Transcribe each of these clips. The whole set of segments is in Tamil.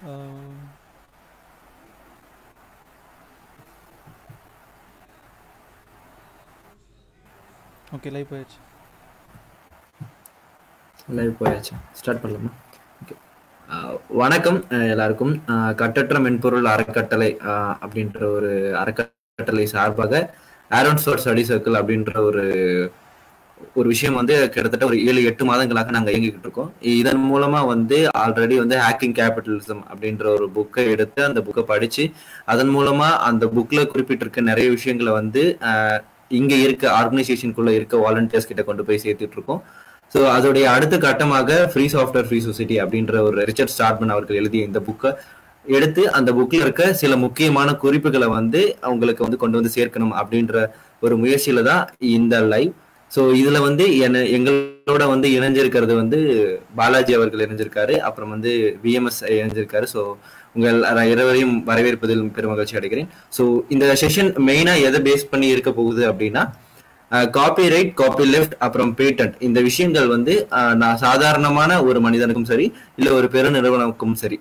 ஓகே, லைவ் போயாச்சு. லைவ் போயாச்சு. ஸ்டார்ட் பண்ணலாமா? ஓகே. வணக்கம் எல்லாருக்கும். கட்டற்ற மென்பொருள் அறக்கட்டளை அப்படின்ற ஒரு அறக்கட்டளை சார்பாக ஆரோன்ஸ்வர்ட் ஸ்டடி சர்க்கிள் அப்படின்ற ஒரு விஷயம் வந்து கிட்டத்தட்ட ஒரு 7-8 மாதங்களாக நாங்கள் இயங்கிக்கிட்டு இருக்கோம். இதன் மூலமா வந்து ஆல்ரெடி வந்து ஹேக்கிங் கேபிட்டலிசம் அப்படின்ற ஒரு புக்கை எடுத்து அந்த புக்கை படிச்சு அதன் மூலமா அந்த புக்ல குறிப்பிட்டிருக்க நிறைய விஷயங்களை வந்து இங்க இருக்க ஆர்கனைசேஷனுக்குள்ள இருக்க வாலண்டியர்ஸ் கிட்ட கொண்டு போய் சேர்த்துட்டு இருக்கோம். ஸோ அதோடைய அடுத்த கட்டமாக ஃப்ரீ சாஃப்ட்வேர் ஃப்ரீ சொசைட்டி அப்படின்ற ஒரு ரிச்சர்ட் ஸ்டார்ட்மன் அவர்கள் எழுதிய இந்த புக்கை எடுத்து அந்த புக்ல இருக்க சில முக்கியமான குறிப்புகளை வந்து அவங்களுக்கு வந்து கொண்டு வந்து சேர்க்கணும் அப்படின்ற ஒரு முயற்சியில தான் இந்த லைவ். ஸோ இதுல வந்து எங்களோட வந்து இணைஞ்சிருக்கிறது வந்து பாலாஜி அவர்கள் இணைஞ்சிருக்காரு, அப்புறம் வந்து விஎம்எஸ் இணைஞ்சிருக்காரு. ஸோ உங்கள் இருவரையும் வரவேற்பதில் பெருமகிழ்ச்சி அடைகிறேன். ஸோ இந்த செஷன் மெயினா எதை பேஸ் பண்ணி இருக்க போகுது அப்படின்னா காப்பி ரைட், காப்பி லெஃப்ட், அப்புறம் பேட்டன்ட், இந்த விஷயங்கள் வந்து நான் சாதாரணமான ஒரு மனிதனுக்கும் சரி இல்ல ஒரு பெருநிறுவனத்துக்கும் சரி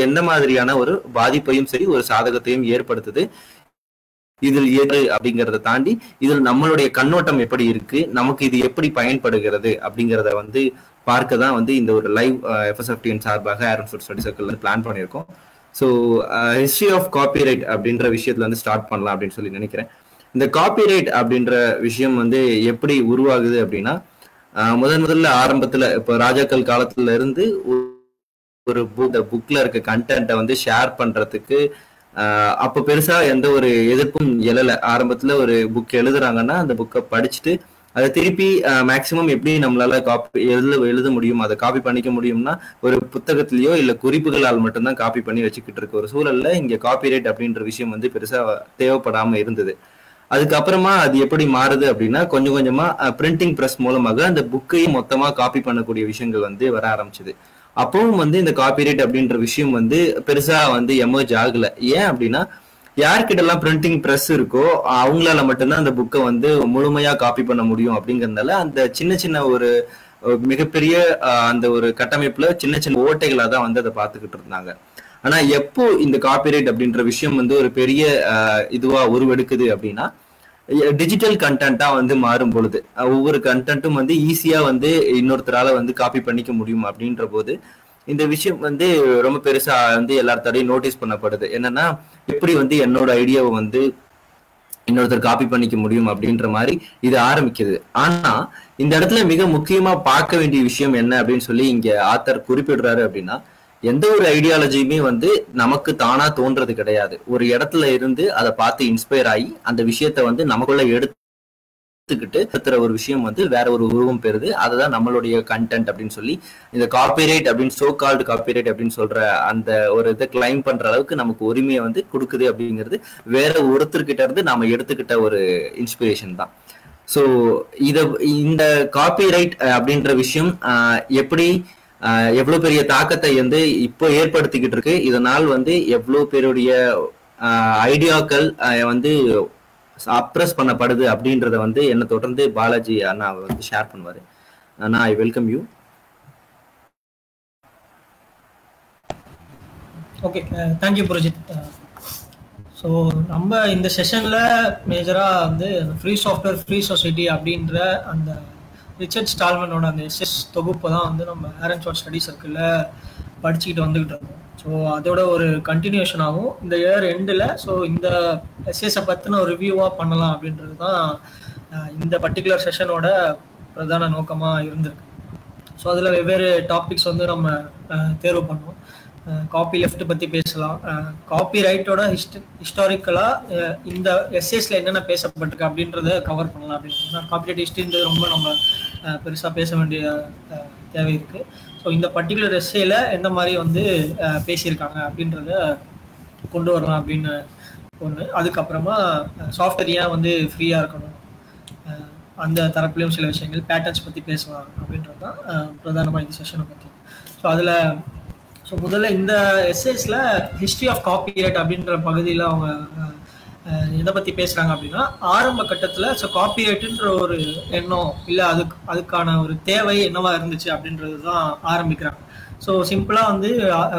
எந்த மாதிரியான ஒரு பாதிப்பையும் சரி ஒரு சாதகத்தையும் ஏற்படுத்துது, இதில் எது அப்படிங்கிறத தாண்டி இதில் நம்மளுடைய கண்ணோட்டம் எப்படி இருக்கு, நமக்கு இது எப்படி பயன்படுகிறது அப்படிங்கிறத வந்து பார்க்க தான் வந்து இந்த ஒரு லைவ் எஃப்எஸ்எஃப்டியின் சார்பாக ஆரோன்ஸ்வர்ட் ஸ்டடி சர்க்கிள் பிளான் பண்ணியிருக்கோம். ஸோ ஹிஸ்டரி ஆஃப் காப்பிரைட் அப்படின்ற விஷயத்துல வந்து ஸ்டார்ட் பண்ணலாம் அப்படின்னு சொல்லி நினைக்கிறேன். இந்த காப்பிரைட் அப்படின்ற விஷயம் வந்து எப்படி உருவாகுது அப்படின்னா முதல்ல ஆரம்பத்துல இப்போ ராஜாக்கள் காலத்துல இருந்து ஒரு புக்ல இருக்க கண்டென்ட்டை வந்து ஷேர் பண்றதுக்கு அப்ப பெருசா எந்த ஒரு எதிர்ப்பும் எழல. ஆரம்பத்துல ஒரு புக் எழுதுறாங்கன்னா அந்த புக்கை படிச்சுட்டு அதை திருப்பி மேக்சிமம் எப்படி நம்மளால எழுத முடியும், அதை காப்பி பண்ணிக்க முடியும்னா ஒரு புத்தகத்திலயோ இல்ல குறிப்புகளால் மட்டும்தான் காப்பி பண்ணி வச்சுக்கிட்டு இருக்க ஒரு சூழல்ல இங்க காப்பிரைட் அப்படின்ற விஷயம் வந்து பெருசா தேவைப்படாம இருந்தது. அதுக்கப்புறமா அது எப்படி மாறுது அப்படின்னா கொஞ்சம் கொஞ்சமா பிரிண்டிங் பிரஸ் மூலமாக அந்த புக்கையும் மொத்தமா காப்பி பண்ணக்கூடிய விஷயங்கள் வந்து வர ஆரம்பிச்சது. அப்பவும் வந்து இந்த காப்பிரைட் அப்படின்ற விஷயம் வந்து பெருசா வந்து எமர்ஜ் ஆகல. ஏன் அப்படின்னா யார்கிட்ட எல்லாம் பிரிண்டிங் பிரஸ் இருக்கோ அவங்களால மட்டும்தான் அந்த புக்கை வந்து முழுமையா காப்பி பண்ண முடியும் அப்படிங்கறதுனால அந்த சின்ன சின்ன ஒரு மிகப்பெரிய அந்த ஒரு கட்டமைப்புல சின்ன சின்ன ஓட்டைகளா தான் வந்து அதை பார்த்துக்கிட்டு இருந்தாங்க. ஆனா எப்போ இந்த காப்பிரைட் அப்படின்ற விஷயம் வந்து ஒரு பெரிய இதுவா உருவெடுக்குது அப்படின்னா டிஜிட்டல் கண்டென்ட்டா வந்து மாறும் பொழுது ஒவ்வொரு கண்டென்ட்டும் வந்து ஈஸியா வந்து இன்னொருத்தரால வந்து காப்பி பண்ணிக்க முடியும் அப்படின்ற போது இந்த விஷயம் வந்து ரொம்ப பெருசா வந்து எல்லார்த்தோடையும் நோட்டீஸ் பண்ணப்படுது. என்னன்னா எப்படி வந்து என்னோட ஐடியாவை வந்து இன்னொருத்தர் காப்பி பண்ணிக்க முடியும் அப்படின்ற மாதிரி இது ஆரம்பிக்குது. ஆனா இந்த இடத்துல மிக முக்கியமா பார்க்க வேண்டிய விஷயம் என்ன அப்படின்னு சொல்லி இங்க ஆத்தர் குறிப்பிடுறாரு அப்படின்னா எந்த ஒரு ஐடியாலஜியுமே வந்து நமக்கு தானா தோன்றது கிடையாது. ஒரு இடத்துல இருந்து அதை பார்த்து இன்ஸ்பயர் ஆகி அந்த விஷயத்த வந்து நமக்குள்ள எடுத்துக்கிட்டு ஒரு விஷயம் வந்து வேற ஒரு உருவம் பெறுது. அதுதான் நம்மளுடைய கண்டென்ட் அப்படின்னு சொல்லி இந்த காப்பிரைட் அப்படின்னு சோ கால்டு காப்பிரைட் அப்படின்னு சொல்ற அந்த ஒரு இதை கிளைம் பண்ற அளவுக்கு நமக்கு உரிமையை வந்து கொடுக்குது அப்படிங்கிறது வேற ஒருத்தர்கிட்ட இருந்து நாம எடுத்துக்கிட்ட ஒரு இன்ஸ்பிரேஷன் தான். ஸோ இந்த காப்பிரைட் அப்படின்ற விஷயம் எப்படி எவ்வளவு பெரிய தாக்கத்தை வந்து இப்போ ஏற்படுத்திக்கிட்டு இருக்கு, இதனால் வந்து எவ்வளவு பேருடைய ஐடியாக்கள் வந்து அப்ரஸ் பண்ணப்படுது அப்படின்றத வந்து என்ன தொடர்ந்து பாலாஜி அண்ணா வந்து ஷேர் பண்ணுவாரு. அண்ணா, I welcome you. Okay, thank you Projith. So நம்ம இந்த செஷன்ல மேஜரா வந்து ஃப்ரீ சாஃப்ட்வேர் ஃப்ரீ சொசைட்டி அப்படின்ற அந்த ரிச்சர்ட் ஸ்டால்மனோட அந்த எஸ்எஸ் தொகுப்பு தான் வந்து நம்ம ஆரோன்ஸ்வர்ட் ஸ்டடி சர்க்கிளில் படிச்சுக்கிட்டு வந்துக்கிட்டு இருக்கோம். ஸோ அதோட ஒரு கண்டினியூஷனாகவும் இந்த இயர் எண்டில் ஸோ இந்த எஸ்எஸை பற்றின ஒரு ரிவ்யூவாக பண்ணலாம் அப்படின்றது தான் இந்த பர்டிகுலர் செஷனோட பிரதான நோக்கமாக இருந்திருக்கு. ஸோ அதில் வெவ்வேறு டாபிக்ஸ் வந்து நம்ம தேர்வு பண்ணோம். காப்பி லெஃப்ட் பற்றி பேசலாம், காப்பி ரைட்டோட ஹிஸ்டாரிக்கலாக இந்த எஸ்எஸ்ல என்னென்ன பேசப்பட்டிருக்கு அப்படின்றத கவர் பண்ணலாம் அப்படின்னு. காப்பி ரைட் ஹிஸ்ட்ரின்றது ரொம்ப நம்ம பெருசாக பேச வேண்டிய தேவை இருக்குது. ஸோ இந்த பர்டிகுலர் எஸ்ஏல எந்த மாதிரி வந்து பேசியிருக்காங்க அப்படின்றத கொண்டு வரலாம் அப்படின்னு ஒன்று. அதுக்கப்புறமா சாஃப்ட்வேர் ஏன் வந்து ஃப்ரீயாக இருக்கணும், அந்த தரப்புலையும் சில விஷயங்கள் பேட்டர்ன்ஸ் பற்றி பேசலாம் அப்படின்றது தான் பிரதானமாக இந்த செஷனை பற்றி. ஸோ முதல்ல இந்த எஸ்ஏஸ்ல ஹிஸ்ட்ரி ஆஃப் காப்பிரைட் அப்படின்ற பகுதியில் அவங்க எதை பற்றி பேசுகிறாங்க அப்படின்னா ஆரம்ப கட்டத்தில் ஸோ காப்பிரைட்டுன்ற ஒரு எண்ணம் இல்லை அதுக்கான ஒரு தேவை என்னவா இருந்துச்சு அப்படின்றது தான் ஆரம்பிக்கிறாங்க. ஸோ சிம்பிளாக வந்து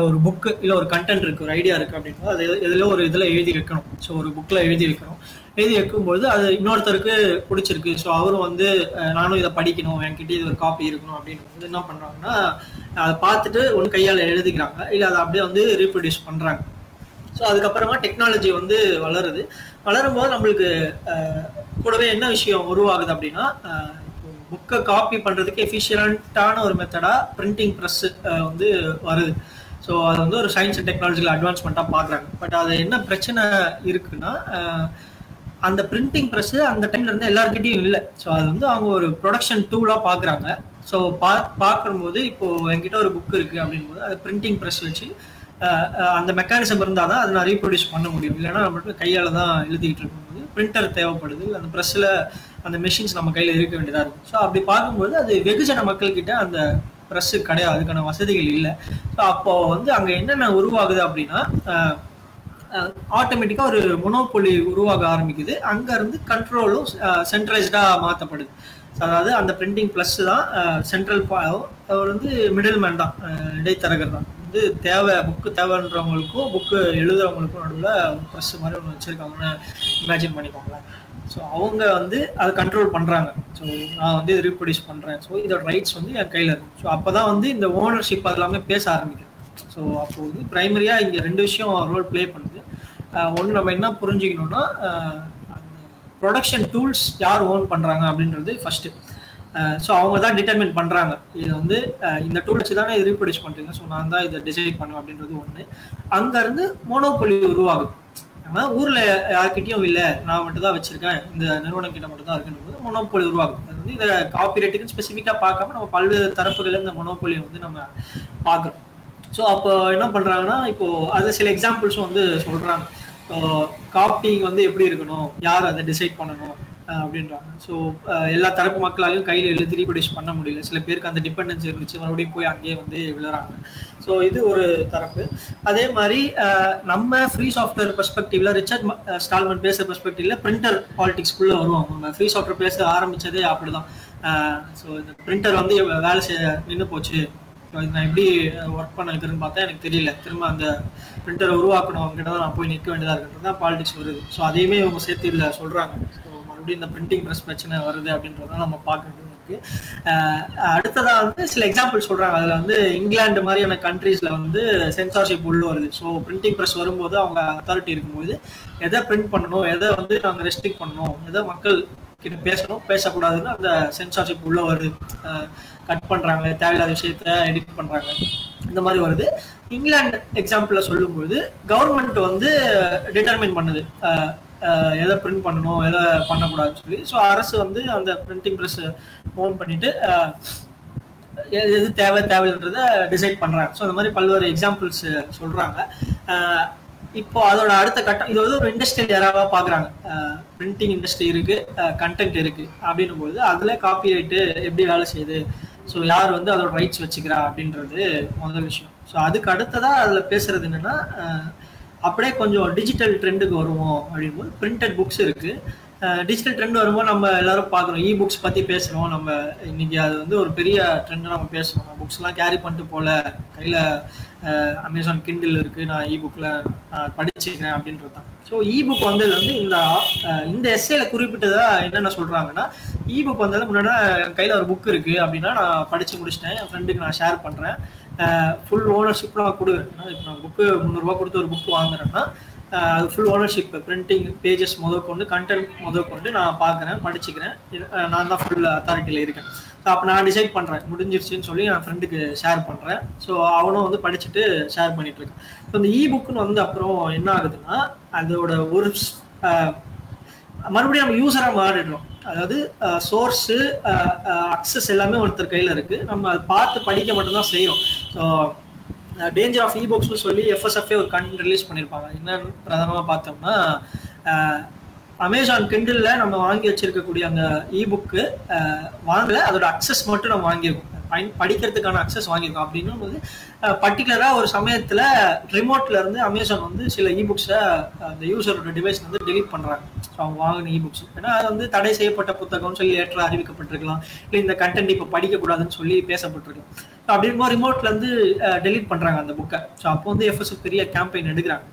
ஒரு புக்கு இல்லை ஒரு கண்டென்ட் இருக்குது, ஒரு ஐடியா இருக்குது அப்படின்னா அது எதில் ஒரு இதில் எழுதி வைக்கணும். ஸோ ஒரு புக்கில் எழுதி வைக்கணும். எழுதி வைக்கும்போது அது இன்னொருத்தருக்கு பிடிச்சிருக்கு. ஸோ அவரும் வந்து நானும் இதை படிக்கணும், என்கிட்ட இது ஒரு காப்பி இருக்கணும் அப்படின்னு வந்து என்ன பண்ணுறாங்கன்னா அதை பார்த்துட்டு ஒன்று கையால் எழுதிக்கிறாங்க, இல்லை அதை அப்படியே வந்து ரீப்ரொடியூஸ் பண்ணுறாங்க. ஸோ அதுக்கப்புறமா டெக்னாலஜி வந்து வளருது. வளரும்போது நம்மளுக்கு கூடவே என்ன விஷயம் உருவாகுது அப்படின்னா, புக்கை காப்பி பண்ணுறதுக்கு எஃபிஷியன்ட்டான ஒரு மெத்தடாக பிரிண்டிங் ப்ரெஸ் வந்து வருது. ஸோ அது வந்து ஒரு சயின்ஸ் அண்ட் டெக்னாலஜியில் அட்வான்ஸ்மெண்ட்டாக பார்க்குறாங்க. பட் அது என்ன பிரச்சனை இருக்குன்னா, அந்த பிரிண்டிங் ப்ரெஸ்ஸு அந்த டைம்ல இருந்து எல்லாருக்கிட்டையும் இல்லை. ஸோ அது வந்து அவங்க ஒரு ப்ரொடக்ஷன் டூலாக பார்க்குறாங்க. ஸோ பார்க்கும்போது இப்போது என்கிட்ட ஒரு புக் இருக்குது அப்படின்போது அது பிரிண்டிங் ப்ரெஸ் வச்சு அந்த மெக்கானிசம் இருந்தால் தான் அதை நான் ரீப்ரொடியூஸ் பண்ண முடியும். இல்லைன்னா நம்மளுக்கு கையால் தான் எழுதிக்கிட்டு இருக்கும்போது பிரிண்டர் தேவைப்படுது. அந்த ப்ரெஸ்ஸில் அந்த மெஷின்ஸ் நம்ம கையில் இருக்க வேண்டியதாக இருக்கும். ஸோ அப்படி பார்க்கும்போது அது வெகுஜன மக்கள்கிட்ட அந்த ப்ரெஸ்ஸு கிடையாது, அதுக்கான வசதிகள் இல்லை. ஸோ அப்போது வந்து அங்கே என்னென்ன உருவாகுது அப்படின்னா, ஆட்டோமேட்டிக்காக ஒரு மொனோபொலி உருவாக ஆரம்பிக்குது. அங்கேருந்து கண்ட்ரோலும் சென்ட்ரலைஸ்டாக மாற்றப்படுது. அதாவது அந்த பிரிண்டிங் ப்ளஸ் தான் சென்ட்ரல், அவர் வந்து மிடில் மேன் தான், இடைத்தரகர் தான். வந்து புக்கு தேவைன்றவங்களுக்கும் புக்கு எழுதுறவங்களுக்கும் நடுவில் ப்ரெஸ் மாதிரி ஒன்று வச்சுருக்காங்கன்னு இமேஜின் பண்ணிக்கோங்களேன். ஸோ அவங்க வந்து அதை கண்ட்ரோல் பண்ணுறாங்க. ஸோ நான் வந்து இது ரீப்ரொடியூஸ் பண்ணுறேன், ஸோ இதோட ரைட்ஸ் வந்து என் கையில் இருக்கும். ஸோ அப்போ தான் வந்து இந்த ஓனர்ஷிப் அது எல்லாமே பேச ஆரம்பிக்குது. ஸோ அப்போ வந்து ப்ரைமரியாக இங்கே 2 விஷயம் ரோல் ப்ளே பண்ணுது. ஒன்று நம்ம என்ன புரிஞ்சுக்கணும்னா, ப்ரொடக்ஷன் டூல்ஸ் யார் ஓன் பண்ணுறாங்க அப்படின்றது ஃபஸ்ட்டு. ஸோ அவங்க தான் டிட்டர்மின் பண்ணுறாங்க. இது வந்து இந்த டூல் வச்சு தானே இது ரீப்ரொடியூஸ் பண்ணுறீங்க, ஸோ நான் தான் இதை டிசைட் பண்ணுவேன் அப்படின்றது ஒன்று. அங்கேருந்து மோனோபொலி உருவாகுது. ஆனால் ஊரில் யார்கிட்டையும் இல்லை, நான் மட்டும் தான் வச்சுருக்கேன், இந்த நிறுவனம் கிட்ட மட்டும் தான் இருக்குன்னு மோனோபொலி உருவாகுது. அது வந்து இதை காப்பிரைட்டுக்குன்னு ஸ்பெசிஃபிக்காக பார்க்காம நம்ம பல்வேறு தரப்புகளில் இந்த மோனோபொலியை வந்து நம்ம பார்க்குறோம். ஸோ அப்போ என்ன பண்ணுறாங்கன்னா, இப்போது அது சில எக்ஸாம்பிள்ஸும் வந்து சொல்கிறாங்க. ஸோ காப்பிங் வந்து எப்படி இருக்கணும், யார் அதை டிசைட் பண்ணணும் அப்படின்றாங்க. ஸோ எல்லா தரப்பு மக்களாலையும் கையில் எழுதி ரீப்ரொடியூஸ் பண்ண முடியல. சில பேருக்கு அந்த டிபெண்டன்ஸ் இருந்துச்சு, மறுபடியும் போய் அங்கேயே வந்து விழுறாங்க. ஸோ இது ஒரு தரப்பு. அதே மாதிரி நம்ம ஃப்ரீ சாஃப்ட்வேர் பெர்ஸ்பெக்டிவ்ல, ரிச்சர்ட் ஸ்டால்மன் பேசுகிற பெர்ஸ்பெக்டிவ்ல பிரிண்டர் பாலிடிக்ஸ்குள்ளே வருவாங்க. நம்ம ஃப்ரீ சாஃப்ட்வேர் பேச ஆரம்பித்ததே அப்படிதான். ஸோ இந்த பிரிண்டர் வந்து வேலை செய்ய நின்று போச்சு, நான் எப்படி ஒர்க் பண்ண வைக்கிறதுன்னு பார்த்தா எனக்கு தெரியல, திரும்ப அந்த பிரிண்டரை உருவாக்கணும் அவங்ககிட்ட தான் நான் போய் நிற்க வேண்டியதாக இருக்கிறது தான் பாலிடிக்ஸ் வருது. ஸோ அதையுமே இவங்க சேர்த்து இல்லை சொல்கிறாங்க. ஸோ மறுபடியும் இந்த பிரிண்டிங் ப்ரெஸ் பிரச்சனை வருது அப்படின்றதான் நம்ம பார்க்கறது இருக்கு. அடுத்ததாக வந்து சில எக்ஸாம்பிள் சொல்கிறாங்க. அதில் வந்து இங்கிலாந்து மாதிரியான கண்ட்ரீஸில் வந்து சென்சார்ஷிப் உள்ள வருது. ஸோ பிரிண்டிங் ப்ரெஸ் வரும்போது அவங்க அத்தாரிட்டி இருக்கும்போது எதை பிரிண்ட் பண்ணணும், எதை வந்து நாங்கள் ரெஸ்ட்ரிக்ட் பண்ணணும், எதை மக்கள் கிட்ட பேசணும் பேசக்கூடாதுன்னு அந்த சென்சார்ஷிப் உள்ள வருது. கட் பண்ணுறாங்க, தேவையில்லாத விஷயத்த எடிட் பண்ணுறாங்க, இந்த மாதிரி வருது. இங்கிலாந்து எக்ஸாம்பிளில் சொல்லும்போது கவர்மெண்ட் வந்து டிட்டர்மின் பண்ணுது எதை பிரிண்ட் பண்ணணும் எதை பண்ணக்கூடாதுன்னு சொல்லி. ஸோ அரசு வந்து அந்த பிரிண்டிங் ப்ரெஸ் ஓன் பண்ணிட்டு எது தேவைன்றதை டிசைட் பண்ணுறாங்க. ஸோ அந்த மாதிரி பல்வேறு எக்ஸாம்பிள்ஸ் சொல்கிறாங்க. இப்போ அதோட அடுத்த கட்டம், இது வந்து ஒரு இண்டஸ்ட்ரியல் ஏராவா பார்க்குறாங்க. பிரிண்டிங் இண்டஸ்ட்ரி இருக்கு, கண்டென்ட் இருக்கு அப்படின்னும் போது அதுல காப்பி ரைட்டு எப்படி வேலை செய்யுது, ஸோ யார் வந்து அதோட ரைட்ஸ் வச்சுக்கிறா அப்படின்றது முதல் விஷயம். ஸோ அதுக்கு அடுத்ததா அதுல பேசுறது என்னன்னா, அப்படியே கொஞ்சம் டிஜிட்டல் ட்ரெண்டுக்கு வருவோம் அப்படின்போது பிரிண்டட் புக்ஸ் இருக்கு. டிஜிட்டல் ட்ரெண்ட் வரும்போது நம்ம எல்லாரும் பார்க்குறோம், இ புக்ஸ் பற்றி பேசுகிறோம். நம்ம இன்னைக்கு அது வந்து ஒரு பெரிய ட்ரெண்டை நம்ம பேசுகிறோம். புக்ஸ்லாம் கேரி பண்ணிட்டு போல, கையில் அமேசான் கிண்டில் இருக்குது, நான் இ புக்கில் படிச்சுக்கிறேன் அப்படின்றது தான். ஸோ இ புக் வந்தது வந்து இந்த எஸ்ஏல குறிப்பிட்டதா என்னென்ன சொல்கிறாங்கன்னா, இ புக் வந்தது முன்னாடி என் கையில் ஒரு புக் இருக்குது அப்படின்னா நான் படித்து முடிச்சிட்டேன், என் ஃப்ரெண்டுக்கு நான் ஷேர் பண்ணுறேன், ஃபுல் ஓனர்ஷிப் நான் கொடுக்குறேன். இப்போ நான் புக்கு 300 ரூபா கொடுத்து ஒரு புக் வாங்குறேன்னா அது ஃபுல் ஓனர்ஷிப், பிரிண்டிங் பேஜஸ் முதற்கொண்டு கண்டென்ட் முதற்கொண்டு நான் பார்க்குறேன், படிச்சுக்கிறேன், நான் தான் ஃபுல் அத்தாரிட்டியில் இருக்கேன். ஸோ அப்போ நான் டிசைட் பண்ணுறேன், முடிஞ்சிருச்சுன்னு சொல்லி என் ஃப்ரெண்டுக்கு ஷேர் பண்ணுறேன். ஸோ அவனும் வந்து படிச்சுட்டு ஷேர் பண்ணிட்டு இருக்கேன். ஸோ இந்த இ புக்குன்னு வந்து அப்புறம் என்ன ஆகுதுன்னா, அதோட ஒரு மறுபடியும் நம்ம யூஸராக மாறிடுறோம். அதாவது சோர்ஸு அக்சஸ் எல்லாமே ஒருத்தர் கையில் இருக்குது, நம்ம அதை பார்த்து படிக்க மட்டும்தான் செய்யும். ஸோ டேஞ்சர் ஆஃப் இ புக்ஸ்னு சொல்லி எஃப்எஸ்எஃப்ஏ ஒரு கண்டென்ட் ரிலீஸ் பண்ணியிருப்பாங்க. என்னன்னு பிரதானமாக பார்த்தோம்னா, அமேசான் கிண்டில் நம்ம வாங்கி வச்சிருக்கக்கூடிய அந்த இ புக்கு வாங்கல, அதோட அக்சஸ் மட்டும் நம்ம வாங்கியிருக்கோம். படிக்கிறதுக்கான அக்சஸ் வாங்கியிருக்கோம். அப்படின்னும் போது பர்டிகுலராக ஒரு சமயத்தில் ரிமோட்ல இருந்து அமேசான் வந்து சில இபுக்ஸை அந்த யூசரோட டிவைஸ் வந்து டெலீட் பண்ணுறாங்க. ஸோ அவங்க வாங்கின இபுக்ஸ் ஏன்னா அது வந்து தடை செய்யப்பட்ட புத்தகம்னு சொல்லி லேட்டராக அறிவிக்கப்பட்டிருக்கலாம், இல்லை இந்த கண்டென்ட் இப்போ படிக்கக்கூடாதுன்னு சொல்லி பேசப்பட்டிருக்கலாம். ஸோ அப்படி இருக்கும்போது ரிமோட்ல இருந்து டெலீட் பண்ணுறாங்க அந்த புக்கை. ஸோ அப்போ வந்து எஃப்எஸ் பெரிய கேம்பெயின் எடுக்கிறாங்க.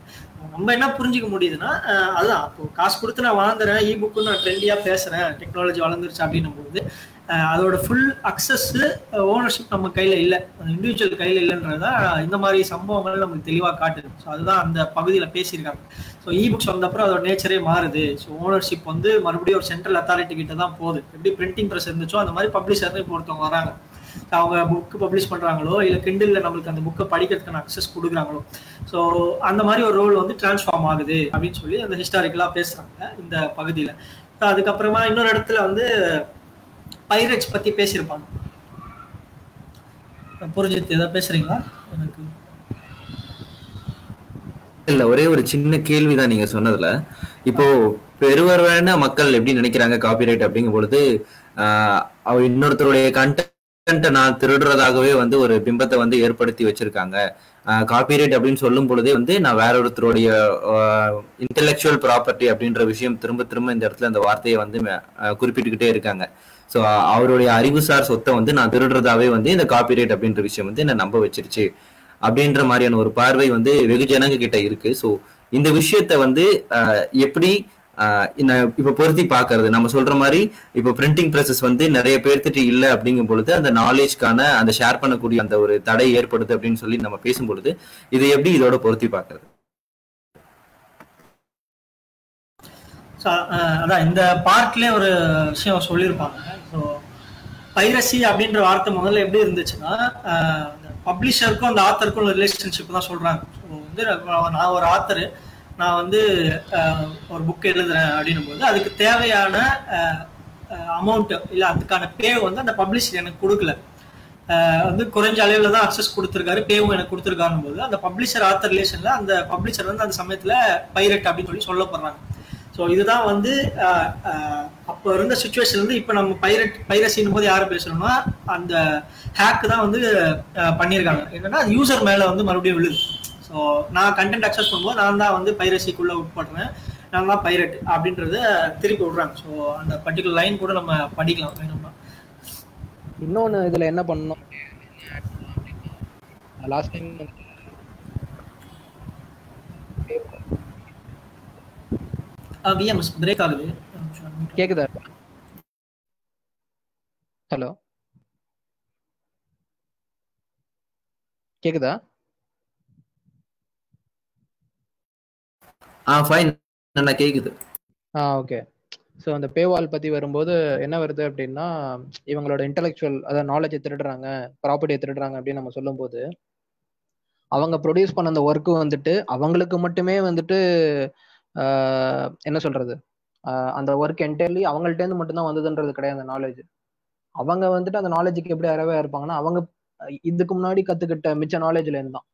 நம்ம என்ன புரிஞ்சுக்க முடியுதுன்னா அதுதான், அப்போ காசு கொடுத்து நான் வாங்குறேன், இ புக்கு நான் ட்ரெண்டியா பேசுறேன், டெக்னாலஜி வளர்ந்துருச்சு அப்படின்னும் போது அதோட ஃபுல் அக்சஸ் ஓனர்ஷிப் நம்ம கையில இல்லை, இண்டிவிஜுவல் கையில இல்லைன்றதா இந்த மாதிரி சம்பவங்கள் நமக்கு தெளிவாக காட்டுது. ஸோ அதுதான் அந்த பகுதியில் பேசியிருக்காங்க. ஸோ இ புக்ஸ் வந்தப்பறம் அதோட நேச்சரே மாறுது. ஸோ ஓனர்ஷிப் வந்து மறுபடியும் ஒரு சென்ட்ரல் அத்தாரிட்டி கிட்ட தான் போகுது. எப்படி பிரிண்டிங் ப்ரெஸ் இருந்துச்சோ அந்த மாதிரி பப்ளிஷர்னு இப்போ ஒருத்தவங்க வராங்க, அவங்க புக்கு பப்ளிஷ் பண்றாங்களோ இல்லை கிண்டில்ல நம்மளுக்கு அந்த புக்கை படிக்கிறதுக்கான அக்சஸ் கொடுக்குறாங்களோ, ஸோ அந்த மாதிரி ஒரு ரோல் வந்து டிரான்ஸ்ஃபார்ம் ஆகுது அப்படின்னு சொல்லி அந்த ஹிஸ்டாரிக்கலா பேசுறாங்க இந்த பகுதியில. அதுக்கப்புறமா இன்னொரு இடத்துல வந்து பைரட்ஸ் பத்தி பேசியிருப்பாங்க. புரிஞ்சுது ஏதாவது பேசுறீங்களா? எனக்கு இல்ல, ஒரே ஒரு சின்ன கேள்விதான் நீங்க சொன்னதுல. இப்போ பெருவரான மக்கள் எப்படி நினைக்கிறாங்க காப்பிரைட் அப்படிங்கும் பொழுது, இன்னொருத்தருடைய கண்டென்ட்டை நான் திருடுறதாகவே வந்து ஒரு பிம்பத்தை வந்து ஏற்படுத்தி வச்சிருக்காங்க. காப்பிரைட் அப்படின்னு சொல்லும் பொழுதே வந்து நான் வேற ஒருத்தருடைய இன்டெலெக்சுவல் ப்ராப்பர்ட்டி அப்படின்ற விஷயம் திரும்ப திரும்ப இந்த இடத்துல அந்த வார்த்தையை வந்து குறிப்பிட்டுக்கிட்டே இருக்காங்க. ஸோ அவருடைய அறிவுசார் சொத்தை வந்து நான் திருடுறதாவே வந்து இந்த காப்பிரைட் அப்படின்ற விஷயம் வந்து என்ன நம்ப வச்சிருச்சு அப்படின்ற மாதிரியான ஒரு பார்வை வந்து வெகுஜனங்க கிட்ட இருக்கு. ஸோ இந்த விஷயத்த வந்து எப்படி இப்ப பொருத்தி பாக்குறது, நம்ம சொல்ற மாதிரி இப்ப பிரிண்டிங் ப்ரெசஸ் வந்து நிறைய பேர்த்திட்டு இல்லை அப்படிங்கும் பொழுது அந்த நாலேஜ்க்கான அந்த ஷேர் பண்ணக்கூடிய அந்த ஒரு தடை ஏற்படுது அப்படின்னு சொல்லி நம்ம பேசும் பொழுது இது எப்படி இதோட பொருத்தி பாக்குறது? அதான் இந்த பார்ட்லயே ஒரு விஷயம் சொல்லியிருப்பாங்க. ஸோ பைரசி அப்படின்ற வார்த்தை முதல்ல எப்படி இருந்துச்சுன்னா பப்ளிஷருக்கும் அந்த ஆத்தருக்கும் ஒரு ரிலேஷன்ஷிப் தான் சொல்றாங்க. ஸோ வந்து நான் ஒரு ஆத்தரு, நான் வந்து ஒரு புக் எழுதுறேன் அப்படின்னும் போது அதுக்கு தேவையான அமௌண்ட் இல்லை அதுக்கான பேவ் வந்து அந்த பப்ளிஷர் எனக்கு கொடுக்கல, வந்து குறைஞ்ச அளவில் தான் அக்சஸ் கொடுத்துருக்காரு, பேவும் எனக்கு கொடுத்துருக்காருன்னு போது அந்த பப்ளிஷர் ஆத்தர் ரிலேஷன்ல அந்த பப்ளிஷர் வந்து அந்த சமயத்தில் பைரட் அப்படின்னு சொல்லப்படுறாங்க. ஸோ இதுதான் வந்து அப்போ இருந்த சுச்சுவேஷன் வந்து இப்போ நம்ம பைரசின் போது யாரை பேசுறோம்னா அந்த ஹேக் தான் வந்து பண்ணியிருக்காங்க. என்னன்னா அது யூசர் மேலே வந்து மறுபடியும் விழுது. ஸோ நான் கண்டென்ட் அக்சஸ் பண்ணும்போது நான் தான் வந்து பைரசிக்குள்ள உட்படுறேன், நான் தான் பைரட் அப்படின்றத திருப்பி விடுறாங்க. ஸோ அந்த பர்டிகுலர் லைன் கூட நம்ம படிக்கலாம் வேணும்னா. இன்னொன்று இதில் என்ன பண்ணணும், லாஸ்ட் டைம் விஎம்எஸ் பிரேக் ஆகுது, கேக்குதா? ஹலோ கேக்குதா? ஃபைன், நல்லா கேக்குது. ஓகே. ஸோ அந்த பேவால் பற்றி வரும்போது என்ன வருது அப்படின்னா, இவங்களோட இன்டெலெக்சுவல் அதாவது நாலேஜை திருடுறாங்க, ப்ராப்பர்ட்டியை திருடுறாங்க அப்படின்னு நம்ம சொல்லும்போது அவங்க ப்ரொடியூஸ் பண்ண அந்த ஒர்க்கு வந்துட்டு அவங்களுக்கு மட்டுமே வந்துட்டு என்ன சொல்றது, அந்த ஒர்க் என்டையர்லி அவங்கள்ட்டேருந்து மட்டும்தான் வந்ததுன்றது கிடையாது. அந்த நாலேஜ் அவங்க வந்துட்டு அந்த நாலேஜுக்கு எப்படி அறவே இருப்பாங்கன்னா அவங்க இதுக்கு முன்னாடி கத்துக்கிட்ட மிச்ச நாலேஜ்ல இருந்து தான்.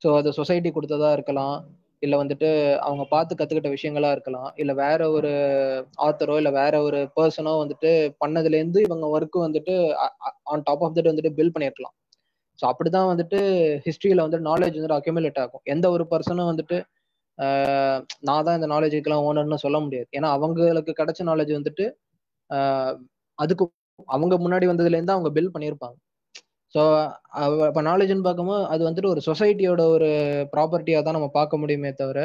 ஸோ அது சொசைட்டி கொடுத்ததா இருக்கலாம், இல்லை வந்துட்டு அவங்க பார்த்து கத்துக்கிட்ட விஷயங்களா இருக்கலாம், இல்லை வேற ஒரு ஆத்தரோ இல்லை வேற ஒரு பர்சனோ வந்துட்டு பண்ணதுலேருந்து இவங்க ஒர்க்கு வந்துட்டு ஆன் டாப் ஆஃப் தட் வந்துட்டு பில்ட் பண்ணியிருக்கலாம். ஸோ அப்படிதான் வந்துட்டு ஹிஸ்ட்ரியில வந்துட்டு நாலேஜ் வந்துட்டு அக்யூமுலேட் ஆகும். எந்த ஒரு பர்சனும் வந்துட்டு நான் தான் இந்த நாலேஜுக்கெல்லாம் ஓனர்னு சொல்ல முடியாது. ஏன்னா அவங்களுக்கு கிடைச்ச நாலேஜ் வந்துட்டு அதுக்கு அவங்க முன்னாடி வந்ததுலேருந்து அவங்க பில்ட் பண்ணியிருப்பாங்க. ஸோ இப்போ நாலேஜ்னு பார்க்கும்போது அது வந்துட்டு ஒரு சொசைட்டியோட ஒரு ப்ராப்பர்ட்டியாக தான் நம்ம பார்க்க முடியுமே தவிர,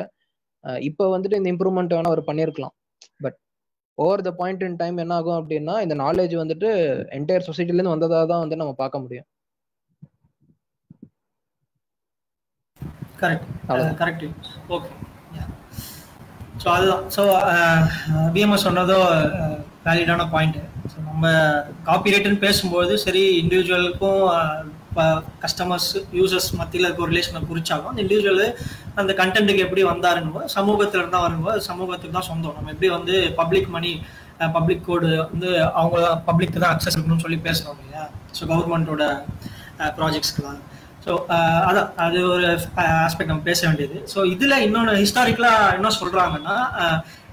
இப்போ வந்துட்டு இந்த இம்ப்ரூவ்மெண்ட் வேணால் அவர் பண்ணியிருக்கலாம். But over the point in time என்ன ஆகும் அப்படின்னா இந்த நாலேஜ் வந்துட்டு என்டையர் சொசைட்டிலேருந்து வந்ததாக தான் வந்து நம்ம பார்க்க முடியும். கரெக்ட். ஓகே. ஸோ அதுதான். ஸோ பிஎம்எஸ் சொன்னதோ வேலிடான பாயிண்ட். ஸோ நம்ம காப்பிரைட்னு பேசும்போது சரி, இண்டிவிஜுவலுக்கும் கஸ்டமர்ஸ் யூசர்ஸ் மத்தியில் இருக்க ஒரு ரிலேஷனை குறிச்சாலும் அந்த இண்டிவிஜுவல் அந்த கண்டென்ட்டுக்கு எப்படி வந்தாருன்னு சமூகத்தில் இருந்தால் வரும்போது சமூகத்துக்கு தான் சொந்தம். நம்ம எப்படி வந்து பப்ளிக் மணி பப்ளிக் கோடு வந்து அவங்க பப்ளிக்கு தான் அக்சஸ் இருக்கணும்னு சொல்லி பேசுகிறோம் இல்லையா. ஸோ கவர்மெண்ட்டோட ப்ராஜெக்ட்ஸ்க்கு தான். ஸோ அதான் அது ஒரு ஆஸ்பெக்ட் நம்ம பேச வேண்டியது. ஸோ இதில் இன்னொன்று ஹிஸ்டாரிக்கலாக என்ன சொல்கிறாங்கன்னா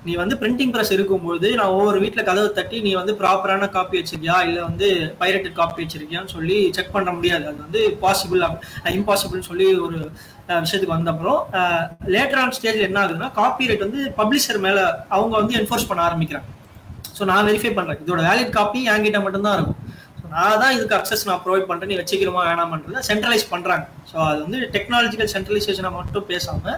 நீ வந்து பிரிண்டிங் ப்ரெஸ் இருக்கும்போது நான் ஒவ்வொரு வீட்டில் கதவை தட்டி நீ வந்து ப்ராப்பரான காப்பி வச்சிருக்கியா இல்லை வந்து பைரேட்டட் காப்பி வச்சிருக்கியான்னு சொல்லி செக் பண்ண முடியாது. அது வந்து இம்பாசிபிள்னு சொல்லி ஒரு விஷயத்துக்கு வந்த அப்புறம் லேட்டர் ஆன் ஸ்டேஜ்ல என்ன ஆகுதுன்னா காப்பிரைட் வந்து பப்ளிஷர் மேல அவங்க வந்து என்ஃபோர்ஸ் பண்ண ஆரம்பிக்கிறாங்க. ஸோ நான் வெரிஃபை பண்றேன் இதோட வேலிட் காப்பி என்கிட்ட மட்டும்தான் இருக்கும். ஸோ நான் தான் இதுக்கு அக்சஸ் நான் ப்ரொவைட் பண்றேன், நீ வச்சுக்கிறோமா வேணாமன்றதை சென்ட்ரலைஸ் பண்றாங்க. ஸோ அது வந்து டெக்னாலஜிக்கல் சென்ட்ரலைசேஷனை மட்டும் பேசாம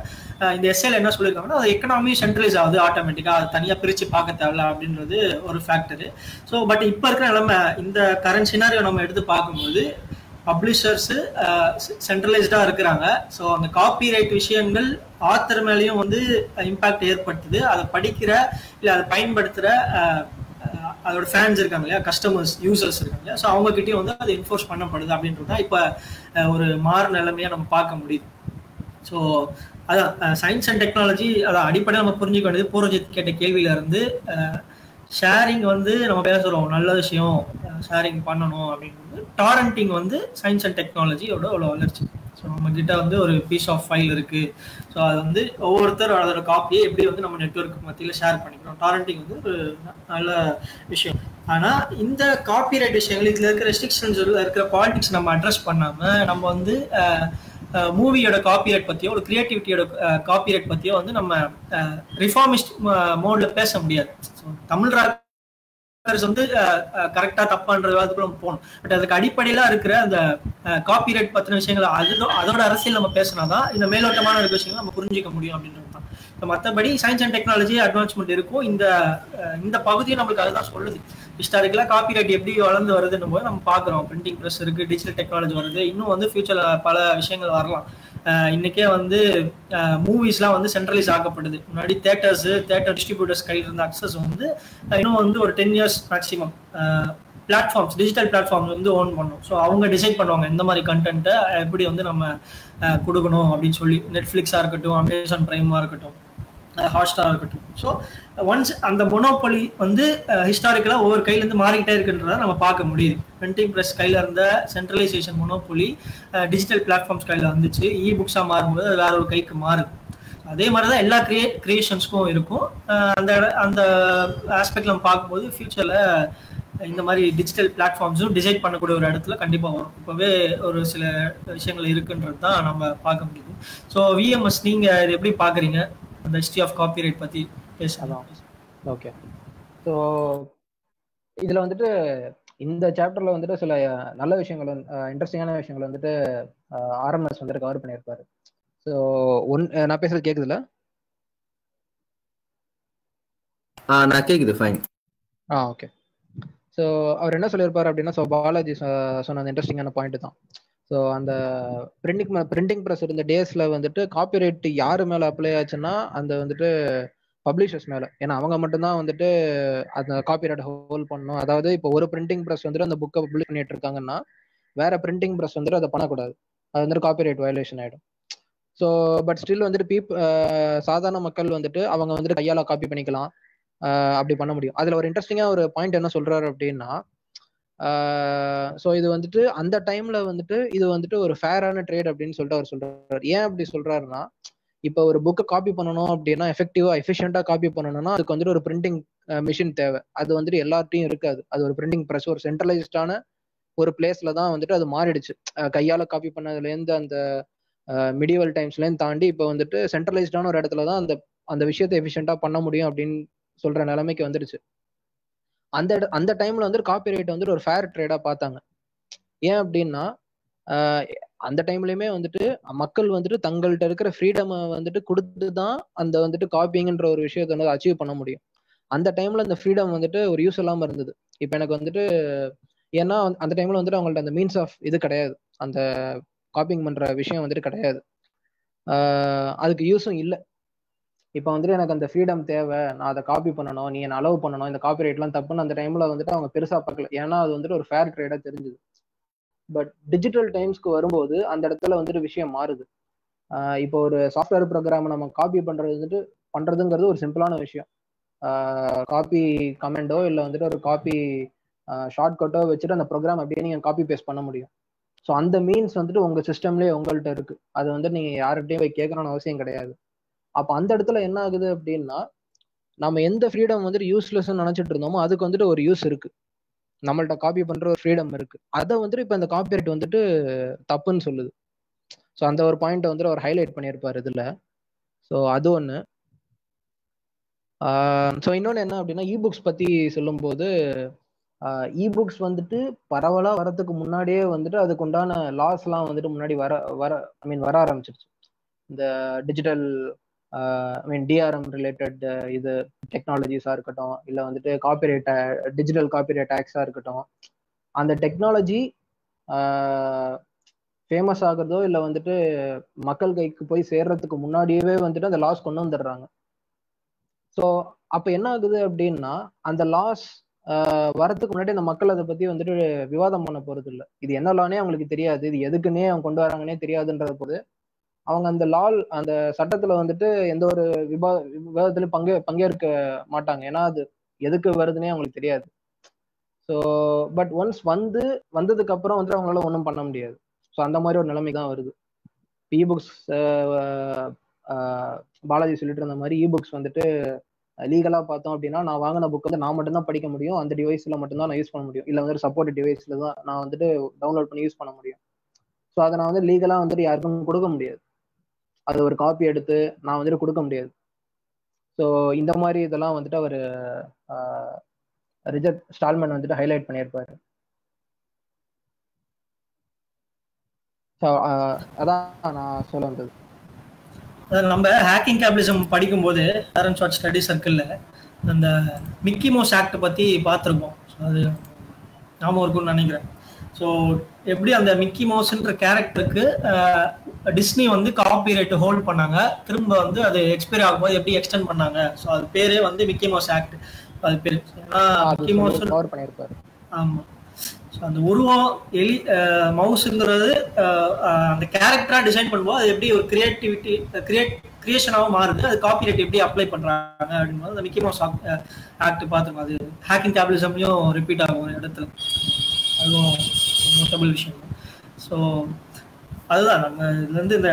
இந்த எஸ்ஏல என்ன சொல்லியிருக்காங்கன்னா அது எக்கனாமி சென்ட்ரலைஸ் ஆகுது ஆட்டோமேட்டிக்கா, அது தனியாக பிரிச்சு பார்க்க தேவையில்ல அப்படின்றது ஒரு ஃபேக்டரு. ஸோ பட் இப்போ இருக்கிற நிலைமை இந்த கரண்ட் சினாரியோ நம்ம எடுத்து பார்க்கும்போது பப்ளிஷர்ஸ் சென்ட்ரலைஸ்டா இருக்கிறாங்க. ஸோ அந்த காப்பிரைட் விஷயங்கள் ஆத்தர் மேலேயும் வந்து இம்பாக்ட் ஏற்படுத்துது. அதை படிக்கிற இல்லை அதை பயன்படுத்துகிற அதோட ஃபேன்ஸ் இருக்காங்க இல்லையா, கஸ்டமர்ஸ் யூசர்ஸ் இருக்காங்க இல்லையா, ஸோ அவங்ககிட்டயும் வந்து அது என்ஃபோர்ஸ் பண்ணப்படுது அப்படின்றது தான் இப்போ ஒரு மாறு நிலைமையாக நம்ம பார்க்க முடியுது. ஸோ அதான் சயின்ஸ் அண்ட் டெக்னாலஜி அதான் அடிப்படையாக நம்ம புரிஞ்சுக்க வேண்டியது பூர்வஜித் கேட்ட கேள்வியில இருந்து ஷேரிங் வந்து நம்ம பேசுகிறோம் நல்ல விஷயம், ஷேரிங் பண்ணணும் அப்படின்றது. டாரண்டிங் வந்து சயின்ஸ் அண்ட் டெக்னாலஜியோட அவ்வளோ வளர்ச்சி. ஸோ நம்ம கிட்ட வந்து ஒரு பீஸ் ஆஃப் ஃபைல் இருக்கு. ஸோ அது வந்து ஒவ்வொருத்தர் அதோட காப்பியை எப்படி வந்து நம்ம நெட்வொர்க் மத்தியில் ஷேர் பண்ணிக்கிறோம். டாரண்டிங் வந்து ஒரு நல்ல விஷயம். ஆனால் இந்த காப்பிரைட் விஷயங்கள் இதில் இருக்கிற ரெஸ்ட்ரிக்ஷன்ஸ் இருக்கிற பாலிடிக்ஸ் நம்ம அட்ரஸ் பண்ணாமல் நம்ம வந்து மூவியோட காப்பிரைட் பற்றியோ ஒரு கிரியேட்டிவிட்டியோட காப்பிரைட் பற்றியோ வந்து நம்ம ரிஃபார்மிஸ்ட் மோட்ல பேச முடியாது. ஸோ தமிழ் வந்து கரெக்டா தப்பான்றது அதுக்குள்ள போகணும். பட் அதுக்கு அடிப்படையில இருக்கிற அந்த காப்பிரைட் பத்தின விஷயங்கள் அதோட அரசியல் நம்ம பேசினாதான் இந்த மேலோட்டமான இருக்க விஷயங்கள் நம்ம புரிஞ்சிக்க முடியும் அப்படின்றது தான். மற்றபடி சயின்ஸ் அண்ட் டெக்னாலஜி அட்வான்ஸ்மெண்ட் இருக்கும். இந்த பகுதியை நம்மளுக்கு அதுதான் சொல்லுது. ஹிஸ்டாரிக்கலா காப்பிரைட் எப்படி வளர்ந்து வருதுன்னு போது நம்ம பாக்குறோம். பிரிண்டிங் ப்ரெஸ் இருக்கு, டிஜிட்டல் டெக்னாலஜி வருது, இன்னும் வந்து ஃபியூச்சர்ல பல விஷயங்கள் வரலாம். இன்னைக்கே வந்து மூவிஸ்லாம் வந்து சென்ட்ரலைஸ் ஆக்கப்படுது. முன்னாடி தேட்டர் டிஸ்ட்ரிபியூட்டர்ஸ் கையில் இருந்த அக்சஸ் வந்து இன்னும் வந்து ஒரு 10 years maximum platforms digital platforms வந்து ஓன் பண்ணும். ஸோ அவங்க டிசைட் பண்ணுவாங்க எந்த மாதிரி கண்டென்ட்டை எப்படி வந்து நம்ம கொடுக்கணும் அப்படின்னு சொல்லி. நெட்ஃப்ளிக்ஸாக இருக்கட்டும், அமேசான் பிரைமாக இருக்கட்டும், ஹாட்ஸ்டாராக இருக்கட்டும். ஸோ ஒன்ஸ் அந்த மொனோபொலி வந்து ஹிஸ்டாரிக்கலாக ஒவ்வொரு கையிலேருந்து மாறிக்கிட்டே இருக்குன்றத நம்ம பார்க்க முடியுது. பிரிண்டிங் ப்ரெஸ் கையில் இருந்த சென்ட்ரலைசேஷன் மொனோபொலி டிஜிட்டல் பிளாட்ஃபார்ம்ஸ் கையில் வந்துச்சு. இ புக்ஸாக மாறும்போது அது வேற ஒரு கைக்கு மாறுது. அதே மாதிரி தான் எல்லா கிரியேஷன்ஸ்க்கும் இருக்கும். அந்த ஆஸ்பெக்ட் நம்ம பார்க்கும்போது ஃபியூச்சரில் இந்த மாதிரி டிஜிட்டல் பிளாட்ஃபார்ம்ஸும் டிசைட் பண்ணக்கூடிய ஒரு இடத்துல கண்டிப்பாக வரும். இப்போவே ஒரு சில விஷயங்கள் இருக்குன்றது தான் நம்ம பார்க்க முடியுது. ஸோ விஎம்எஸ் நீங்கள் இது எப்படி பார்க்குறீங்க? அந்த ஹிஸ்ட்ரி ஆஃப் காப்பிரைட் பற்றி பேசலாம். ஓகே. ஸோ இதில் வந்துட்டு இந்த சாப்டரில் வந்துட்டு சில நல்ல விஷயங்கள் இன்ட்ரெஸ்டிங்கான விஷயங்கள் வந்துட்டு ஆர்எம்எஸ் வந்துட்டு கவர் பண்ணியிருப்பாரு. ஸோ நான் பேசுறது கேட்குதுல்ல? நான் கேட்குது, ஃபைன். ஓகே. ஸோ அவர் என்ன சொல்லியிருப்பாரு அப்படின்னா, ஸோ பாலாஜி சொன்ன அந்த இன்ட்ரெஸ்டிங்கான பாயிண்ட் தான். ஸோ அந்த பிரிண்டிங் ப்ரெஸ் இருந்த டேஸ்ல வந்துட்டு காப்பிரைட் யாரு மேலே அப்ளை ஆச்சுன்னா அந்த வந்துட்டு பப்ளிஷர்ஸ் மேலே. ஏன்னா அவங்க மட்டும்தான் வந்துட்டு அந்த காப்பிரைட் ஹோல்ட் பண்ணணும். அதாவது இப்போ ஒரு பிரிண்டிங் ப்ரெஸ் வந்துட்டு அந்த புக்கை பப்ளிஷ் பண்ணிட்டு இருக்காங்கன்னா வேற பிரிண்டிங் ப்ரெஸ் வந்துட்டு அதை பண்ணக்கூடாது. அது வந்துட்டு காப்பிரைட் வயலேஷன் ஆகிடும். ஸோ பட் ஸ்டில் வந்துட்டு சாதாரண மக்கள் வந்துட்டு அவங்க வந்துட்டு கையால் காப்பி பண்ணிக்கலாம், அப்படி பண்ண முடியும். அதுல ஒரு இன்ட்ரெஸ்டிங்கா ஒரு பாயிண்ட் என்ன சொல்றாரு அப்படின்னா, ஸோ இது வந்துட்டு அந்த டைம்ல வந்துட்டு இது வந்துட்டு ஒரு ஃபேரான ட்ரேட் அப்படின்னு சொல்லிட்டு அவர் சொல்றாரு. ஏன் அப்படி சொல்றாருன்னா, இப்போ ஒரு புக்கை காப்பி பண்ணணும் அப்படின்னா எஃபெக்டிவா எஃபிஷியண்டா காப்பி பண்ணணும்னா அதுக்கு வந்துட்டு ஒரு பிரிண்டிங் மிஷின் தேவை. அது வந்துட்டு எல்லார்ட்டையும் இருக்காது. அது ஒரு பிரிண்டிங் ப்ரெஸ் ஒரு சென்ட்ரலைஸ்டான ஒரு பிளேஸ்ல தான் வந்துட்டு அது மாறிடுச்சு. கையால காப்பி பண்ணதுலேருந்து அந்த மிடிவல் டைம்ஸ்லேருந்து தாண்டி இப்போ வந்துட்டு சென்ட்ரலைஸ்டான ஒரு இடத்துல தான் அந்த விஷயத்தை எஃபிஷியண்டா பண்ண முடியும் அப்படின்னு சொல்ற நிலைமைக்கு வந்துடுச்சு. அந்த டைம்ல வந்து காப்பிரைட் வந்துட்டு ஒரு ஃபேர் ட்ரேடா பார்த்தாங்க. ஏன் அப்படின்னா அந்த டைம்லயுமே வந்துட்டு மக்கள் வந்துட்டு தங்கள்கிட்ட இருக்கிற ஃப்ரீடமை வந்துட்டு கொடுத்து தான் அந்த வந்துட்டு காப்பிங்கன்ற ஒரு விஷயத்த வந்து அச்சீவ் பண்ண முடியும். அந்த டைம்ல அந்த ஃப்ரீடம் வந்துட்டு ஒரு யூஸ் இல்லாம இருந்தது. இப்போ எனக்கு வந்துட்டு ஏன்னா அந்த டைம்ல வந்துட்டு அவங்கள்ட்ட அந்த மீன்ஸ் ஆஃப் இது கிடையாது, அந்த காப்பிங் பண்ற விஷயம் வந்துட்டு கிடையாது, அதுக்கு யூஸும் இல்லை. இப்போ வந்துட்டு எனக்கு அந்த ஃப்ரீடம் தேவை, நான் அதை காப்பி பண்ணணும், நீ என்ன அலோவ் பண்ணணும், இந்த காப்பிரைட்லாம் தப்புன்னு அந்த டைம்ல வந்துட்டு அவங்க பெருசா பார்க்கல. ஏன்னா அது வந்துட்டு ஒரு ஃபேர் ட்ரேடா தெரிஞ்சுது. பட் டிஜிட்டல் டைம்ஸ்க்கு வரும்போது அந்த இடத்துல வந்துட்டு விஷயம் மாறுது. இப்போ ஒரு சாஃப்ட்வேர் ப்ரோக்ராம் நம்ம காப்பி பண்றதுங்கிறது ஒரு சிம்பிளான விஷயம். காப்பி கமெண்டோ இல்லை வந்துட்டு ஒரு காப்பி ஷார்ட்கட்டோ வச்சுட்டு அந்த ப்ரோக்ராம் அப்படியே நீங்க காப்பி பேஸ்ட் பண்ண முடியும். ஸோ அந்த மீன்ஸ் வந்துட்டு உங்க சிஸ்டம்லேயே உங்கள்கிட்ட இருக்கு. அது வந்து நீங்க யார்கிட்டையும் போய் கேட்கணும்னு அவசியம் கிடையாது. அப்போ அந்த இடத்துல என்ன ஆகுது அப்படின்னா, நம்ம எந்த ஃப்ரீடம் வந்துட்டு யூஸ்லெஸ்ன்னு நினைச்சிட்டு இருந்தோமோ அதுக்கு வந்துட்டு ஒரு யூஸ் இருக்கு. நம்மள்ட்ட காப்பி பண்ற ஒரு ஃப்ரீடம் இருக்கு. அதை வந்துட்டு இப்ப இந்த காப்பிரைட் வந்துட்டு தப்புன்னு சொல்லுது. ஸோ அந்த ஒரு பாயிண்ட் வந்துட்டு அவர் ஹைலைட் பண்ணியிருப்பாரு இதுல. ஸோ அது ஒன்று. ஸோ இன்னொன்று என்ன அப்படின்னா, இபுக்ஸ் பத்தி சொல்லும்போது இபுக்ஸ் வந்துட்டு பரவலா வரதுக்கு முன்னாடியே வந்துட்டு அதுக்கு உண்டான லாஸ்லாம் வந்துட்டு முன்னாடி வர ஆரம்பிச்சிருச்சு. இந்த டிஜிட்டல் டிஆர்எம் ரிலேட்டட் இது டெக்னாலஜிஸா இருக்கட்டும், இல்லை வந்துட்டு காப்பிரைட் டிஜிட்டல் காப்பிரைட் ஆக்ட்ஸா இருக்கட்டும், அந்த டெக்னாலஜி ஃபேமஸ் ஆகுறதோ இல்லை வந்துட்டு மக்கள் கைக்கு போய் சேர்றதுக்கு முன்னாடியே வந்துட்டு அந்த லாஸ் கொண்டு வந்துடுறாங்க. ஸோ அப்போ என்ன ஆகுது அப்படின்னா, அந்த லாஸ் வரதுக்கு முன்னாடி அந்த மக்கள் அதை பத்தி வந்துட்டு விவாதம் பண்ண போறது இல்லை. இது என்ன லானே அவங்களுக்கு தெரியாது, இது எதுக்குன்னே அவங்க கொண்டு வராங்கன்னே தெரியாதுன்றது போது அவங்க அந்த சட்டத்துல வந்துட்டு எந்த ஒரு விவாதத்திலும் பங்கேற்க மாட்டாங்க. ஏன்னா அது எதுக்கு வருதுன்னே அவங்களுக்கு தெரியாது. ஸோ பட் ஒன்ஸ் வந்ததுக்கு அப்புறம் வந்துட்டு அவங்களால ஒன்றும் பண்ண முடியாது. ஸோ அந்த மாதிரி ஒரு நிலைமை தான் வருது. இபுக்ஸ் பாலாஜி சொல்லிட்டு இருந்த மாதிரி இபுக்ஸ் வந்துட்டு லீகலா பார்த்தோம் அப்படின்னா, நான் வாங்கின புக் வந்து நான் மட்டும்தான் படிக்க முடியும், அந்த டிவைஸ்ல மட்டும்தான் நான் யூஸ் பண்ண முடியும், இல்லை வந்து சப்போர்ட் டிவைஸ்ல தான் நான் வந்துட்டு டவுன்லோட் பண்ணி யூஸ் பண்ண முடியும். ஸோ அதை நான் வந்து லீகலா வந்துட்டு யாருக்கும் கொடுக்க முடியாது. அது ஒரு காப்பி எடுத்து நான் வந்துட்டு கொடுக்க முடியாது. ஸோ இந்த மாதிரி இதெல்லாம் வந்துட்டு அவர் ரிச்சர்ட் ஸ்டால்மன் வந்துட்டு ஹைலைட் பண்ணியிருப்பாரு. ஸோ அதான் நான் சொல்ல வந்தது. நம்ம ஹேக்கிங் கேபிட்டலிசம் படிக்கும்போது ஆரன் ஷார்ட் ஸ்டடி சர்க்கிளில் அந்த மிக்கி மவுஸ் ஆக்ட் பற்றி பார்த்துருக்கோம். அது ஞாபகம் இருக்கும்னு நினைக்கிறேன். ஸோ எப்படி அந்த மிக்கி மவுஸ்ன்ற கேரக்டருக்கு டிஸ்னி வந்து காப்பிரைட் ஹோல்ட் பண்ணாங்க, திரும்ப வந்து அது எக்ஸ்பைரி ஆகும்போது எப்படி எக்ஸ்டெண்ட் பண்ணாங்க. ஸோ அது பேரே வந்து மிக்கி மவுஸ் ஆக்ட். அது பேர் மிக்கி மவுஸ் பண்ணியிருப்பாரு. ஆமாம். ஸோ அந்த உருவம் மவுஸுங்கிறது அந்த கேரக்டராக டிசைன் பண்ணும்போது அது எப்படி ஒரு கிரியேஷனாகவும் மாறுது, அது காப்பிரைட் எப்படி அப்ளை பண்ணுறாங்க அப்படின்றது அந்த மிக்கி மவுஸ் ஆக்ட் பார்த்துருக்கோம். அது ஹேக்கிங் கேபிட்டலிசம்லையும் ரிப்பீட் ஆகும் ஒரு இடத்துல. அதுவும் நோட்டபிள் விஷயம். ஸோ அதுதான் நம்ம இதுலேருந்து இந்த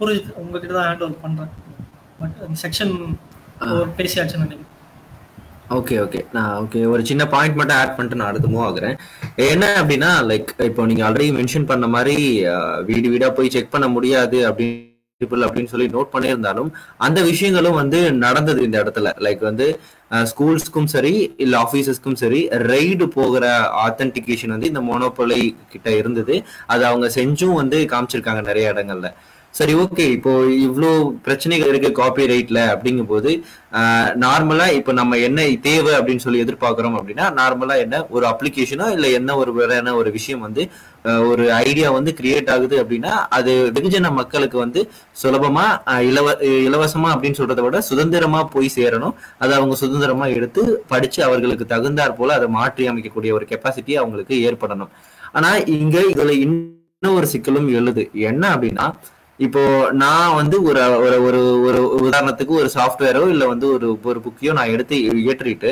புரிஞ்சு உங்ககிட்ட தான் ஹேண்ட் ஓவர் பண்ணுறேன். பட் அந்த செக்ஷன் பேசியாச்சுன்னு நினைக்கிறேன். ஓகே நான் ஒரு சின்ன பாயிண்ட் மட்டும் ஆட் பண்ணிட்டு நான் அடுத்து மூவ் ஆகுறேன். என்ன அப்படின்னா, லைக் இப்போ நீங்க ஆல்ரெடி மென்ஷன் பண்ண மாதிரி வீடா போய் செக் பண்ண முடியாது அப்படின்னு சொல்லி நோட் பண்ணியிருந்தாலும் அந்த விஷயங்களும் வந்து நடந்தது இந்த இடத்துல. லைக் வந்து ஸ்கூல்ஸ்க்கும் சரி இல்ல ஆபீசஸ்க்கும் சரி ரெய்டு போகிற ஆத்தென்டிகேஷன் வந்து இந்த மோனோபோலி கிட்ட இருந்தது. அது அவங்க செஞ்சும் வந்து காமிச்சிருக்காங்க நிறைய இடங்கள்ல. சரி, ஓகே, இப்போ இவ்வளோ பிரச்சனைகள் இருக்கு காப்பி ரைட்ல அப்படிங்கும் போது நார்மலா இப்போ நம்ம என்ன தேவை அப்படின்னு சொல்லி எதிர்பார்க்கிறோம் அப்படின்னா, நார்மலா என்ன ஒரு அப்ளிகேஷனோ இல்ல என்ன ஒரு விஷயம் வந்து ஒரு ஐடியா வந்து கிரியேட் ஆகுது அப்படின்னா அது வெகுஜன மக்களுக்கு வந்து சுலபமா இலவசமா அப்படின்னு சொல்றதை விட சுதந்திரமா போய் சேரணும். அதை அவங்க சுதந்திரமா எடுத்து படிச்சு அவர்களுக்கு தகுந்தாற் போல அதை மாற்றி அமைக்கக்கூடிய ஒரு கெப்பாசிட்டி அவங்களுக்கு ஏற்படணும். ஆனா இங்க இதுல இன்னும் ஒரு சிக்கலும் எழுது. என்ன அப்படின்னா, இப்போ நான் வந்து ஒரு ஒரு ஒரு உதாரணத்துக்கு ஒரு சாஃப்ட்வேரோ இல்ல வந்து ஒரு புக்கையோ நான் எடுத்து ஏற்றிட்டு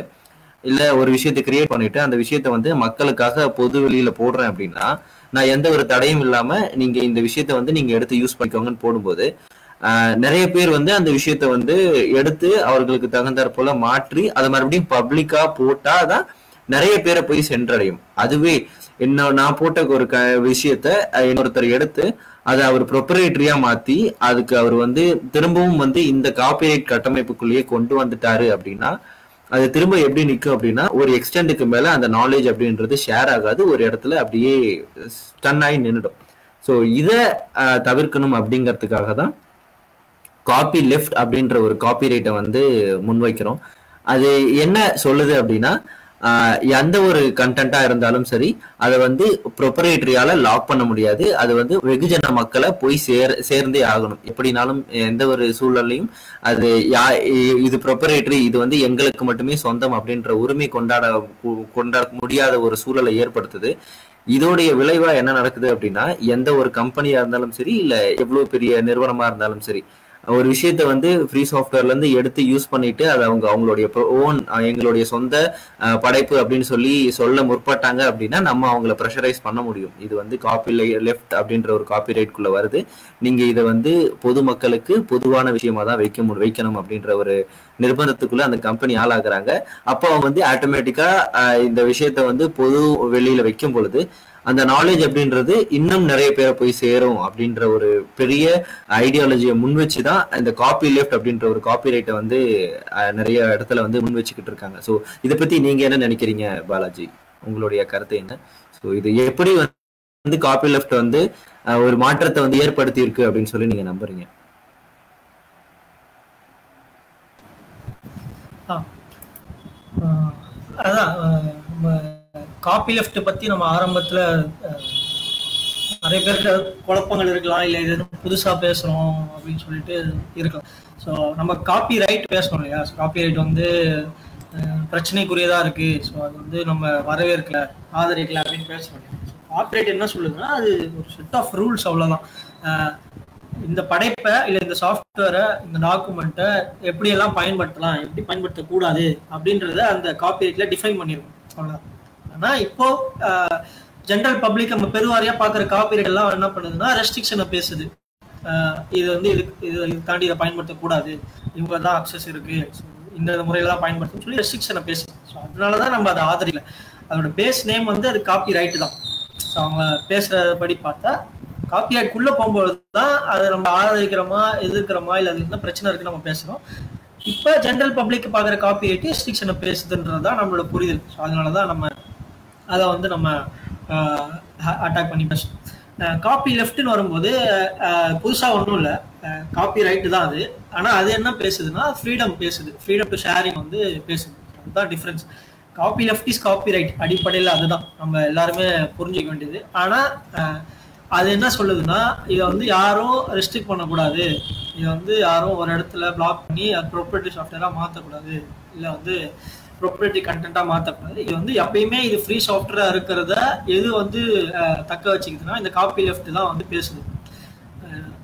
இல்ல ஒரு விஷயத்தை கிரியேட் பண்ணிட்டு அந்த விஷயத்த வந்து மக்களுக்காக பொது வெளியில போடுறேன் அப்படின்னா, நான் எந்த ஒரு தடையும் இல்லாம நீங்க இந்த விஷயத்த வந்து நீங்க எடுத்து யூஸ் பண்ணிக்கோங்கன்னு போடும்போது நிறைய பேர் வந்து அந்த விஷயத்த வந்து எடுத்து அவர்களுக்கு தகுந்தாற் போல மாற்றி அதை மறுபடியும் பப்ளிக்கா போட்டாதான் நிறைய பேரை போய் சென்றடையும். அதுவே நான் போட்ட ஒரு விஷயத்த இன்னொருத்தர் எடுத்து அதை அவர் ப்ரொப்ரைட்டரியா மாத்தி அதுக்கு அவர் வந்து திரும்பவும் வந்து இந்த காப்பிரைட் கட்டமைப்புக்குள்ளேயே கொண்டு வந்துட்டாரு அப்படின்னா அது திரும்ப எப்படி நிற்கும் அப்படின்னா, ஒரு எக்ஸ்டெண்டுக்கு மேல அந்த நாலேஜ் அப்படின்றது ஷேர் ஆகாது, ஒரு இடத்துல அப்படியே ஸ்டன் ஆகி நின்றுடும். ஸோ இதை தவிர்க்கணும் அப்படிங்கிறதுக்காக தான் காப்பி லெஃப்ட் அப்படின்ற ஒரு காப்பிரைட்டை வந்து முன்வைக்கிறோம். அது என்ன சொல்லுது அப்படின்னா, எந்த ஒரு கண்டென்ட்டா இருந்தாலும் சரி அதை வந்து ப்ரொப்ரைட்டரியால லாக் பண்ண முடியாது. அது வந்து வெகுஜன மக்களை போய் சேர்ந்தே ஆகணும். எப்படினாலும் எந்த ஒரு சூழலையும் அது இது ப்ரொப்ரைட்டரி, இது வந்து எங்களுக்கு மட்டுமே சொந்தம் அப்படின்ற உரிமை கொண்டாட முடியாத ஒரு சூழலை ஏற்படுத்துது. இதோடைய விளைவா என்ன நடக்குது அப்படின்னா, எந்த ஒரு கம்பெனியா இருந்தாலும் சரி இல்ல எவ்வளவு பெரிய நிறுவனமா இருந்தாலும் சரி ஒரு விஷயத்த வந்து ஃப்ரீ சாஃப்ட்வேர்ல இருந்து எடுத்து யூஸ் பண்ணிட்டு அதை அவங்களுடைய ஓன் எங்களுடைய சொந்த படைப்பு அப்படின்னு சொல்ல முற்பட்டாங்க அப்படின்னா நம்ம அவங்கள ப்ரெஷரைஸ் பண்ண முடியும். இது வந்து காப்பி லெஃப்ட் அப்படின்ற ஒரு காப்பி ரைட்குள்ள வருது, நீங்க இதை வந்து பொதுமக்களுக்கு பொதுவான விஷயமா தான் வைக்கணும் அப்படின்ற ஒரு நிர்பந்தத்துக்குள்ள அந்த கம்பெனி ஆளாக்குறாங்க. அப்போ அவங்க வந்து ஆட்டோமேட்டிக்கா இந்த விஷயத்த வந்து பொது வெளியில வைக்கும் பொழுது அந்த நாலேஜ் அப்படின்றது இன்னும் நிறைய பேரை போய் சேரும் அப்படின்ற ஒரு பெரிய ஐடியாலஜியை முன் வச்சுதான் இந்த காப்பி லெஃப்ட் அப்படின்ற ஒரு காப்பி ரைட்டை வந்து நிறைய இடத்துல வந்து முன் வச்சுக்கிட்டு இருக்காங்க. ஸோ இதை பத்தி நீங்க என்ன நினைக்கிறீங்க பாலாஜி, உங்களுடைய கருத்து என்ன? ஸோ இது எப்படி வந்து காப்பி லெஃப்ட் வந்து ஒரு மாற்றத்தை வந்து ஏற்படுத்தி இருக்கு அப்படின்னு சொல்லி நீங்க நம்புறீங்க? அதான் காப்பி லெஃப்ட் பத்தி நம்ம ஆரம்பத்துல நிறைய பேருக்கு குழப்பங்கள் இருக்கலாம், இல்லை இது புதுசா பேசுறோம் அப்படின்னு சொல்லிட்டு இருக்கலாம். ஸோ நம்ம காப்பி ரைட் பேசணும் இல்லையா, காப்பி ரைட் வந்து பிரச்சனைக்குரியதா இருக்கு, ஸோ அது வந்து நம்ம வரவேற்கல ஆதரிக்கல அப்படின்னு பேசணும். காப்பி ரைட் என்ன சொல்லுதுன்னா அது ஒரு செட் ஆஃப் ரூல்ஸ், அவ்வளவுதான். இந்த படைப்பை இல்லை இந்த சாஃப்ட்வேரை இந்த டாக்குமெண்ட்டை எப்படியெல்லாம் பயன்படுத்தலாம், எப்படி பயன்படுத்தக்கூடாது அப்படின்றத அந்த காப்பி ரைட்ல டிஃபைன் பண்ணிருக்கோம், அவ்வளோதான். ஆனா இப்போ ஜென்ரல் பப்ளிக் நம்ம பெருவாரியா பாக்குற காப்பிரைட் எல்லாம் என்ன பண்ணுதுன்னா ரெஸ்ட்ரிக்ஷனை பேசுது. இது வந்து இது தாண்டி இதை பயன்படுத்தக்கூடாது, இவங்க தான் அக்சஸ் இருக்கு, இந்த முறையில தான் பயன்படுத்தணும்னு சொல்லி ரெஸ்ட்ரிக்ஷனை பேசுது. ஸோ அதனாலதான் நம்ம அதை ஆதரிக்கல. அதோட பேஸ் நேம் வந்து அது காப்பி ரைட்டு தான். ஸோ அவங்க பேசுறபடி பார்த்தா காப்பி ரைட்குள்ள போகும்போது தான் அதை நம்ம ஆதரிக்கிறோமா எதிர்க்கிறோமா இல்லை அது என்ன பிரச்சனை இருக்குன்னு நம்ம பேசுறோம். இப்போ ஜென்ரல் பப்ளிக் பாக்குற காப்பி ரைட்டு ரெஸ்ட்ரிக்ஷனை பேசுதுன்றதுதான் நம்மளோட புரிதல். ஸோ அதனாலதான் நம்ம அதை வந்து நம்ம அட்டாக் பண்ணி பேசணும். காப்பி லெஃப்ட்னு வரும்போது புதுசா ஒன்றும் இல்லை, காப்பி ரைட்டு தான் அது. ஆனால் அது என்ன பேசுதுன்னா ஃப்ரீடம் பேசுது, ஃப்ரீடம் டு ஷேரிங் வந்து பேசுது. அதுதான் difference. Copyleft is copyright அடிப்படையில் அதுதான் நம்ம எல்லாருமே புரிஞ்சிக்க வேண்டியது. ஆனால் அது என்ன சொல்லுதுன்னா இதை வந்து யாரும் ரெஸ்ட்ரிக்ட் பண்ணக்கூடாது, இதை வந்து யாரும் ஒரு இடத்துல பிளாக் பண்ணி அது ப்ரொப்ரைட்டரி சாஃப்ட்வேராக மாற்றக்கூடாது, இல்லை வந்து ப்ரொப்ரைட்டரி கண்டென்ட்டா மாற்றக்கூடாது. இது வந்து எப்பயுமே இது ஃப்ரீ சாஃப்ட்வேரா இருக்கிறத எது வந்து தக்க வச்சுக்குதுன்னா இந்த காப்பி லெஃப்ட் தான் வந்து பேசுது.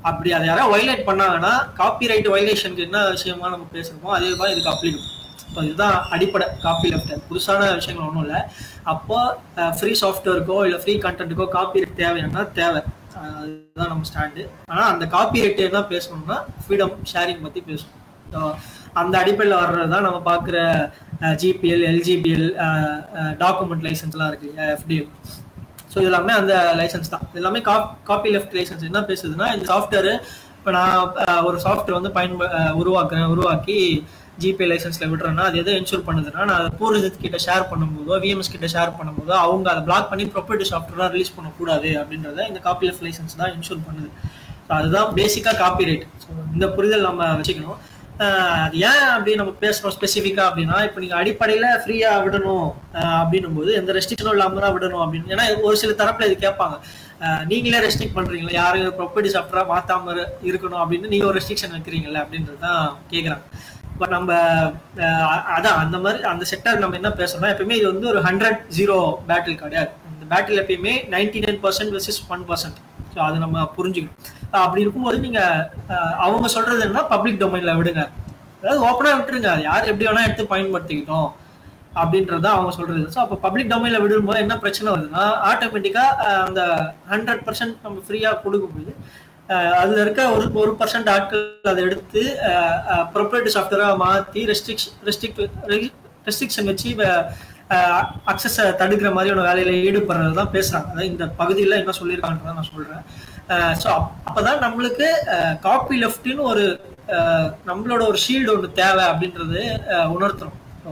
அப்படி அதை யாராவது வயலேட் பண்ணாங்கன்னா காப்பி ரைட் வயலேஷனுக்கு என்ன விஷயமா நம்ம பேசுறோமோ அதே தான் இதுக்கு அப்ளிக்கும். இப்போ இதுதான் அடிப்படை காப்பி லெஃப்ட். புதுசான விஷயங்கள் ஒன்றும் இல்லை. அப்போ ஃப்ரீ சாஃப்ட்வேருக்கோ இல்லை ஃப்ரீ கண்டென்ட்டுக்கோ காப்பி ரைட் தேவைன்னா தேவை, அதுதான் நம்ம ஸ்டாண்டு. ஆனால் அந்த காப்பி ரைட் என்ன பேசணும்னா ஃப்ரீடம் ஷேரிங் பற்றி பேசணும். அந்த அடிப்படையில் வர்றதுதான் நம்ம பார்க்குற ஜிபிஎல், எல்ஜிபிஎல், டாக்குமெண்ட் லைசன்ஸ்லாம் இருக்கு, எஃப்டிஎல். ஸோ இது எல்லாமே அந்த லைசன்ஸ் தான். இது எல்லாமே காப்பி லெஃப்ட் லைசன்ஸ். என்ன பேசுதுன்னா இந்த சாஃப்ட்வேர் இப்போ நான் ஒரு சாஃப்ட்வேர் வந்து உருவாக்கி ஜிபே லைசன்ஸ்ல விடுறேன்னா அது எதை என்ஷூர் பண்ணுதுன்னா நான் அதை பூர்வஜித் கிட்ட ஷேர் பண்ணும்போதோ விஎம்எஸ் கிட்ட ஷேர் பண்ணும்போதோ அவங்க அதை பிளாக் பண்ணி ப்ரொப்ரைட்டரி சாஃப்ட்வேராக ரிலீஸ் பண்ணக்கூடாது அப்படின்றத இந்த காப்பி லெஃப்ட் லைசன்ஸ் தான் என்ஷூர் பண்ணுது. ஸோ அதுதான் பேசிக்காக காப்பி ரைட். ஸோ இந்த புரிதல் நம்ம வச்சுக்கணும். அது ஏன் அப்படி நம்ம பேசுறோம் ஸ்பெசிஃபிக்கா அப்படின்னா இப்போ நீங்க அடிப்படையில ஃப்ரீயா விடணும் அப்படின்னும் போது எந்த ரெஸ்ட்ரிக்ஷனும் இல்லாம தான் விடணும் அப்படின்னு. ஏன்னா ஒரு சில தரப்புல இது கேட்பாங்க, நீங்களே ரெஸ்ட்ரிக்ட் பண்றீங்களா, யாரும் ப்ராப்பர்ட்டி சாஃப்ட்வேரா மாத்தாம இருக்கணும் அப்படின்னு நீங்க ஒரு ரெஸ்ட்ரிக்ஷன் வைக்கிறீங்களா அப்படின்றது தான் கேட்குறாங்க. பட் நம்ம அதான் அந்த மாதிரி அந்த செக்டர் நம்ம என்ன பேசுறோம்னா எப்பயுமே இது வந்து ஒரு 100-0 பேட்டில் கிடையாது. இந்த பேட்டில் எப்பயுமே 99% வெர்சஸ் 1%. ஸோ அதை நம்ம புரிஞ்சுக்கணும். அப்படி இருக்கும்போது நீங்க அவங்க சொல்றது என்ன, பப்ளிக் டொமைன்ல விடுங்க, அதாவது ஓப்பனா விட்டுருங்க, அது யார் எப்படி வேணா எடுத்து பயன்படுத்திக்கிட்டோம் அப்படின்றத அவங்க சொல்றது. ஸோ அப்போ பப்ளிக் டொமைன்ல விடும்போது என்ன பிரச்சனை வருதுன்னா ஆட்டோமேட்டிக்கா அந்த 100% நம்ம ஃப்ரீயா கொடுக்கும்போது அதுல இருக்க ஒரு 1% ஆட்கள் அதை எடுத்து ப்ரொப்ரைட்டரி சாஃப்ட்வேரா மாற்றி ரெஸ்ட்ரிக்ஷன் வச்சு அக்சஸை தடுக்கிற மாதிரியான வேலையில ஈடுபடுறது தான் பேசுறாங்க. அதாவது இந்த பகுதியில் என்ன சொல்லியிருக்காங்கன்றத நான் சொல்றேன். ஸோ அப்பதான் நம்மளுக்கு காப்பி லெஃப்ட்னு ஒரு நம்மளோட ஒரு ஷீல்டு ஒன்று தேவை அப்படின்றது உணர்த்துறோம். ஸோ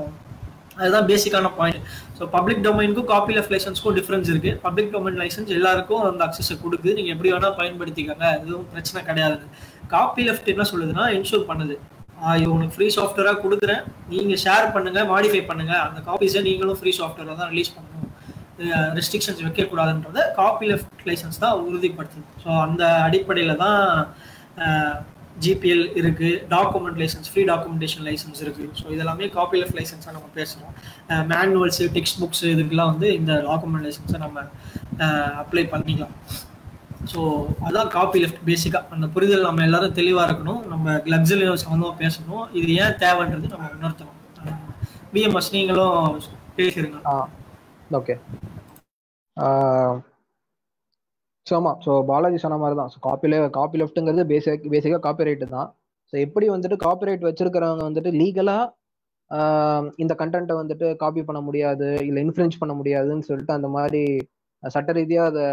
அதுதான் பேசிக்கான பாயிண்ட். ஸோ பப்ளிக் டொமைனுக்கும் காப்பி லெஃப்ட் லைசன்ஸ்க்கும் டிஃபரன்ஸ் இருக்கு. பப்ளிக் டொமைன் லைசன்ஸ் எல்லாருக்கும் அந்த அக்சஸை கொடுக்குது, நீங்க எப்படி வேணா பயன்படுத்திக்காங்க, எதுவும் பிரச்சனை கிடையாது. காப்பி லெஃப்ட் என்ன சொல்லுதுன்னா என்ஷூர் பண்ணுது, உனக்கு ஃப்ரீ சாஃப்ட்வேரா கொடுக்குறேன், நீங்க ஷேர் பண்ணுங்க, மாடிஃபை பண்ணுங்க, அந்த காப்பீஸை நீங்களும் ஃப்ரீ சாஃப்ட்வேரா தான் ரிலீஸ் பண்ணணும், ரெஸ்ட்ரிக்ஷன்ஸ் வைக்கக்கூடாதுன்றத காப்பி லெஃப்ட் லைசன்ஸ் தான் உறுதிப்படுத்துது. ஸோ அந்த அடிப்படையில தான் ஜிபிஎல் இருக்கு, document licence, free documentation licence இருக்கு. ஸோ இதெல்லாமே காப்பி லெஃப்ட் லைசன்ஸாக நம்ம பேசுகிறோம். மேனுவல்ஸ், டெக்ஸ்ட் புக்ஸ் இதுக்கெல்லாம் வந்து இந்த டாக்குமெண்ட் லைசன்ஸை நம்ம அப்ளை பண்ணிக்கலாம். ஸோ அதான் காப்பி லெஃப்ட் பேசிக்காக. அந்த புரிதல் நம்ம எல்லாரும் தெளிவாக இருக்கணும். நம்ம லக்ஸரியில் சம்மந்தமாக பேசணும். இது ஏன் தேவைன்றது நம்ம உணர்த்தணும். பிஎம்எஸ் நீங்களும் பேசிடுங்க. ஓகே. ஸோ ஆமாம், ஸோ பாலாஜி சொன்ன மாதிரி தான். ஸோ காப்பி லெஃப்ட்டுங்கிறது பேசிக்காக காப்பி ரைட்டு தான். ஸோ எப்படி வந்துட்டு காப்பி ரைட் வச்சிருக்கிறவங்க வந்துட்டு லீகலாக இந்த கண்டென்ட்டை வந்துட்டு காப்பி பண்ண முடியாது, இல்லை இன்ஃப்ளூயன்ஸ் பண்ண முடியாதுன்னு சொல்லிட்டு அந்த மாதிரி சட்ட ரீதியாக அதை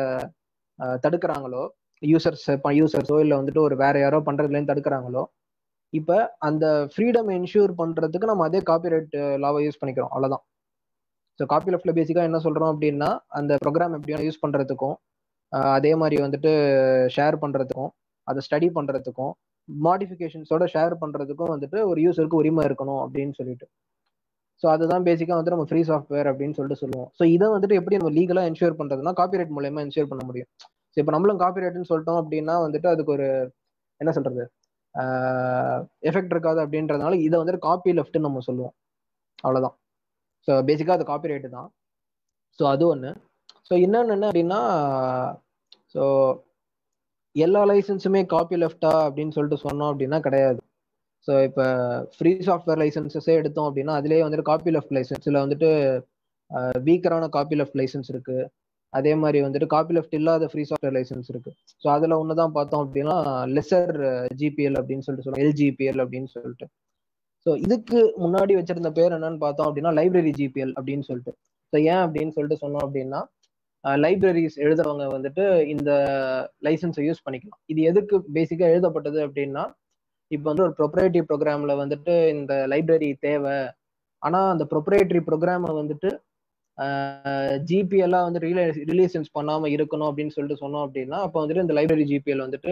தடுக்கிறாங்களோ, யூசர்ஸோ இல்லை வந்துட்டு ஒரு வேற யாரோ பண்ணுறதுலேருந்து தடுக்கிறாங்களோ, இப்போ அந்த ஃப்ரீடம் என்ஷூர் பண்ணுறதுக்கு நம்ம அதே காப்பிரைட் லாவை யூஸ் பண்ணிக்கிறோம், அவ்வளோதான். ஸோ காப்பி லெஃப்டில் பேசிக்காக என்ன சொல்கிறோம் அப்படின்னா, அந்த ப்ரோக்ராம் எப்படியும் யூஸ் பண்ணுறதுக்கும், அதே மாதிரி வந்துட்டு ஷேர் பண்ணுறதுக்கும், அதை ஸ்டடி பண்ணுறதுக்கும், மாடிஃபிகேஷன்ஸோட ஷேர் பண்ணுறதுக்கும் வந்துட்டு ஒரு யூசருக்கு உரிமை இருக்கணும் அப்படின்னு சொல்லிட்டு. ஸோ அதுதான் பேசிக்காக வந்துட்டு நம்ம ஃப்ரீ சாஃப்ட்வேர் அப்படின்னு சொல்லிட்டு சொல்லுவோம். ஸோ இதை வந்துட்டு எப்படி நம்ம லீகலாக என்ஷூர் பண்ணுறதுனா காப்பிரைட் மூலயமா என்ஷூர் பண்ண முடியும். ஸோ இப்போ நம்மளும் காப்பிரைட்னு சொல்லிட்டோம் அப்படின்னா வந்துட்டு அதுக்கு ஒரு என்ன சொல்றது எஃபெக்ட் இருக்காது அப்படின்றதுனால இதை வந்துட்டு காப்பி லெஃப்ட்னு நம்ம சொல்லுவோம், அவ்வளோதான். ஸோ பேசிக்காக அது காப்பிரைட்டு தான். ஸோ அது ஒன்று. ஸோ இன்னொன்று என்ன அப்படின்னா, ஸோ எல்லா லைசன்ஸுமே காப்பி லெஃப்டா அப்படின்னு சொல்லிட்டு சொன்னோம் அப்படின்னா கிடையாது. ஸோ இப்போ ஃப்ரீ சாஃப்ட்வேர் லைசன்ஸஸே எடுத்தோம் அப்படின்னா அதுலேயே வந்துட்டு காப்பி லெஃப்ட் லைசன்ஸில் வந்துட்டு வீக்கரான காப்பி லெஃப்ட் லைசன்ஸ் இருக்கு. அதே மாதிரி வந்துட்டு காப்பி லெஃப்ட் இல்லாத ஃப்ரீ சாஃப்ட்வேர் லைசன்ஸ் இருக்கு. ஸோ அதில் ஒன்று தான் பார்த்தோம் அப்படின்னா லெசர் ஜிபிஎல் அப்படின்னு சொல்லிட்டு சொல்லுவோம், எல்ஜிபிஎல் அப்படின்னு சொல்லிட்டு. ஸோ இதுக்கு முன்னாடி வச்சிருந்த பேர் என்னன்னு பார்த்தோம் அப்படின்னா லைப்ரரி ஜிபிஎல் அப்படின்னு சொல்லிட்டு. ஸோ ஏன் அப்படின்னு சொல்லிட்டு சொன்னோம் அப்படின்னா லைப்ரரிஸ் எழுதுறவங்க வந்துட்டு இந்த லைசன்ஸை யூஸ் பண்ணிக்கலாம். இது எதுக்கு பேசிக்காக எழுதப்பட்டது அப்படின்னா, இப்போ வந்து ஒரு ப்ரொப்ரைட்டரி ப்ரோக்ராமில் வந்துட்டு இந்த லைப்ரரி தேவை, ஆனால் அந்த ப்ரொப்ரைட்டரி ப்ரோக்ராமை வந்துட்டு ஜிபிஎல்லாம் வந்து ரிலீசன்ஸ் பண்ணாமல் இருக்கணும் அப்படின்னு சொல்லிட்டு சொன்னோம் அப்படின்னா அப்போ வந்துட்டு இந்த லைப்ரரி ஜிபிஎல் வந்துட்டு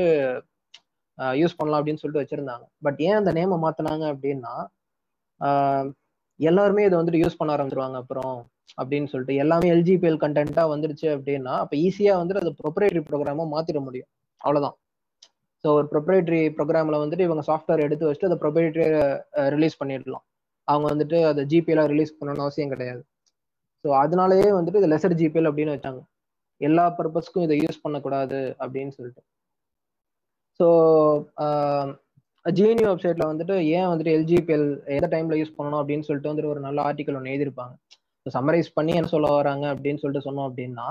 யூஸ் பண்ணலாம் அப்படின்னு சொல்லிட்டு வச்சுருந்தாங்க. பட் ஏன் அந்த நேமை மாற்றினாங்க அப்படின்னா எல்லாருமே இதை வந்துட்டு யூஸ் பண்ண ஆரம்பிச்சிருவாங்க அப்புறம் அப்படின்னு சொல்லிட்டு. எல்லாமே எல்ஜிபிஎல் கண்டென்ட்டாக வந்துருச்சு அப்படின்னா அப்போ ஈஸியாக வந்துட்டு அது ப்ரொப்ரைட்டரி ப்ரோக்ராமாக மாற்றிட முடியும், அவ்வளோதான். ஸோ ஒரு ப்ரொப்ரைட்டரி ப்ரோக்ராமில் வந்துட்டு இவங்க சாஃப்ட்வேர் எடுத்து வச்சுட்டு அதை ப்ரொப்ரைட்டரியை ரிலீஸ் பண்ணிடலாம். அவங்க வந்துட்டு அதை ஜிபிஎல்லாம் ரிலீஸ் பண்ணணும்னு அவசியம் கிடையாது. ஸோ அதனாலேயே வந்துட்டு இது லெசர் ஜிபிஎல் அப்படின்னு வச்சாங்க, எல்லா பர்பஸ்க்கும் இதை யூஸ் பண்ணக்கூடாது அப்படின்னு சொல்லிட்டு. ஸோ ஜிஎன்யூ வெப்சைட்டில் வந்துட்டு ஏன் வந்துட்டு எல்ஜிபிஎல் எந்த டைமில் யூஸ் பண்ணணும் அப்படின்னு சொல்லிட்டு வந்துட்டு ஒரு நல்ல ஆர்டிக்கல் ஒன்று எழுதியிருப்பாங்க. ஸோ சம்மரைஸ் பண்ணி என்ன சொல்ல வராங்க அப்படின்னு சொல்லிட்டு சொன்னோம் அப்படின்னா,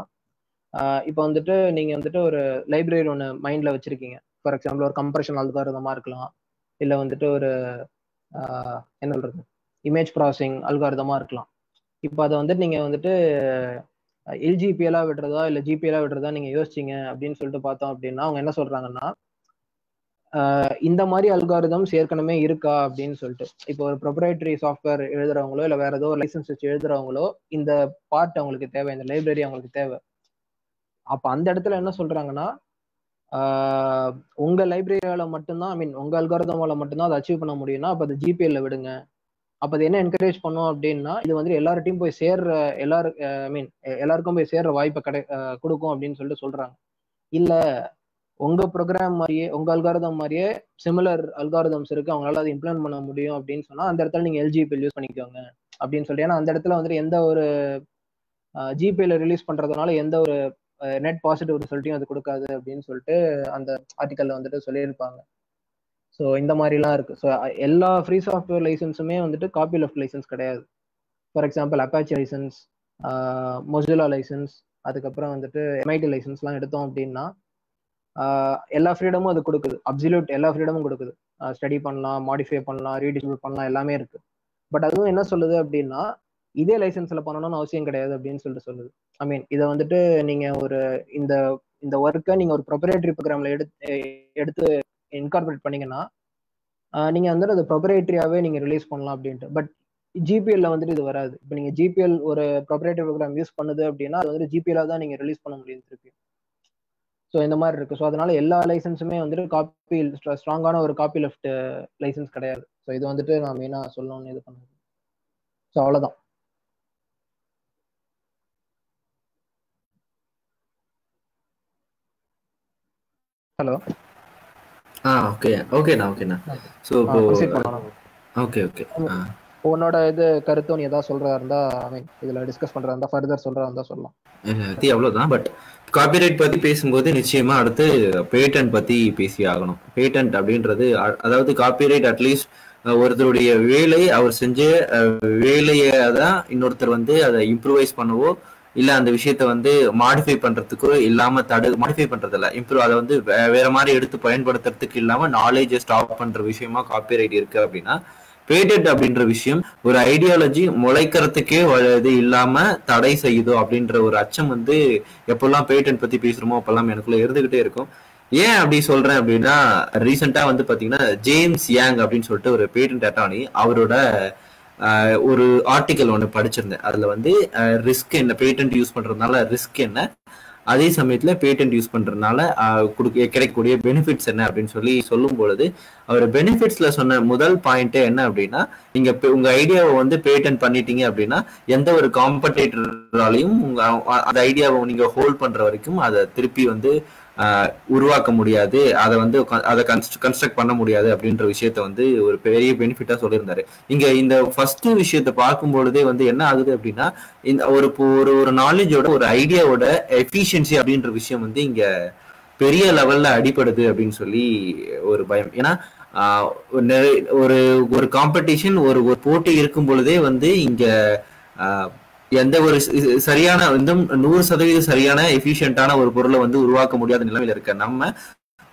இப்போ வந்துட்டு நீங்கள் வந்துட்டு ஒரு லைப்ரரி ஒன்று மைண்டில் வச்சுருக்கீங்க. ஃபார் எக்ஸாம்பிள் ஒரு கம்ப்ரெஷன் அல்காரிதமாக இருக்கலாம், இல்லை வந்துட்டு ஒரு என்ன சொல்கிறது இமேஜ் ப்ராசஸிங் அல்காரிதமாக இருக்கலாம். இப்போ அதை வந்துட்டு நீங்கள் வந்துட்டு எல்ஜிபிஎலாக விடுறதா இல்லை ஜிபிஎலாக விடுறதா நீங்கள் யோசிச்சிங்க அப்படின்னு சொல்லிட்டு பார்த்தோம் அப்படின்னா அவங்க என்ன சொல்கிறாங்கன்னா, இந்த மாதிரி அல்காரிதம்ஸ் ஏற்கனவே இருக்கா அப்படின்னு சொல்லிட்டு. இப்போ ஒரு ப்ரொப்ரைட்டரி சாஃப்ட்வேர் எழுதுறவங்களோ இல்லை வேற ஏதோ ஒரு லைசன்ஸ் வச்சு எழுதுறவங்களோ இந்த பார்ட் அவங்களுக்கு தேவை, இந்த லைப்ரரி அவங்களுக்கு தேவை. அப்போ அந்த இடத்துல என்ன சொல்கிறாங்கன்னா, உங்க லைப்ரரியால மட்டும்தான், ஐ மீன் உங்க அல்காரிதமால மட்டும்தான் அதை அச்சீவ் பண்ண முடியும்னா அப்போ அதை ஜிபிஎல்ல விடுங்க. அப்போ அது என்ன என்கரேஜ் பண்ணோம் அப்படின்னா இது வந்து எல்லார்ட்டையும் போய் சேர்ற எல்லாருக்கும் போய் சேர்ற வாய்ப்பை கொடுக்கும் அப்படின்னு சொல்லிட்டு சொல்றாங்க. இல்ல உங்க ப்ரோக்ராம் மாதிரியே உங்க அல்காரிதம் மாதிரியே சிமிலர் அல்காரிதம்ஸ் இருக்கு, அவங்களால அதை இம்ப்ளிமெண்ட் பண்ண முடியும் அப்படின்னு சொன்னா அந்த இடத்துல நீங்க எல்ஜிபிஎல் யூஸ் பண்ணிக்கோங்க அப்படின்னு சொல்லிட்டு. ஏன்னா அந்த இடத்துல வந்துட்டு எந்த ஒரு ஜிபிஎல் ரிலீஸ் பண்றதுனால எந்த ஒரு நெட் பாசிட்டிவ் ரிசல்ட்டையும் அது கொடுக்காது அப்படின்னு சொல்லிட்டு அந்த ஆர்டிக்கல்ல வந்துட்டு சொல்லியிருப்பாங்க. ஸோ இந்த மாதிரிலாம் இருக்கு. ஸோ எல்லா ஃப்ரீ சாஃப்ட்வேர் லைசன்ஸுமே வந்துட்டு காப்பி லெஃப்ட் லைசன்ஸ் கிடையாது. For example Apache licence, Mozilla licence, அதுக்கப்புறம் வந்துட்டு எம்ஐடி லைசன்ஸ்லாம் எடுத்தோம் அப்படின்னா எல்லா ஃப்ரீடமும் அது கொடுக்குது, அப்சல்யூட் எல்லா ஃப்ரீடமும் கொடுக்குது. ஸ்டடி பண்ணலாம், மாடிஃபை பண்ணலாம், ரீடிஸ்ட்ரிபியூட் பண்ணலாம், எல்லாமே இருக்கு. பட் அதுவும் என்ன சொல்லுது அப்படின்னா இதே லைசன்ஸ்ல பண்ணணும்னு அவசியம் கிடையாது அப்படின்னு சொல்லிட்டு சொல்லுது. ஐ மீன் இதை வந்துட்டு நீங்க ஒரு இந்த ஒர்க்கை நீங்க ஒரு ப்ரொப்ரைட்டரி ப்ரோக்ராம்ல எடுத்து இன்கார்பரேட் பண்ணீங்கன்னா நீங்க வந்துட்டு அது ப்ரொப்ரைட்டரியாவே நீங்க ரிலீஸ் பண்ணலாம் அப்படின்ட்டு. பட் ஜிபிஎல்ல வந்துட்டு இது வராது. இப்போ நீங்க ஜிபிஎல் ஒரு ப்ரொப்ரைட்டரி ப்ரோக்ராம் யூஸ் பண்ணுது அப்படின்னா அது வந்துட்டு ஜிபிஎல்ல தான் நீங்க ரிலீஸ் பண்ண முடியும் திருப்பி. ஸோ இந்த மாதிரி இருக்கு. ஸோ அதனால எல்லா லைசன்ஸுமே வந்துட்டு காப்பி ஸ்ட்ராங்கான ஒரு காப்பி லெஃப்ட் லைசன்ஸ் கிடையாது. ஸோ இது வந்துட்டு நான் மெயினா சொல்லணும்னு இது பண்ணுது. ஸோ அவ்வளோதான். ஹலோ. ஓகேண்ணா. ஸோ இப்போ ஓகே. உன்னோட இது கருத்து நீ ஏதாவது சொல்றதா இருந்தா ஐ மீன் இதுல டிஸ்கஸ் பண்றதா இருந்தா ஃபர்தர் சொல்றதா இருந்தா சொல்லலாம். அவ்வளவுதான். பட் காப்பிரைட் பத்தி பேசும்போது நிச்சயமா அடுத்து பேட்டன்ட் பத்தி பேசி ஆகணும். பேட்டன்ட் அப்படின்றது அதாவது காப்பிரைட் அட்லீஸ்ட் ஒருத்தருடைய வேலை அவர் செஞ்ச வேலையை தான் இன்னொருத்தர் வந்து அதை இம்ப்ரூவைஸ் பண்ணவோ இல்ல அந்த விஷயத்த வந்து மாடிஃபை பண்றதுக்கோ இல்லாம மாடிஃபை பண்றதில்ல, இம்ப்ரூவ் அதை வந்து வேற மாதிரி எடுத்து பயன்படுத்துறதுக்கு இல்லாம நாலேஜை ஸ்டாப் பண்ற விஷயமா காப்பிரைட் இருக்கு அப்படின்னா, பேட்டன்ட் அப்படின்ற விஷயம் ஒரு ஐடியாலஜி முளைக்கிறதுக்கே இது இல்லாம தடை செய்யுதோ அப்படின்ற ஒரு அச்சம் வந்து எப்பெல்லாம் பேட்டன்ட் பத்தி பேசுறோமோ அப்பெல்லாம் எனக்குள்ள இருந்துகிட்டே இருக்கும். ஏன் அப்படி சொல்றேன் அப்படின்னா, ரீசெண்டா வந்து பாத்தீங்கன்னா ஜேம்ஸ் யாங் அப்படின்னு சொல்லிட்டு ஒரு பேட்டன்ட் அட்டார்னி, அவரோட ஒரு ஆர்டிக்கல் ஒன்று படிச்சிருந்தேன். அதுல வந்து ரிஸ்க் என்ன, பேட்டன்ட் யூஸ் பண்றதுனால ரிஸ்க் என்ன, அதே சமயத்துல பேட்டன்ட் யூஸ் பண்றதுனால கிடைக்கக்கூடிய பெனிஃபிட்ஸ் என்ன அப்படின்னு சொல்லும் பொழுது அவர் பெனிஃபிட்ஸ்ல சொன்ன முதல் பாயிண்ட் என்ன அப்படின்னா, நீங்க உங்க ஐடியாவை வந்து பேட்டன்ட் பண்ணிட்டீங்க அப்படின்னா எந்த ஒரு காம்படிட்டராலையும் அந்த ஐடியாவை நீங்க ஹோல்ட் பண்ற வரைக்கும் அதை திருப்பி வந்து உருவாக்க முடியாது, அதை கன்ஸ்ட்ரக்ட் பண்ண முடியாது அப்படின்ற விஷயத்த வந்து ஒரு பெரிய பெனிஃபிட்டா சொல்லியிருந்தாரு. இங்க இந்த ஃபர்ஸ்ட் விஷயத்த பார்க்கும் பொழுதே வந்து என்ன ஆகுது அப்படின்னா, இந்த ஒரு நாலேஜோட ஒரு ஐடியாவோட எஃபிஷியன்சி அப்படின்ற விஷயம் வந்து இங்க பெரிய லெவல்ல அடிபடுது அப்படின்னு சொல்லி ஒரு பயம். ஏன்னா ஒரு காம்படிஷன் ஒரு போட்டி இருக்கும் பொழுதே வந்து இங்க எந்த ஒரு சரியான 100% சரியான எஃபிஷியன்டான ஒரு பொருளை வந்து உருவாக்க முடியாத நிலைமையில இருக்க நம்ம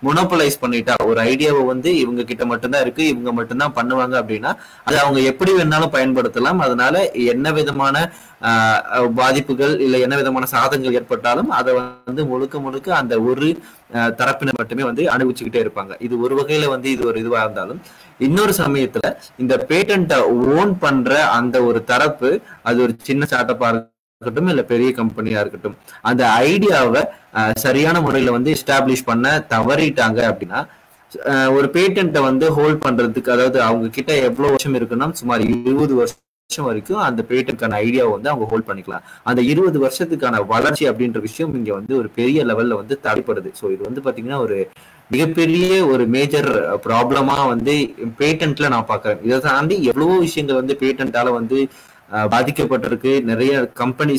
மொனோபலைஸ் பண்ணிட்டா, ஒரு ஐடியாவை வந்து இவங்க கிட்ட மட்டும்தான் இருக்கு, இவங்க மட்டும்தான் பண்ணுவாங்க அப்படின்னா அதை அவங்க எப்படி வேணாலும் பயன்படுத்தலாம். அதனால என்ன விதமான பாதிப்புகள் இல்லை என்ன விதமான சாதங்கள் ஏற்பட்டாலும் அதை வந்து முழுக்க அந்த ஒரு தரப்பினர் மட்டுமே வந்து அனுபவிச்சுக்கிட்டே இருப்பாங்க. இது ஒரு வகையில வந்து இது ஒரு இதுவா இருந்தாலும், இன்னொரு சமயத்துல இந்த பேட்டன்ட்டை ஓன் பண்ற அந்த ஒரு தரப்பு, அது ஒரு சின்ன ஸ்டார்ட்-அப்பா இருக்கட்டும் இல்ல பெரிய கம்பெனியா இருக்கட்டும், அந்த ஐடியாவை சரியான முறையில வந்து எஸ்டாப்ளிஷ் பண்ண தவறிட்டாங்க அப்படின்னா ஒரு பேட்டன்ட்டை வந்து ஹோல்ட் பண்றதுக்கு, அதாவது அவங்க கிட்ட எவ்வளவு வருஷம் இருக்குன்னா சுமார் 20 வருஷம் வரைக்கும் அந்த பேட்டன்ட்கான ஐடியாவை வந்து அவங்க ஹோல்ட் பண்ணிக்கலாம். அந்த 20 வருஷத்துக்கான வளர்ச்சி அப்படின்ற விஷயம் இங்க வந்து ஒரு பெரிய லெவல்ல வந்து தடைப்படுது. ஸோ இது வந்து பாத்தீங்கன்னா ஒரு மிகப்பெரிய ஒரு மேஜர் ப்ராப்ளமா வந்து பேட்டன்ட்ல நான் பாக்குறேன். இதை தாண்டி எவ்வளவோ விஷயங்கள் வந்து பேட்டன்ட்டால வந்து பாதிக்கப்பட்டிருக்கு. நிறைய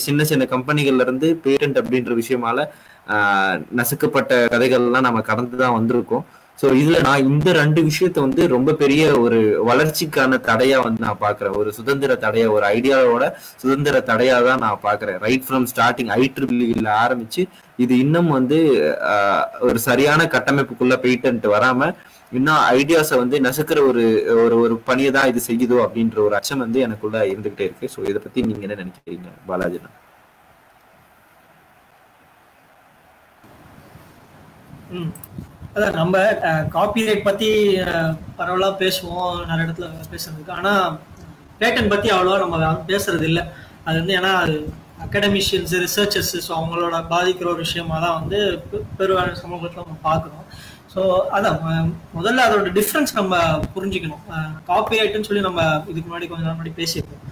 சின்ன கம்பெனிகள்ல இருந்து பேட்டன்ட் அப்படின்ற விஷயமால நசுக்கப்பட்ட கதைகள்லாம் நம்ம கடந்துதான் வந்திருக்கோம். ஸோ இதுல நான் இந்த 2 விஷயத்த வந்து ரொம்ப பெரிய ஒரு வளர்ச்சிக்கான தடையா வந்து நான் பாக்குறேன். ஒரு சுதந்திர தடையா, ஒரு ஐடியாவோட சுதந்திர தடையா தான் நான் பாக்குறேன். ரைட் ஃப்ரம் ஸ்டார்டிங் IEEE ஆரம்பிச்சு இது இன்னும் வந்து ஒரு சரியான கட்டமைப்புக்குள்ள பேட்டன்ட் வராம இன்னும் ஐடியாஸை வந்து நசுக்கிற ஒரு பணியை தான் இது செய்யுதோ அப்படின்ற ஒரு அச்சம் வந்து எனக்குள்ள இருந்துகிட்டே இருக்கு. ஸோ இதை பத்தி நீங்க என்ன நினைக்கிறீங்க பாலாஜி? அதான் நம்ம காப்பிரைட் பத்தி பரவலா பேசுவோம் நிறைய இடத்துல பேசுறதுக்கு, ஆனா பேட்டன் பத்தி அவ்வளவா நம்ம பேசுறது இல்லை. அது வந்து ஏன்னா அது அகாடமிஷியன்ஸ், ரிசர்ச்சர்ஸ், ஸோ அவங்களோட பாதிக்கிற ஒரு விஷயமா தான் வந்து பெருவான சமூகத்தில் நம்ம பார்க்குறோம். ஸோ அதான் முதல்ல அதோட டிஃப்ரென்ஸ் நம்ம புரிஞ்சுக்கணும். காப்பிரைட்னு சொல்லி நம்ம இதுக்கு முன்னாடி கொஞ்சம் நாள் முன்னாடி பேசியிருக்கோம்.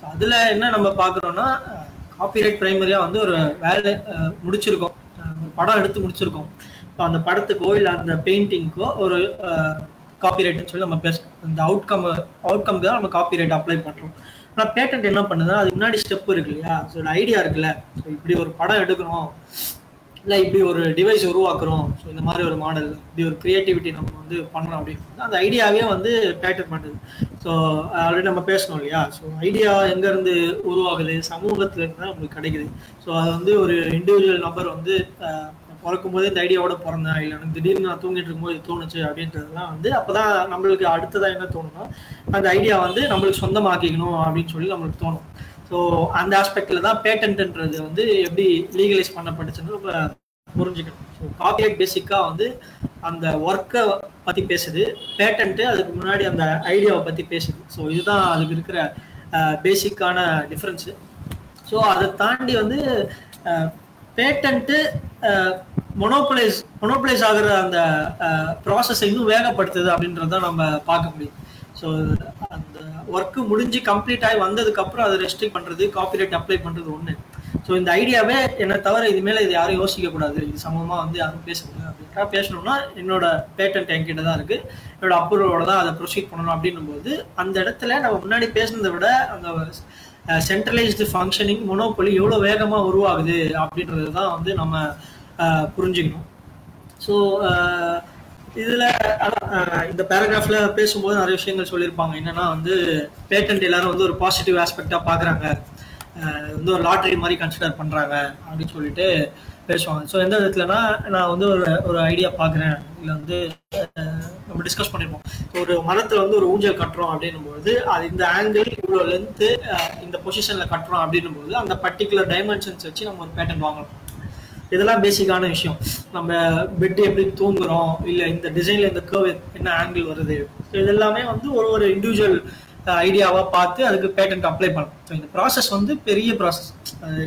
ஸோ அதில் என்ன நம்ம பார்க்குறோன்னா, காப்பிரைட் பிரைமரியாக வந்து ஒரு வேலை முடிச்சிருக்கோம், படம் எடுத்து முடிச்சிருக்கோம். இப்போ அந்த படத்துக்கோ இல்லை அந்த பெயிண்டிங்க்கோ ஒரு காப்பிரைட்னு சொல்லி நம்ம பேசுகிறோம். இந்த அவுட்கம்க்கு தான் நம்ம காப்பிரைட் அப்ளை பண்ணுறோம். ஆனால் பேட்டன்ட் என்ன பண்ணுதுன்னா, அதுக்கு முன்னாடி ஸ்டெப் இருக்கு இல்லையா? ஸோ ஐடியா இருக்குல்ல, ஸோ இப்படி ஒரு படம் எடுக்கிறோம், இல்லை இப்படி ஒரு டிவைஸ் உருவாக்குறோம், ஸோ இந்த மாதிரி ஒரு மாடல், இப்படி ஒரு கிரியேட்டிவிட்டி நம்ம வந்து பண்ணுறோம் அப்படின்னு அந்த ஐடியாவே வந்து பேட்டன் பண்ணுது. ஸோ ஆல்ரெடி நம்ம பேசணும் இல்லையா? ஸோ ஐடியா எங்கேருந்து உருவாகுது? சமூகத்துலேருந்து தான் நம்மளுக்கு கிடைக்குது. ஸோ அது வந்து ஒரு இண்டிவிஜுவல் நபர் வந்து பிறக்கும் போதே இந்த ஐடியாவோட பிறந்தேன், இல்லை எனக்கு திடீர்னு நான் தூங்கிட்டு இருக்கும்போது இது தோணுச்சு அப்படின்றதுலாம் வந்து அப்போதான் நம்மளுக்கு அடுத்ததாக என்ன தோணும்னா, அந்த ஐடியா வந்து நம்மளுக்கு சொந்தமாக்கிக்கணும் அப்படின்னு சொல்லி நம்மளுக்கு தோணும். ஸோ அந்த ஆஸ்பெக்டில் தான் பேட்டன்ட்ன்றது வந்து எப்படி லீகலைஸ் பண்ணப்பட்டுச்சுன்னு நம்ம புரிஞ்சுக்கணும். ஸோ காப்பிரைட் பேசிக்காக வந்து அந்த ஒர்க்கை பற்றி பேசுது, பேட்டன்ட்டு அதுக்கு முன்னாடி அந்த ஐடியாவை பற்றி பேசுது. ஸோ இதுதான் அதுக்கு இருக்கிற பேசிக்கான டிஃப்ரென்ஸு. ஸோ அதை தாண்டி வந்து பேட்டன்ட்டு மொனோபலைஸ் ஆகிற அந்த ப்ராசஸை இன்னும் வேகப்படுத்துது அப்படின்றத நம்ம பார்க்க முடியும். ஸோ அந்த ஒர்க்கு முடிஞ்சு கம்ப்ளீட் ஆகி வந்ததுக்கப்புறம் அதை ரெஸ்ட்ரிக்ட் பண்ணுறது, காப்பிரைட் அப்ளை பண்ணுறது ஒன்று. ஸோ இந்த ஐடியாவே என்னை தவிர இது மேலே இது யாரும் யோசிக்கக்கூடாது, இது சமமாக வந்து யாரும் பேசக்கூடாது அப்படின்ற டேரக்டாக பேசணும்னா என்னோட பேட்டன்ட் என்கிட்ட தான் இருக்கு, என்னோட அப்ரூவலோட தான் அதை ப்ரொசீட் பண்ணணும் அப்படின்னும் போது அந்த இடத்துல நம்ம முன்னாடி பேசுனதை விட அந்த சென்ட்ரலைஸ்டு ஃபங்க்ஷனிங் மொனோபொலி எவ்வளோ வேகமாக உருவாகுது அப்படின்றது தான் வந்து நம்ம புரிஞ்சுக்கணும். ஸோ இதில் இந்த பேராகிராஃபில் பேசும்போது நிறைய விஷயங்கள் சொல்லியிருப்பாங்க. என்னன்னா வந்து பேட்டன்ட் எல்லாரும் வந்து ஒரு பாசிட்டிவ் ஆஸ்பெக்டாக பார்க்குறாங்க, வந்து ஒரு லாட்ரி மாதிரி கன்சிடர் பண்ணுறாங்க அப்படின்னு சொல்லிட்டு பேசுவாங்க. ஸோ எந்த விதத்துலனா நான் வந்து ஒரு ஐடியா பார்க்குறேன், இல்லை வந்து நம்ம டிஸ்கஸ் பண்ணியிருப்போம். ஒரு மரத்தில் வந்து ஒரு ஊஞ்சல் கட்டுறோம் அப்படின்னும்போது அது இந்த ஆங்கிள் இவ்வளோ லென்த்து இந்த பொசிஷனில் கட்டுறோம் அப்படின்னும்போது அந்த பர்டிகுலர் டைமென்ஷன்ஸ் வச்சு நம்ம ஒரு பேட்டன்ட் வாங்கலாம். இதெல்லாம் பேசிக்கான விஷயம். நம்ம பெட் எப்படி தூங்குறோம், இல்லை இந்த டிசைனில் இந்த கர்வ் என்ன ஆங்கிள் வருது, இது எல்லாமே வந்து ஒரு இண்டிவிஜுவல் ஐடியாவாக பார்த்து அதுக்கு பேட்டன்ட் அப்ளை பண்ணணும். ஸோ இந்த ப்ராசஸ் வந்து பெரிய ப்ராசஸ்,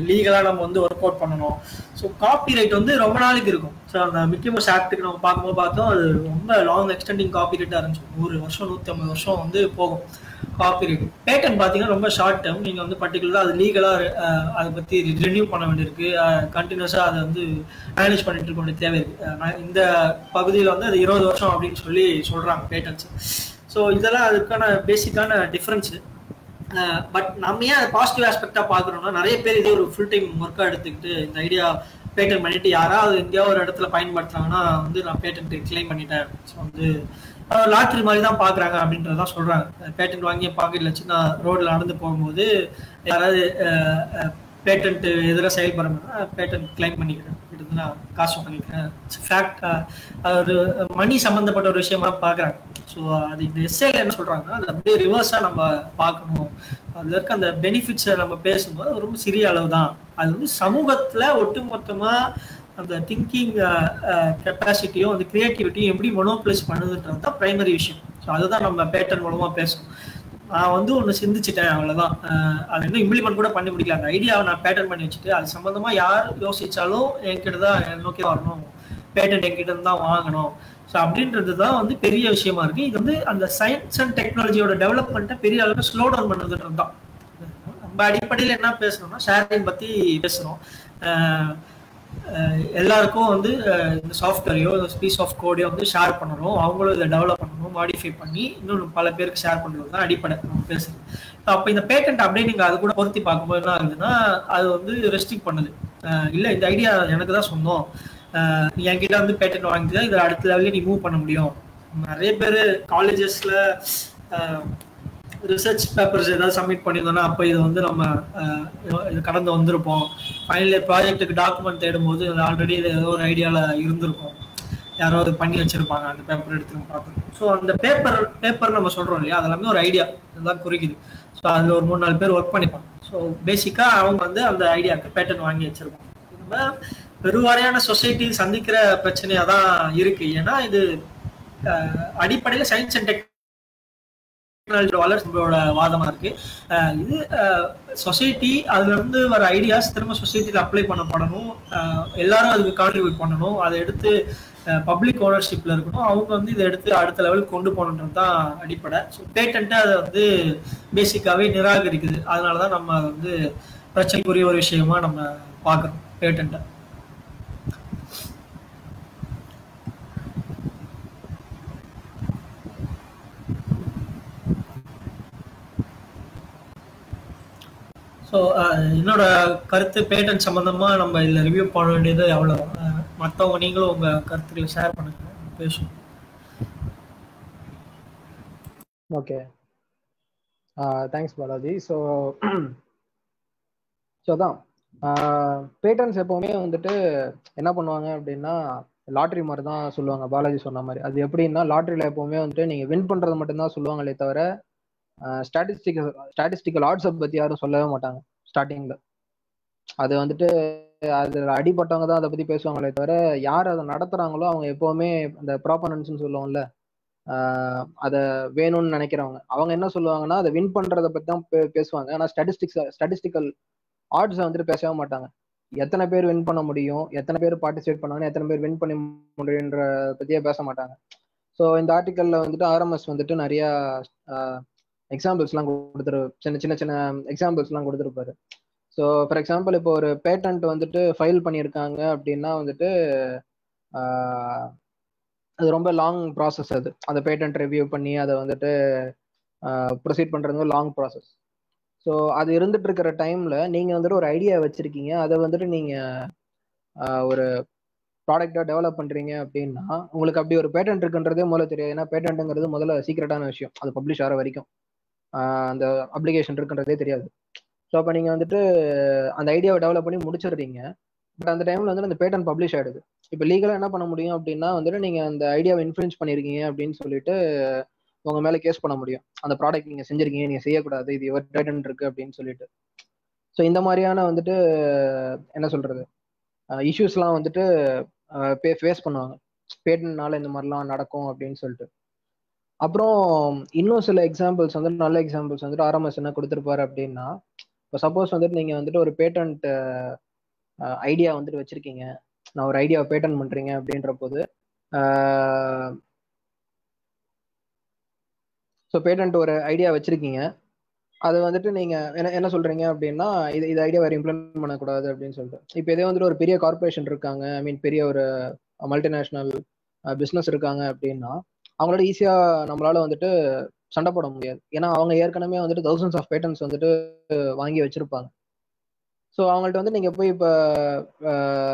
லீகலாக நம்ம வந்து ஒர்க் அவுட் பண்ணணும். ஸோ காப்பிரைட் வந்து ரொம்ப நாளைக்கு இருக்கும். ஸோ அந்த மிக்கி மவுஸ் ஆக்டுக்கு நம்ம பார்க்கும்போது பார்த்தோம், அது ரொம்ப லாங் எக்ஸ்டெண்டிங் காப்பிரைட்டாக இருந்துச்சு. 100 வருஷம் 150 வருஷம் வந்து போகும் காப்பிரைட். பேட்டன்ட் பார்த்தீங்கன்னா ரொம்ப ஷார்ட் டேர்ம். நீங்கள் வந்து பர்டிகுலராக அது லீகலாக அதை பற்றி ரினியூ பண்ண வேண்டியிருக்கு, கண்டினியூஸாக அதை வந்து மேனேஜ் பண்ணிட்டு இருக்க வேண்டிய தேவை இருக்குது. இந்த பகுதியில் வந்து அது 20 வருஷம் அப்படின்னு சொல்கிறாங்க பேட்டன்ஸ். ஸோ இதெல்லாம் அதுக்கான பேசிக்கான டிஃப்ரென்ஸு. பட் நம்ம ஏன் அதை பாசிட்டிவ் ஆஸ்பெக்டாக பார்க்குறோம்னா, நிறைய பேர் இதே ஒரு ஃபுல் டைம் ஒர்க்காக எடுத்துக்கிட்டு இந்த ஐடியா பேட்டன் பண்ணிட்டு யாராவது எங்கேயாவது ஒரு இடத்துல பயன்படுத்துறாங்கன்னா வந்து நான் பேட்டன்ட் கிளைம் பண்ணிட்டேன், ஸோ வந்து லாட்ரி மாதிரி தான் பார்க்குறாங்க அப்படின்றதான் சொல்கிறாங்க. பேட்டன்ட் வாங்கி பாக்கெட்டில் வச்சு நான் ரோடில் நடந்து போகும்போது யாராவது பேட்டன்ட் எதிராக செயல்படுறேன்னா பேட்டன்ட் கிளைம் பண்ணிக்கிறேன், கிட்டத்தட்ட நான் காசு பண்ணிக்கிறேன். ஃபேக்ட் ஒரு மணி சம்மந்தப்பட்ட ஒரு விஷயமா பார்க்குறாங்க. ஸோ அது இந்த எஸ்ஏல என்ன சொல்கிறாங்கன்னா, அது அப்படியே ரிவர்ஸாக நம்ம பார்க்கணும். அதில் இருக்க அந்த பெனிஃபிட்ஸை நம்ம பேசும்போது ரொம்ப சிறிய அளவு தான். அது வந்து சமூகத்தில் ஒட்டுமொத்தமாக அந்த திங்கிங் கெப்பாசிட்டியும் அந்த கிரியேட்டிவிட்டியும் எப்படி மொனோப்ளைஸ் பண்ணுதுன்றது தான் ப்ரைமரி விஷயம். ஸோ அதுதான் நம்ம பேட்டர்ன் மூலமாக பேசணும். நான் வந்து ஒன்று சிந்திச்சிட்டேன், அவ்வளோதான். அது இன்னும் இம்ப்ளிமெண்ட் கூட பண்ணி முடியல. அந்த ஐடியாவை நான் பேட்டர்ன் பண்ணி வச்சுட்டு அது சம்மந்தமாக யார் யோசிச்சாலும் என்கிட்ட தான் நோக்கி வரணும், பேட்டன்ட் என்கிட்ட இருந்து தான் வாங்கணும். ஸோ அப்படின்றது தான் வந்து பெரிய விஷயமா இருக்கு. இது வந்து அந்த சயின்ஸ் அண்ட் டெக்னாலஜியோட டெவலப்மெண்ட்டை பெரிய அளவுக்கு ஸ்லோ டவுன் பண்ணுறதுன்றது தான். நம்ம அடிப்படையில் என்ன பேசுறோம்னா ஷேரிங் பற்றி பேசுகிறோம். எல்லாருக்கும் வந்து இந்த சாஃப்ட்வேரையோ பீஸ் ஆஃப் கோடையோ வந்து ஷேர் பண்ணணும், அவங்களும் இதை டெவலப் பண்ணணும், மாடிஃபை பண்ணி இன்னும் பல பேருக்கு ஷேர் பண்ணுறது தான் அடிப்படை நம்ம பேசுறது. அப்போ இந்த பேட்டன்ட் அப்படியே நீங்கள் அது கூட பொருத்தி பார்க்கும்போது என்ன ஆகுதுன்னா, அது வந்து ரெஸ்ட்ரிக்ட் பண்ணுது. இல்லை இந்த ஐடியா எனக்கு தான் சொந்தம், நீ என்கிட்ட வந்து பேட்டன்ட் வாங்கிட்டு தான் இதில் அடுத்த லெவலில் நீ மூவ் பண்ண முடியும். நிறைய பேர் காலேஜஸில் ரிசர்ச் பேப்பர்ஸ் ஏதாவது சப்மிட் பண்ணியிருந்தோம்னா அப்போ இது வந்து நம்ம இது கடந்து வந்திருப்போம். ஃபைனல் இயர் ப்ராஜெக்ட்டுக்கு டாக்குமெண்ட் தேடும்போது ஆல்ரெடி இது ஏதோ ஒரு ஐடியாவில் இருந்திருக்கும், யாரோ அது பண்ணி வச்சுருப்பாங்க, அந்த பேப்பர் எடுத்து பார்க்கணும். ஸோ அந்த பேப்பர் நம்ம சொல்கிறோம் இல்லையா, அதெல்லாமே ஒரு ஐடியா இதுதான் குறிக்குது. ஸோ அதில் ஒரு 3-4 பேர் ஒர்க் பண்ணிப்பாங்க. ஸோ பேசிக்காக அவங்க வந்து அந்த ஐடியாவுக்கு பேட்டர்ன் வாங்கி வச்சுருப்பாங்க. நம்ம பெருவாரியான சொசைட்டி சந்திக்கிற பிரச்சனையா தான் இருக்கு. ஏன்னா இது அடிப்படையில் சயின்ஸ் அண்ட் டெக்னாலஜியோட வளர்ச்சியோட வாதமா இருக்கு. இது சொசைட்டி அதுல இருந்து வர ஐடியாஸ் திரும்ப சொசைட்டியில் அப்ளை பண்ணப்படணும், எல்லாரும் அதுக்கு கான்ட்ரிபியூட் பண்ணணும், அதை எடுத்து பப்ளிக் ஓனர்ஷிப்ல இருக்கணும், அவங்க வந்து இதை எடுத்து அடுத்த லெவலுக்கு கொண்டு போகணுன்றது தான் அடிப்படை. ஸோ பேட்டன்ட்டு அதை வந்து பேசிக்காவே நிராகரிக்குது. அதனாலதான் நம்ம அதை வந்து பிரச்சனைக்குரிய ஒரு விஷயமா நம்ம பார்க்கறோம் பேட்டன்ட்டை. ஸோ என்னோட கருத்து பேட்டன்ட் சம்பந்தமா நம்ம இதில் ரிவ்யூ பண்ண வேண்டியது எவ்வளோ. மற்றவங்க நீங்களும் உங்கள் கருத்துக்களை ஷேர் பண்ணுங்க, பேசுவோம். Okay, thanks Balaji. ஸோ அதான் பேட்டன்ஸ் எப்போவுமே வந்துட்டு என்ன பண்ணுவாங்க அப்படின்னா லாட்ரி மாதிரி தான் சொல்லுவாங்க. பாலாஜி சொன்ன மாதிரி அது எப்படின்னா, லாட்ரியில் எப்போவுமே வந்துட்டு நீங்கள் வின் பண்ணுறது மட்டும்தான் சொல்லுவாங்களே தவிர ஸ்டாட்டிஸ்டிக்கல் ஆட்ஸை பற்றி யாரும் சொல்லவே மாட்டாங்க ஸ்டார்டிங்கில். அது வந்துட்டு அது அடிப்பட்டவங்க தான் அதை பற்றி பேசுவாங்களே தவிர யார் அதை நடத்துகிறாங்களோ அவங்க எப்போவுமே அந்த ப்ராப்பனன்ஸ்னு சொல்லுவோம்ல, அதை வேணும்னு நினைக்கிறவங்க அவங்க என்ன சொல்லுவாங்கன்னா அதை வின் பண்ணுறதை பற்றி தான் பேசுவாங்க. ஆனால் ஸ்டாட்டிஸ்டிக்கல் ஆட்ஸை வந்துட்டு பேசவே மாட்டாங்க. எத்தனை பேர் வின் பண்ண முடியும், எத்தனை பேர் பார்ட்டிசிபேட் பண்ணாங்க, எத்தனை பேர் வின் பண்ண முடியுன்ற பற்றியே பேச மாட்டாங்க. ஸோ இந்த ஆர்டிக்கலில் வந்துட்டு ஆர்எம்எஸ் வந்துட்டு நிறையா எக்ஸாம்பிள்ஸ்லாம் சின்ன சின்ன எக்ஸாம்பிள்ஸ்லாம் கொடுத்துருப்பாரு. ஸோ ஃபார் எக்ஸாம்பிள் இப்போ ஒரு பேட்டன்ட் வந்துட்டு ஃபைல் பண்ணியிருக்காங்க அப்படின்னா வந்துட்டு அது ரொம்ப லாங் ப்ராசஸ். அது அந்த பேட்டன்ட் ரிவ்யூ பண்ணி அதை வந்துட்டு ப்ரொசீட் பண்ணுறது லாங் ப்ராசஸ். ஸோ அது இருந்துட்டு இருக்கிற டைம்ல நீங்க வந்துட்டு ஒரு ஐடியா வச்சிருக்கீங்க, அதை வந்துட்டு நீங்க ஒரு ப்ராடக்டா டெவலப் பண்றீங்க அப்படின்னா உங்களுக்கு அப்படி ஒரு பேட்டன்ட் இருக்குன்றதே முதல்ல தெரியாது. ஏன்னா பேட்டன்ட்ங்கிறது முதல்ல சீக்ரெட்டான விஷயம், அது பப்ளிஷ் ஆகிற வரைக்கும் அந்த அப்ளிகேஷன் இருக்குன்றதே தெரியாது. ஸோ அப்போ நீங்க வந்துட்டு அந்த ஐடியாவை டெவலப் பண்ணி முடிச்சிடுறீங்க. பட் அந்த டைம்ல வந்து அந்த பேட்டன் பப்ளிஷ் ஆயிடுது. இப்போ லீகலா என்ன பண்ண முடியும் அப்படின்னா வந்துட்டு நீங்க அந்த ஐடியாவை இன்ஃப்ளூயன்ஸ் பண்ணிருக்கீங்க அப்படின்னு சொல்லிட்டு உங்க மேல கேஸ் பண்ண முடியும். அந்த ப்ராடக்ட் நீங்க செஞ்சிருக்கீங்க, நீங்க செய்யக்கூடாது, இது ஒரு பேட்டன் இருக்கு அப்படின்னு சொல்லிட்டு. ஸோ இந்த மாதிரியான வந்துட்டு என்ன சொல்றது இஷ்யூஸ்லாம் வந்துட்டு ஃபேஸ் பண்ணுவாங்க. பேட்டன்ட்னால இந்த மாதிரிலாம் நடக்கும் அப்படின்னு சொல்லிட்டு. அப்புறம் இன்னும் சில எக்ஸாம்பிள்ஸ் வந்துட்டு நல்ல எக்ஸாம்பிள்ஸ் வந்துட்டு ஆர்எம்எஸ் என்ன கொடுத்துருப்பாரு அப்படின்னா, இப்போ சப்போஸ் வந்துட்டு நீங்க வந்துட்டு ஒரு பேட்டன்ட் ஐடியா வந்துட்டு வச்சிருக்கீங்க, நான் ஒரு ஐடியாவை பேட்டன் பண்றீங்க அப்படின்ற போது ஸோ பேட்டன்ட் ஒரு ஐடியா வச்சிருக்கீங்க, அது வந்துட்டு நீங்க என்ன சொல்றீங்க அப்படின்னா இது ஐடியா வேற இம்ப்ளிமெண்ட் பண்ணக்கூடாது அப்படின்னு சொல்லிட்டு. இப்போ இதே வந்துட்டு ஒரு பெரிய கார்பரேஷன் இருக்காங்க, ஐ மீன் பெரிய ஒரு மல்டிநேஷனல் பிஸ்னஸ் இருக்காங்க அப்படின்னா அவங்களோட ஈஸியா நம்மளால வந்துட்டு சண்டை போட முடியாது. ஏன்னா அவங்க ஏற்கனவே வந்துட்டு தௌசண்ட்ஸ் ஆஃப் பேட்டன்ஸ் வந்துட்டு வாங்கி வச்சிருப்பாங்க. ஸோ அவங்கள்ட்ட வந்து நீங்க போய் இப்போ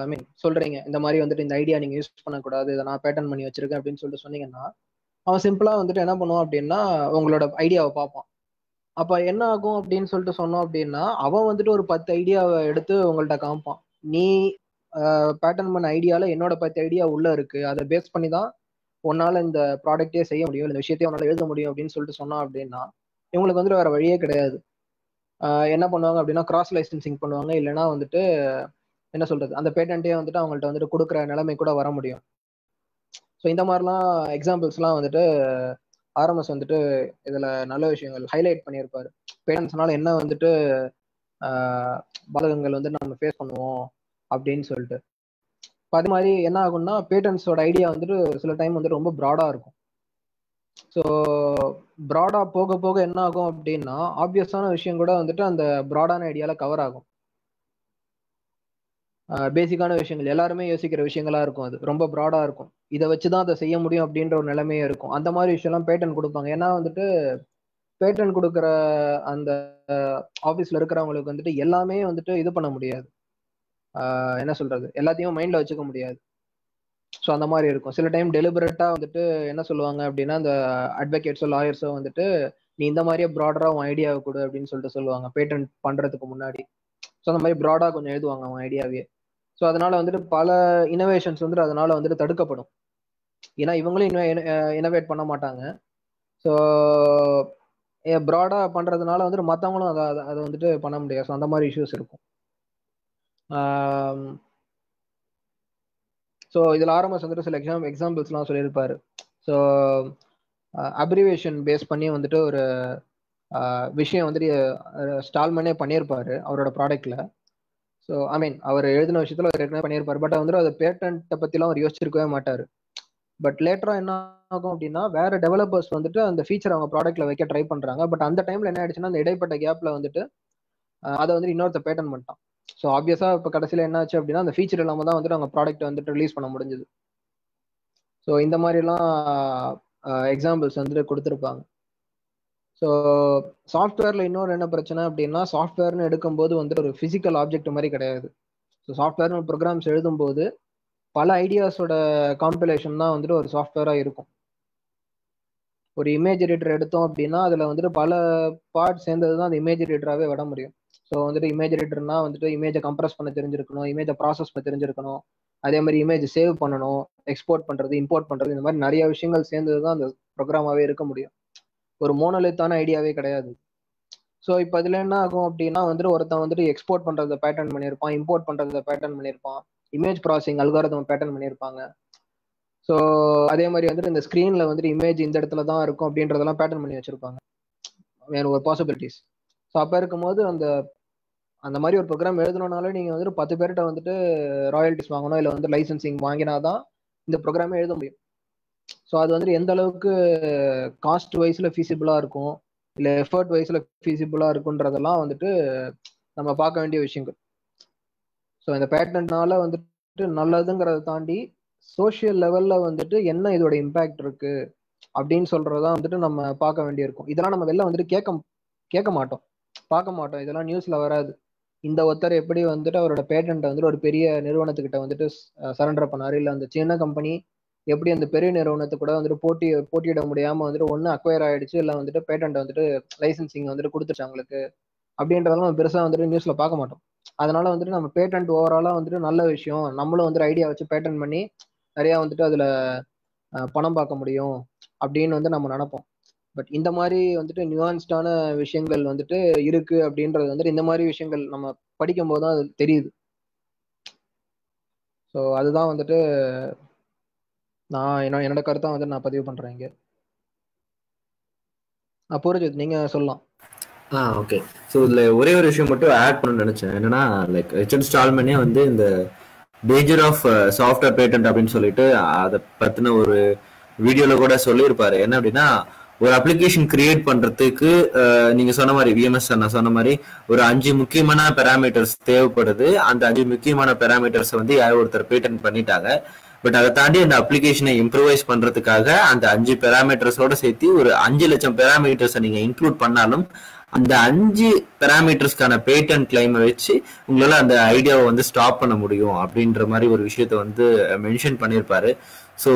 ஐ மீன் சொல்றீங்க இந்த மாதிரி வந்துட்டு இந்த ஐடியா நீங்க யூஸ் பண்ணக்கூடாது, இதை நான் பேட்டன் பண்ணி வச்சிருக்கேன் அப்படின்னு சொல்லிட்டு சொன்னீங்கன்னா அவன் சிம்பிளா வந்துட்டு என்ன பண்ணுவான் அப்படின்னா உங்களோட ஐடியாவை பார்ப்பான். அப்ப என்ன ஆகும் அப்படின்னு சொல்லிட்டு சொன்னோம் அப்படின்னா அவன் வந்துட்டு ஒரு 10 ஐடியாவை எடுத்து உங்கள்ட்ட காமிப்பான். நீ பேட்டர்ன் பண்ண ஐடியால என்னோட 10 ஐடியா உள்ள இருக்கு, அதை பேஸ் பண்ணி தான் உன்னால இந்த ப்ராடக்டே செய்ய முடியும், இந்த விஷயத்தையும் உன்னால எழுத முடியும் அப்படின்னு சொல்லிட்டு சொன்னான் அப்படின்னா இவங்களுக்கு வந்துட்டு வேற வழியே கிடையாது. என்ன பண்ணுவாங்க அப்படின்னா கிராஸ் லைசன்சிங் பண்ணுவாங்க, இல்லைன்னா வந்துட்டு என்ன சொல்றது அந்த பேட்டன்ட்டே வந்துட்டு அவங்கள்ட்ட வந்துட்டு கொடுக்குற நிலைமை கூட வர முடியும். ஸோ இந்த மாதிரிலாம் எக்ஸாம்பிள்ஸ்லாம் வந்துட்டு ஆர்எம்எஸ் வந்துட்டு இதுல நல்ல விஷயங்கள் ஹைலைட் பண்ணியிருப்பாரு. பேரண்ட்ஸ்னால என்ன வந்துட்டு பாதகங்கள் வந்து நம்ம ஃபேஸ் பண்ணுவோம் அப்படின்னு சொல்லிட்டு. அது மாதிரி என்ன ஆகும்னா பேட்டன்ஸோட ஐடியா வந்துட்டு சில டைம் வந்துட்டு ரொம்ப ப்ராடா இருக்கும். ஸோ ப்ராடா போக போக என்ன ஆகும் அப்படின்னா ஆப்வியஸான விஷயம் கூட வந்துட்டு அந்த ப்ராடான ஐடியால கவர் ஆகும். பேசிக்கான விஷயங்கள் எல்லாருமே யோசிக்கிற விஷயங்களா இருக்கும், அது ரொம்ப ப்ராடா இருக்கும், இதை வச்சுதான் அதை செய்ய முடியும் அப்படின்ற ஒரு நிலைமையே இருக்கும். அந்த மாதிரி விஷயம்லாம் பேட்டன் கொடுப்பாங்க. ஏன்னா வந்துட்டு பேட்டன் கொடுக்குற அந்த ஆஃபீஸ்ல இருக்கிறவங்களுக்கு வந்துட்டு எல்லாமே வந்துட்டு இது பண்ண முடியாது, என்ன சொல்றது எல்லாத்தையும் மைண்ட்ல வச்சுக்க முடியாது. ஸோ அந்த மாதிரி இருக்கும். சில டைம் டெலிபரேட்டா வந்துட்டு என்ன சொல்லுவாங்க அப்படின்னா அந்த அட்வொகேட்ஸோ லாயர்ஸோ வந்துட்டு நீ இந்த மாதிரியே ப்ராடரா உன் ஐடியாவை கொடு அப்படின்னு சொல்லிட்டு சொல்லுவாங்க பேட்டன் பண்றதுக்கு முன்னாடி. ஸோ அந்த மாதிரி ப்ராடா கொஞ்சம் எழுதுவாங்க அவன் ஐடியாவே. ஸோ அதனால வந்துட்டு பல இனோவேஷன்ஸ் வந்துட்டு அதனால வந்துட்டு தடுக்கப்படும். ஏன்னா இவங்களும் இனோவேட் பண்ண மாட்டாங்க. ஸோ ப்ராடா பண்றதுனால வந்துட்டு மற்றவங்களும் அதை வந்துட்டு பண்ண முடியாது. ஸோ அந்த மாதிரி இஷ்யூஸ் இருக்கும். ஸோ இதில் ஆர்எம்எஸ் வந்துட்டு சில எக்ஸாம்பிள்ஸ்லாம் சொல்லியிருப்பாரு. ஸோ அப்ரிவேஷன் பேஸ் பண்ணி வந்துட்டு ஒரு விஷயம் வந்துட்டு ஸ்டால்மனே பண்ணியிருப்பாரு அவரோட ப்ராடக்ட்ல. ஸோ ஐ மீன் அவர் எழுதின விஷயத்துல அவர் ஏற்கனவே பண்ணியிருப்பாரு. பட் வந்துட்டு அது பேட்டன்ட்டை பற்றிலாம் அவர் யோசிச்சிருக்கவே மாட்டார். பட் லேட்டரா என்ன ஆகும் அப்படின்னா வேற டெவலப்பர்ஸ் வந்துட்டு அந்த ஃபீச்சர் அவங்க ப்ராடக்ட்ல வைக்க ட்ரை பண்றாங்க. பட் அந்த டைம்ல என்ன ஆயிடுச்சுன்னா அந்த இடைப்பட்ட கேப்ல வந்துட்டு அதை வந்துட்டு இன்னொருத்த பேட்டன் பண்ணிட்டான். ஸோ ஆப்வியஸா இப்போ கடைசியில் என்ன ஆச்சு அப்படின்னா அந்த ஃபீச்சர் இல்லாம தான் வந்துட்டு அவங்க ப்ராடக்ட் வந்துட்டு ரிலீஸ் பண்ண முடிஞ்சது. ஸோ இந்த மாதிரிலாம் எக்ஸாம்பிள்ஸ் வந்துட்டு கொடுத்துருப்பாங்க. ஸோ சாஃப்ட்வேர்ல இன்னொரு என்ன பிரச்சனை அப்படின்னா சாஃப்ட்வேர்னு எடுக்கும்போது வந்துட்டு ஒரு பிசிக்கல் ஆப்ஜெக்ட் மாதிரி கிடையாது. ஸோ சாஃப்ட்வேர்னு ப்ரோக்ராம்ஸ் எழுதும்போது பல ஐடியாஸோட காம்பிலேஷன் தான் வந்துட்டு ஒரு சாஃப்ட்வேரா இருக்கும். ஒரு இமேஜ் எடிட்டர் எடுத்தோம் அப்படின்னா அதுல வந்துட்டு பல பார்ட் சேர்ந்தது தான் அந்த இமேஜ் எடிட்டராகவே விட முடியும். ஸோ வந்துட்டு இமேஜ் எடிட்டர்னா வந்துட்டு இமேஜை கம்ப்ரஸ் பண்ண தெரிஞ்சிருக்கணும், இமேஜை ப்ராசஸ் பண்ண தெரிஞ்சிருக்கணும், அதே மாதிரி இமேஜ் சேவ் பண்ணணும், எக்ஸ்போர்ட் பண்றது, இம்போர்ட் பண்றது, இந்த மாதிரி நிறைய விஷயங்கள் சேர்ந்தது தான் அந்த ப்ரோக்ராமாவே இருக்க முடியும். ஒரு மோனோலித்தான ஐடியாவே கிடையாது. ஸோ இப்போ இதுல என்ன ஆகும் அப்படின்னா வந்துட்டு ஒருத்தன் வந்துட்டு எக்ஸ்போர்ட் பண்றதை பேட்டர்ன் பண்ணியிருப்பான், இம்போர்ட் பண்றதை பேட்டர்ன் பண்ணியிருப்பான், இமேஜ் ப்ராசஸிங் அல்காரிதம் பேட்டர்ன் பண்ணியிருப்பாங்க. ஸோ அதே மாதிரி வந்துட்டு இந்த ஸ்க்ரீன்ல வந்துட்டு இமேஜ் இந்த இடத்துல தான் இருக்கும் அப்படின்றதெல்லாம் பேட்டர்ன் பண்ணி வச்சிருப்பாங்க, வேற ஒரு பாசிபிலிட்டிஸ். ஸோ அப்போ இருக்கும்போது அந்த மாதிரி ஒரு ப்ரோக்ராம் எழுதணும்னாலே நீங்க வந்துட்டு 10 பேர்கிட்ட வந்துட்டு ராயல்டிஸ் வாங்கணும், இல்லை வந்து லைசன்சிங் வாங்கினாதான் இந்த ப்ரோக்ராமே எழுத முடியும். ஸோ அது வந்துட்டு எந்த அளவுக்கு காஸ்ட் வைஸ்ல ஃபீஸிபிளா இருக்கும், இல்லை எஃபர்ட் வைஸ்ல ஃபீஸிபிளா இருக்குன்றதெல்லாம் வந்துட்டு நம்ம பார்க்க வேண்டிய விஷயங்கள். ஸோ இந்த பேட்டன்ட்னால வந்துட்டு நல்லதுங்கிறத தாண்டி சோஷியல் லெவல்ல வந்துட்டு என்ன இதோட இம்பாக்ட் இருக்கு அப்படின்னு சொல்றதான் வந்துட்டு நம்ம பார்க்க வேண்டியிருக்கும். இதெல்லாம் நம்ம வெளில வந்துட்டு கேட்க மாட்டோம், பார்க்க மாட்டோம். இதெல்லாம் நியூஸ்ல வராது. இந்த ஒருத்தர் எப்படி வந்துட்டு அவரோட பேட்டன்ட்டை வந்துட்டு ஒரு பெரிய நிறுவனத்துக்கிட்ட வந்துட்டு சரண்டர் பண்ணாரு, இல்லை அந்த சின்ன கம்பெனி எப்படி அந்த பெரிய நிறுவனத்து கூட வந்துட்டு போட்டியிட முடியாம வந்துட்டு ஒன்று அக்வயர் ஆயிடுச்சு, இல்லை வந்துட்டு பேட்டன்ட் வந்துட்டு லைசன்சிங் வந்துட்டு கொடுத்துச்சு அவங்களுக்கு அப்படின்றதெல்லாம் நம்ம பெருசாக வந்துட்டு நியூஸ்ல பார்க்க மாட்டோம். அதனால வந்துட்டு நம்ம பேட்டன்ட் ஓவராலா வந்துட்டு நல்ல விஷயம், நம்மளும் வந்துட்டு ஐடியா வச்சு பேட்டன் பண்ணி நிறைய வந்துட்டு அதுல பணம் பார்க்க முடியும் அப்படின்னு வந்து நம்ம நினைப்போம். பட் இந்த மாதிரி வந்துட்டு நியூஆன்ஸ்டான விஷயங்கள் வந்துட்டு இருக்கு அப்படின்றது வந்துட்டு இந்த மாதிரி விஷயங்கள் நம்ம படிக்கும் போது தான் அது தெரியுது. ஸோ அதுதான் வந்துட்டு நான் என்னோட கருத்தை வந்துட்டு நான் பதிவு பண்றேன் இங்க. பூரஜித் நீங்க சொல்லலாம். ஓகே. ஸோ இதில் ஒரே ஒரு விஷயம் மட்டும் ஆட் பண்ண நினைச்சேன். என்னன்னா லைக் ரிச்சர்ட் ஸ்டால்மனே வந்து இந்த டேஞ்சர் ஆஃப் சாஃப்ட்வேர் பேட்டன்ட் அப்படின்னு சொல்லிட்டு அதை பத்தின ஒரு வீடியோல கூட சொல்லியிருப்பாரு. என்ன அப்படின்னா, ஒரு அப்ளிகேஷன் கிரியேட் பண்றதுக்கு நீங்க சொன்ன மாதிரி விஎம்எஸ் நான் சொன்ன மாதிரி ஒரு 5 முக்கியமான பேராமீட்டர்ஸ் தேவைப்படுது. அந்த 5 முக்கியமான பேராமீட்டர்ஸ் வந்து யாரோ ஒருத்தர் பேட்டன்ட் பண்ணிட்டாங்க. பட் அதை தாண்டி அந்த அப்ளிகேஷனை இம்ப்ரூவைஸ் பண்றதுக்காக அந்த 5 பேராமீட்டர்ஸோட சேர்த்து ஒரு 5 லட்சம் பேராமீட்டர்ஸை நீங்க இன்க்ளூட் பண்ணாலும் அந்த 5 பேராமீட்டர்ஸ்க்கான பேட்டன்ட் கிளைமை வச்சு உங்களால அந்த ஐடியாவை வந்து ஸ்டாப் பண்ண முடியும் அப்படின்ற மாதிரி ஒரு விஷயத்த வந்து மென்ஷன் பண்ணியிருப்பாரு. ஸோ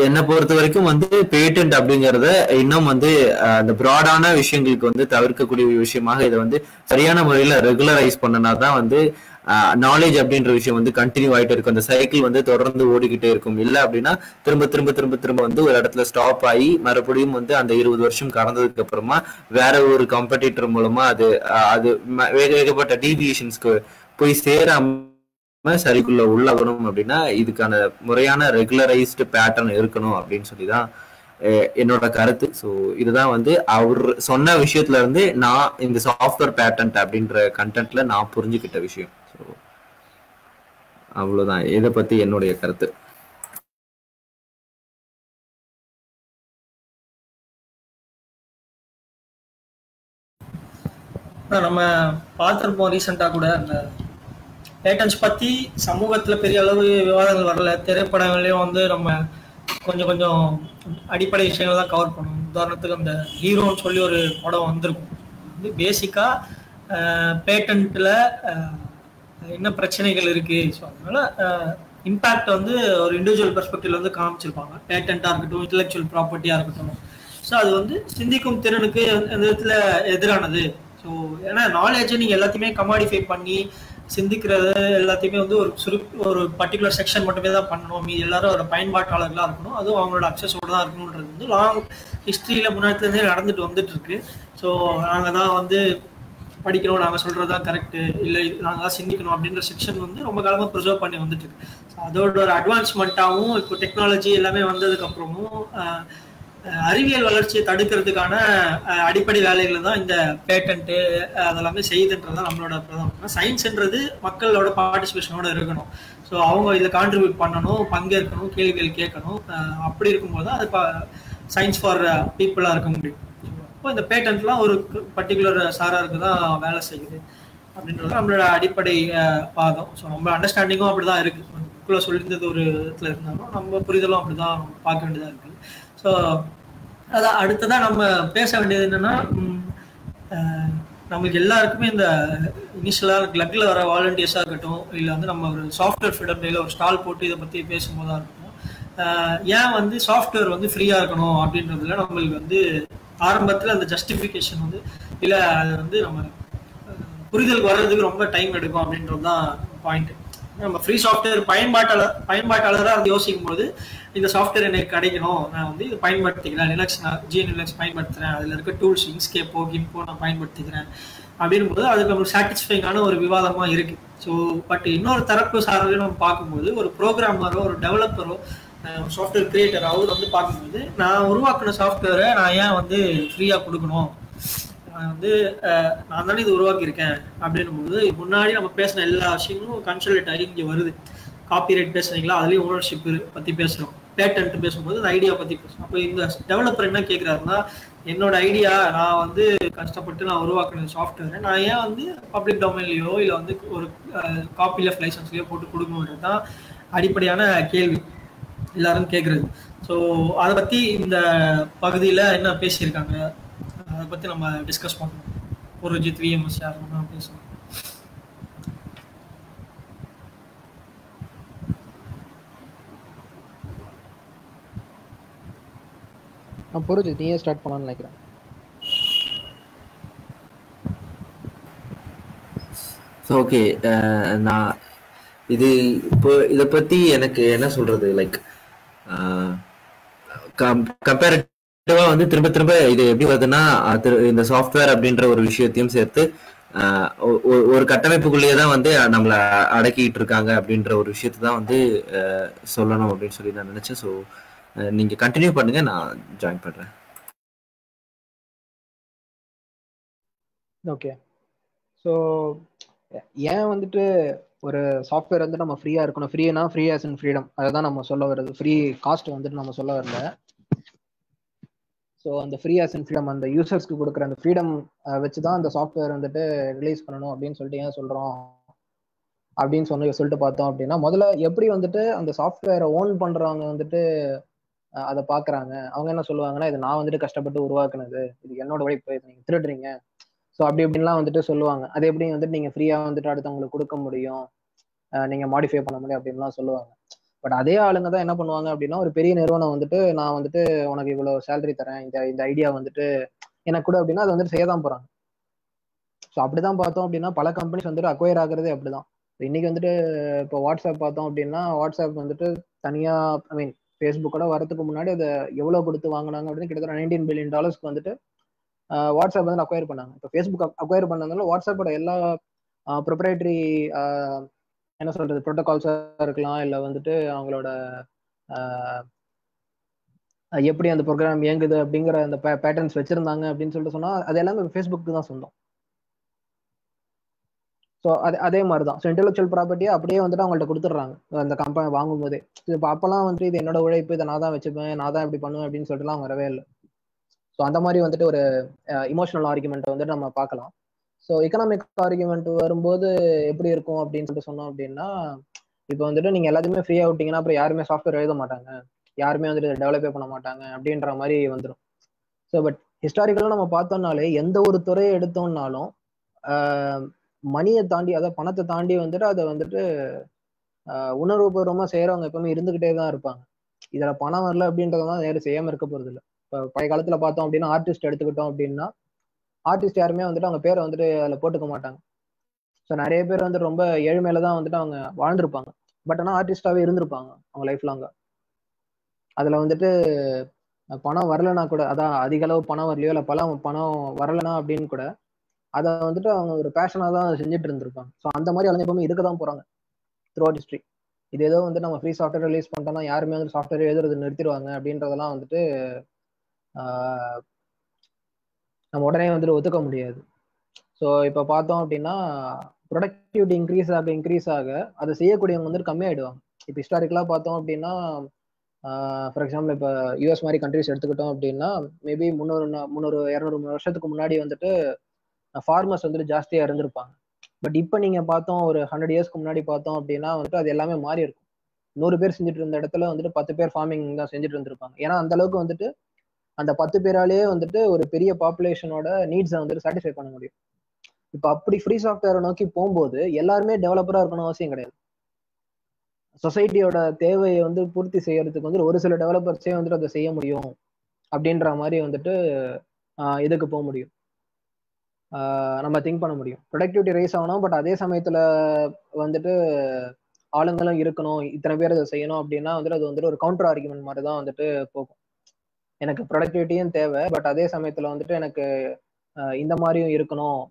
என்னை பொறுத்த வரைக்கும் வந்து பேட்டன்ட் அப்படிங்கறத இன்னும் வந்து அந்த ப்ராடான விஷயங்களுக்கு வந்து தவிர்க்கக்கூடிய விஷயமாக இதை வந்து சரியான முறையில ரெகுலரைஸ் பண்ணனாதான் வந்து நாலேஜ் அப்படின்ற விஷயம் வந்து கண்டினியூ ஆகிட்டு இருக்கும். அந்த சைக்கிள் வந்து தொடர்ந்து ஓடிக்கிட்டே இருக்கும். இல்லை அப்படின்னா திரும்ப திரும்ப திரும்ப திரும்ப வந்து ஒரு இடத்துல ஸ்டாப் ஆகி மறுபடியும் வந்து அந்த 20 வருஷம் கடந்ததுக்கு அப்புறமா வேற ஒரு காம்படிட்டர் மூலமா அது வேகப்பட்ட டீவியேஷன்ஸ்க்கு போய் சேராம சரிக்குள்ள உள்ளாகணும். அப்படின்னா இதுக்கான முறையான ரெகுலரைஸ்டு பேட்டர்ன் இருக்கணும் அப்படின்னு சொல்லிதான் என்னோட கருத்து. ஸோ இதுதான் வந்து அவர் சொன்ன விஷயத்துல இருந்து நான் இந்த சாஃப்ட்வேர் பேட்டன்ட் அப்படின்ற கண்டென்ட்ல நான் புரிஞ்சுக்கிட்ட விஷயம். ஸோ அவ்வளவுதான் இதை பத்தி என்னுடைய கருத்து. நம்ம பார்த்துருப்போம் ரீசெண்டாக கூட அந்த பேட்டன்ஸ் பத்தி சமூகத்துல பெரிய அளவு விவாதங்கள் வரல. திரைப்படங்கள்லயும் வந்து நம்ம கொஞ்சம் கொஞ்சம் அடிப்படை விஷயங்கள் தான் கவர் பண்ணுவோம். உதாரணத்துக்கு அந்த ஹீரோன்னு சொல்லி ஒரு படம் வந்திருக்கும். வந்து பேசிக்கா பேட்டன்ட்ல என்ன பிரச்சனைகள் இருக்கு, ஸோ அதனால இம்பேக்ட் வந்து ஒரு இண்டிவிஜுவல் பெர்ஸ்பெக்டிவ்ல வந்து காமிச்சிருப்பாங்க. பேட்டன்ட்டா இருக்கட்டும், இன்டெலெக்சுவல் ப்ராப்பர்ட்டியா இருக்கட்டும். ஸோ அது வந்து சிந்திக்கும் திறனுக்கு அந்த விதத்துல எதிரானது. ஸோ ஏன்னா நாலேஜை நீங்க எல்லாத்தையுமே கமாடிஃபை பண்ணி சிந்திக்கிறது எல்லாத்தையுமே வந்து ஒரு பர்டிகுலர் செக்ஷன் மட்டுமே தான் பண்ணணும். மீது எல்லாரும் ஒரு பயன்பாட்டாளர்களாக இருக்கணும், அதுவும் அவங்களோட அக்சஸோட தான் இருக்கணுன்றது வந்து லாங் ஹிஸ்ட்ரியில முன்னாடிலேருந்தே நடந்துட்டு வந்துட்டு இருக்கு. ஸோ நாங்கள் தான் வந்து படிக்கணும், நாங்கள் சொல்றது தான் கரெக்டு, இல்லை நாங்கள் தான் சிந்திக்கணும் அப்படின்ற செக்ஷன் வந்து ரொம்ப காலமாக ப்ரிசர்வ் பண்ணி வந்துட்டு இருக்கு. ஸோ அதோட ஒரு அட்வான்ஸ்மெண்ட்டாகவும் இப்போ டெக்னாலஜி எல்லாமே வந்ததுக்கு அப்புறமும் அறிவியல் வளர்ச்சியை தடுக்கிறதுக்கான அடிப்படை வேலைகளை தான் இந்த பேட்டன்ட்டு அதெல்லாமே செய்யுதுன்றது தான் நம்மளோட பிரதமர். சயின்ஸ்ன்றது மக்களோட பார்ட்டிசிபேஷனோட இருக்கணும். ஸோ அவங்க இதில் கான்ட்ரிபியூட் பண்ணணும், பங்கேற்கணும், கேள்விகள் கேட்கணும். அப்படி இருக்கும்போது தான் அது சயின்ஸ் ஃபார் பீப்புளாக இருக்க முடியும். இப்போ இந்த பேட்டன்ட்லாம் ஒரு பர்டிகுலர் சாராருக்கு தான் வேலை செய்யுது அப்படின்றது நம்மளோட அடிப்படை வாதம். ஸோ நம்ம அண்டர்ஸ்டாண்டிங்கும் அப்படி தான் இருக்குது. புக்கில் சொல்லியிருந்தது ஒரு இடத்துல இருந்தாலும் நம்ம புரிதலும் அப்படி தான் பார்க்க வேண்டியதாக இருக்குது. ஸோ அதான் அடுத்ததான் நம்ம பேச வேண்டியது என்னன்னா, நம்மளுக்கு எல்லாருக்குமே இந்த இனிஷியலாக கிளக்கில் வர வாலண்டியர்ஸாக இருக்கட்டும், இல்லை வந்து நம்ம ஒரு சாஃப்ட்வேர் ஃப்ரீடம் டேல ஒரு ஸ்டால் போட்டு இதை பற்றி பேசும்போதாக இருக்கட்டும், ஏன் வந்து சாஃப்ட்வேர் வந்து ஃப்ரீயாக இருக்கணும் அப்படின்றதுல நம்மளுக்கு வந்து ஆரம்பத்தில் அந்த ஜஸ்டிஃபிகேஷன் வந்து இல்லை, அது வந்து நம்ம புரிதல் வர்றதுக்கு ரொம்ப டைம் எடுக்கும் அப்படின்றது தான் பாயிண்ட். நம்ம ஃப்ரீ சாஃப்ட்வேர் பயன்பாட்டாளராக யோசிக்கும் போது இந்த சாஃப்ட்வேர் எனக்கு கிடைக்கணும், நான் வந்து இது பயன்படுத்திக்கிறேன், லினக்ஸ் நான் ஜிஎன்எல்எக்ஸ் பயன்படுத்துகிறேன், அதில் இருக்க டூல்ஸ் இன்ஸ்கேப்போ கிம்போ நான் பயன்படுத்திக்கிறேன் அப்படின்னும் போது அதுக்கு நம்மளுக்கு சாட்டிஸ்ஃபைங்கான ஒரு விவாதமாக இருக்குது. ஸோ பட் இன்னொரு தரப்பு சார்பில் நம்ம பார்க்கும்போது ஒரு ப்ரோக்ராமரோ ஒரு டெவலப்பரோ சாஃப்ட்வேர் கிரியேட்டர் அவர் வந்து பார்க்கும்போது நான் உருவாக்கின சாஃப்ட்வேரை நான் ஏன் வந்து ஃப்ரீயாக கொடுக்கணும், நான் வந்து நான் தானே இது உருவாக்கியிருக்கேன் அப்படின்னும் போது முன்னாடி நம்ம பேசின எல்லா விஷயங்களும் கன்சல்ட் ஆகி இங்கே வருது. காப்பிரைட் பேசுறீங்களா, அதுலேயும் ஓனர்ஷிப் பற்றி பேசுகிறோம், பேட்டன்ட் பேசும்போது அந்த ஐடியா பற்றி பேசுகிறோம். அப்போ இந்த டெவலப்பர் என்ன கேட்குறாருன்னா, என்னோட ஐடியா நான் வந்து கஷ்டப்பட்டு நான் உருவாக்குன சாஃப்ட்வேரை நான் ஏன் வந்து பப்ளிக் டொமைன்லையோ இல்லை வந்து ஒரு காப்பி ஆஃப் லைசன்ஸ்லையோ போட்டு கொடுக்கணுன்றது தான் அடிப்படையான கேள்வி எல்லாரும் கேட்குறது. ஸோ அதை பற்றி இந்த பகுதியில் என்ன பேசியிருக்காங்க அதை பற்றி நம்ம டிஸ்கஸ் பண்ணணும். புரோஜித், விஎம்எஸ் யாருன்னா பேசணும். புரோஜித் நீயே ஸ்டார்ட் பண்ணலாம்னு நினைக்கிறேன். ஓகே, நான் இது இப்போ இதை பத்தி எனக்கு என்ன சொல்றது, லைக் கம்பேரிட்டிவா வந்து திரும்ப திரும்ப இது எப்படி வருதுன்னா, இந்த சாஃப்ட்வேர் அப்படின்ற ஒரு விஷயத்தையும் சேர்த்து ஒரு கட்டமைப்புக்குள்ளேயே தான் வந்து நம்மளை அடக்கிட்டு இருக்காங்க அப்படின்ற ஒரு விஷயத்தை தான் வந்து சொல்லணும் அப்படின்னு சொல்லி நான் நினைச்சேன். ஸோ நீங்க கண்டினியூ பண்ணுங்க, நான் ஜாயின் பண்றேன். ஓகே, ஸோ ஏன் வந்துட்டு ஒரு சாஃப்ட்வேர் வந்து நம்ம ஃப்ரீயா இருக்கணும், ஃப்ரீனா ஃப்ரீ ஆஸ் இன் ஃப்ரீடம், அதை தான் நம்ம சொல்ல வருது. ஃப்ரீ காஸ்ட் வந்துட்டு நம்ம சொல்ல வரல. ஸோ அந்த ஃப்ரீ ஆஸ் இன் ஃப்ரீடம், அந்த யூசர்ஸ்க்கு கொடுக்குற அந்த ஃப்ரீடம் வச்சு தான் அந்த சாஃப்ட்வேர் வந்துட்டு ரிலீஸ் பண்ணணும் அப்படின்னு சொல்லிட்டு ஏன் சொல்றோம் அப்படின்னு சொல்லிட்டு பார்த்தோம் அப்படின்னா, முதல்ல எப்படி வந்துட்டு அந்த சாஃப்ட்வேரை ஓன் பண்றவங்க வந்துட்டு அதை பாக்குறாங்க. அவங்க என்ன சொல்லுவாங்கன்னா, இது நான் வந்துட்டு கஷ்டப்பட்டு உருவாக்குனது, இது என்னோட உழைப்பு, இது நீங்க திருடுறீங்க, ஸோ அப்படி இப்படின்லாம் வந்துட்டு சொல்லுவாங்க. அது எப்படி வந்துட்டு நீங்க ஃப்ரீயா வந்துட்டு அடுத்தவங்களுக்கு கொடுக்க முடியும், நீங்க மாடிஃபை பண்ண முடியும் அப்படின்லாம் சொல்லுவாங்க. பட் அதே ஆளுங்க தான் என்ன பண்ணுவாங்க அப்படின்னா, ஒரு பெரிய நிறுவனம் வந்துட்டு நான் வந்துட்டு உனக்கு இவ்வளவு சேலரி தரேன், இந்த ஐடியா வந்துட்டு எனக்கு கூட அப்படின்னா அதை வந்துட்டு செய்ய தான் போறாங்க. ஸோ அப்படிதான் பார்த்தோம் அப்படின்னா பல கம்பெனிஸ் வந்துட்டு அக்வயர் ஆகுறதே அப்படிதான். இன்னைக்கு வந்துட்டு இப்போ வாட்ஸ்அப் பார்த்தோம் அப்படின்னா, வாட்ஸ்அப் வந்துட்டு தனியா ஃபேஸ்புக்கோட வரதுக்கு முன்னாடி அதை எவ்வளவு கொடுத்து வாங்கினாங்க அப்படின்னு கிட்டத்தட்ட $19 billion வந்துட்டு வாட்ஸ்அப் வந்து அக்வயர் பண்ணாங்க. இப்போ ஃபேஸ்புக் அக்வயர் பண்ணதுனால வாட்ஸ்அப்போட எல்லா ப்ரொப்ரைட்டரி என்ன சொல்றது ப்ரோட்டோகால்ஸாக இருக்கலாம், இல்லை வந்துட்டு அவங்களோட எப்படி அந்த ப்ரோக்ராம் இயங்குது அப்படிங்கிற அந்த பேட்டர்ன்ஸ் வச்சிருந்தாங்க அப்படின்னு சொல்லிட்டு சொன்னா அது எல்லாமே ஃபேஸ்புக்கு தான் சொந்தம். ஸோ அதே மாதிரி தான். ஸோ இன்டெலெக்சுவல் ப்ராப்பர்ட்டியை அப்படியே வந்துட்டு அவங்கள்ட்ட கொடுத்துட்றாங்க அந்த கம்பெனி வாங்கும் போதே. இப்போ அப்போல்லாம் வந்துட்டு இது என்னோட உழைப்பு, இதை நான் தான் வச்சுப்பேன், நான் தான் இப்படி பண்ணுவேன் அப்படின்னு சொல்லிட்டுலாம் அவங்க வரவே இல்லை. ஸோ அந்த மாதிரி வந்துட்டு ஒரு இமோஷனல் ஆர்குமெண்ட்டை வந்துட்டு நம்ம பார்க்கலாம். ஸோ எக்கனாமிக் ஆர்குமெண்ட் வரும்போது எப்படி இருக்கும் அப்படின்னு சொல்லிட்டு சொன்னோம் அப்படின்னா, இப்போ வந்துட்டு நீங்கள் எல்லாத்தையுமே ஃப்ரீயாக விட்டீங்கன்னா அப்புறம் யாருமே சாஃப்ட்வேர் எழுத மாட்டாங்க, யாருமே வந்துட்டு டெவலப்பே பண்ண மாட்டாங்க அப்படின்ற மாதிரி வந்துடும். ஸோ பட் ஹிஸ்டாரிக்கலாக நம்ம பார்த்தோம்னாலே எந்த ஒரு துறையை எடுத்தோம்னாலும் மணியை தாண்டி, அதாவது பணத்தை தாண்டி வந்துட்டு அதை வந்துட்டு உணர்வுபூர்வமாக செய்கிறவங்க எப்பவுமே இருந்துக்கிட்டே தான் இருப்பாங்க. இதில் பணம் வரல அப்படின்றதான் நேரம் செய்யாமல் இருக்க போகிறது இல்லை. இப்போ பழைய காலத்தில் பார்த்தோம் அப்படின்னா ஆர்டிஸ்ட் எடுத்துக்கிட்டோம் அப்படின்னா, ஆர்டிஸ்ட் யாருமே வந்துட்டு அவங்க பேரை வந்துட்டு அதில் போட்டுக்க மாட்டாங்க. ஸோ நிறைய பேர் வந்துட்டு ரொம்ப ஏழ்மையில தான் வந்துட்டு அவங்க வாழ்ந்துருப்பாங்க. பட் ஆனால் ஆர்டிஸ்டாகவே இருந்திருப்பாங்க அவங்க லைஃப் லாங்க. அதில் வந்துட்டு பணம் வரலைன்னா கூட, அதான் அதிக அளவு பணம் வரலையோ இல்லை பணம் வரலைன்னா அப்படின்னு கூட அதை வந்துட்டு அவங்க ஒரு பேஷனாக தான் செஞ்சுட்டு இருந்திருப்பாங்க. ஸோ அந்த மாதிரி அவங்க எப்பவுமே இருக்க தான் போகிறாங்க த்ரூ அவுட் ஹிஸ்ட்ரி. இது ஏதோ வந்து நம்ம ஃப்ரீ சாஃப்ட்வேர் ரிலீஸ் பண்ணிட்டோம்னா யாருமே வந்து சாஃப்ட்வேர் எழுதுறது நிறுத்திடுவாங்க அப்படின்றதெல்லாம் வந்துட்டு நம்ம உடனே வந்துட்டு ஒத்துக்க முடியாது. ஸோ இப்போ பார்த்தோம் அப்படின்னா ப்ரொடக்டிவிட்டி இன்க்ரீஸ் ஆக அதை செய்யக்கூடியவங்க வந்துட்டு கம்மியாயிடுவாங்க. இப்போ ஹிஸ்டாரிக்கலாக பார்த்தோம் அப்படின்னா, ஃபார் எக்ஸாம்பிள் இப்போ யூஎஸ் மாதிரி கண்ட்ரிஸ் எடுத்துக்கிட்டோம் அப்படின்னா, மேபி 300-200 வருஷத்துக்கு முன்னாடி வந்துட்டு ஃபார்மர்ஸ் வந்துட்டு ஜாஸ்தியாக இருந்திருப்பாங்க. பட் இப்போ நீங்கள் பார்த்தோம் ஒரு 100 இயர்ஸ்க்கு முன்னாடி பார்த்தோம் அப்படின்னா வந்துட்டு அது எல்லாமே மாறி இருக்கும். 100 பேர் செஞ்சுட்டு இருந்த இடத்துல வந்துட்டு 10 பேர் ஃபார்மிங் தான் செஞ்சுட்டு இருந்திருப்பாங்க. ஏன்னா அந்த அளவுக்கு வந்துட்டு அந்த 10 பேராலேயே வந்துட்டு ஒரு பெரிய பாப்புலேஷனோட நீட்ஸை வந்துட்டு சாட்டிஸ்ஃபை பண்ண முடியும். இப்போ அப்படி ஃப்ரீ சாஃப்ட்வேரை நோக்கி போகும்போது எல்லாருமே டெவலப்பராக இருக்கணும் அவசியம் கிடையாது. சொசைட்டியோட தேவையை வந்து பூர்த்தி செய்யறதுக்கு வந்து ஒரு சில டெவலப்பர்ஸே வந்துட்டு அதை செய்ய முடியும் அப்படின்ற மாதிரி வந்துட்டு இதுக்கு போக முடியும், நம்ம திங்க் பண்ண முடியும். ப்ரொடக்டிவிட்டி ரைஸ் ஆகணும், பட் அதே சமயத்தில் வந்துட்டு ஆளுங்களும் இருக்கணும், இத்தனை பேர் அதை செய்யணும் அப்படின்னா வந்துட்டு அது வந்துட்டு ஒரு கவுண்டர் ஆர்குமெண்ட் மாதிரி தான் வந்துட்டு போகும். எனக்கு ப்ரொடக்டிவிட்டியும் தேவை, பட் அதே சமயத்தில் வந்துட்டு எனக்கு இந்த மாதிரியும் இருக்கணும்,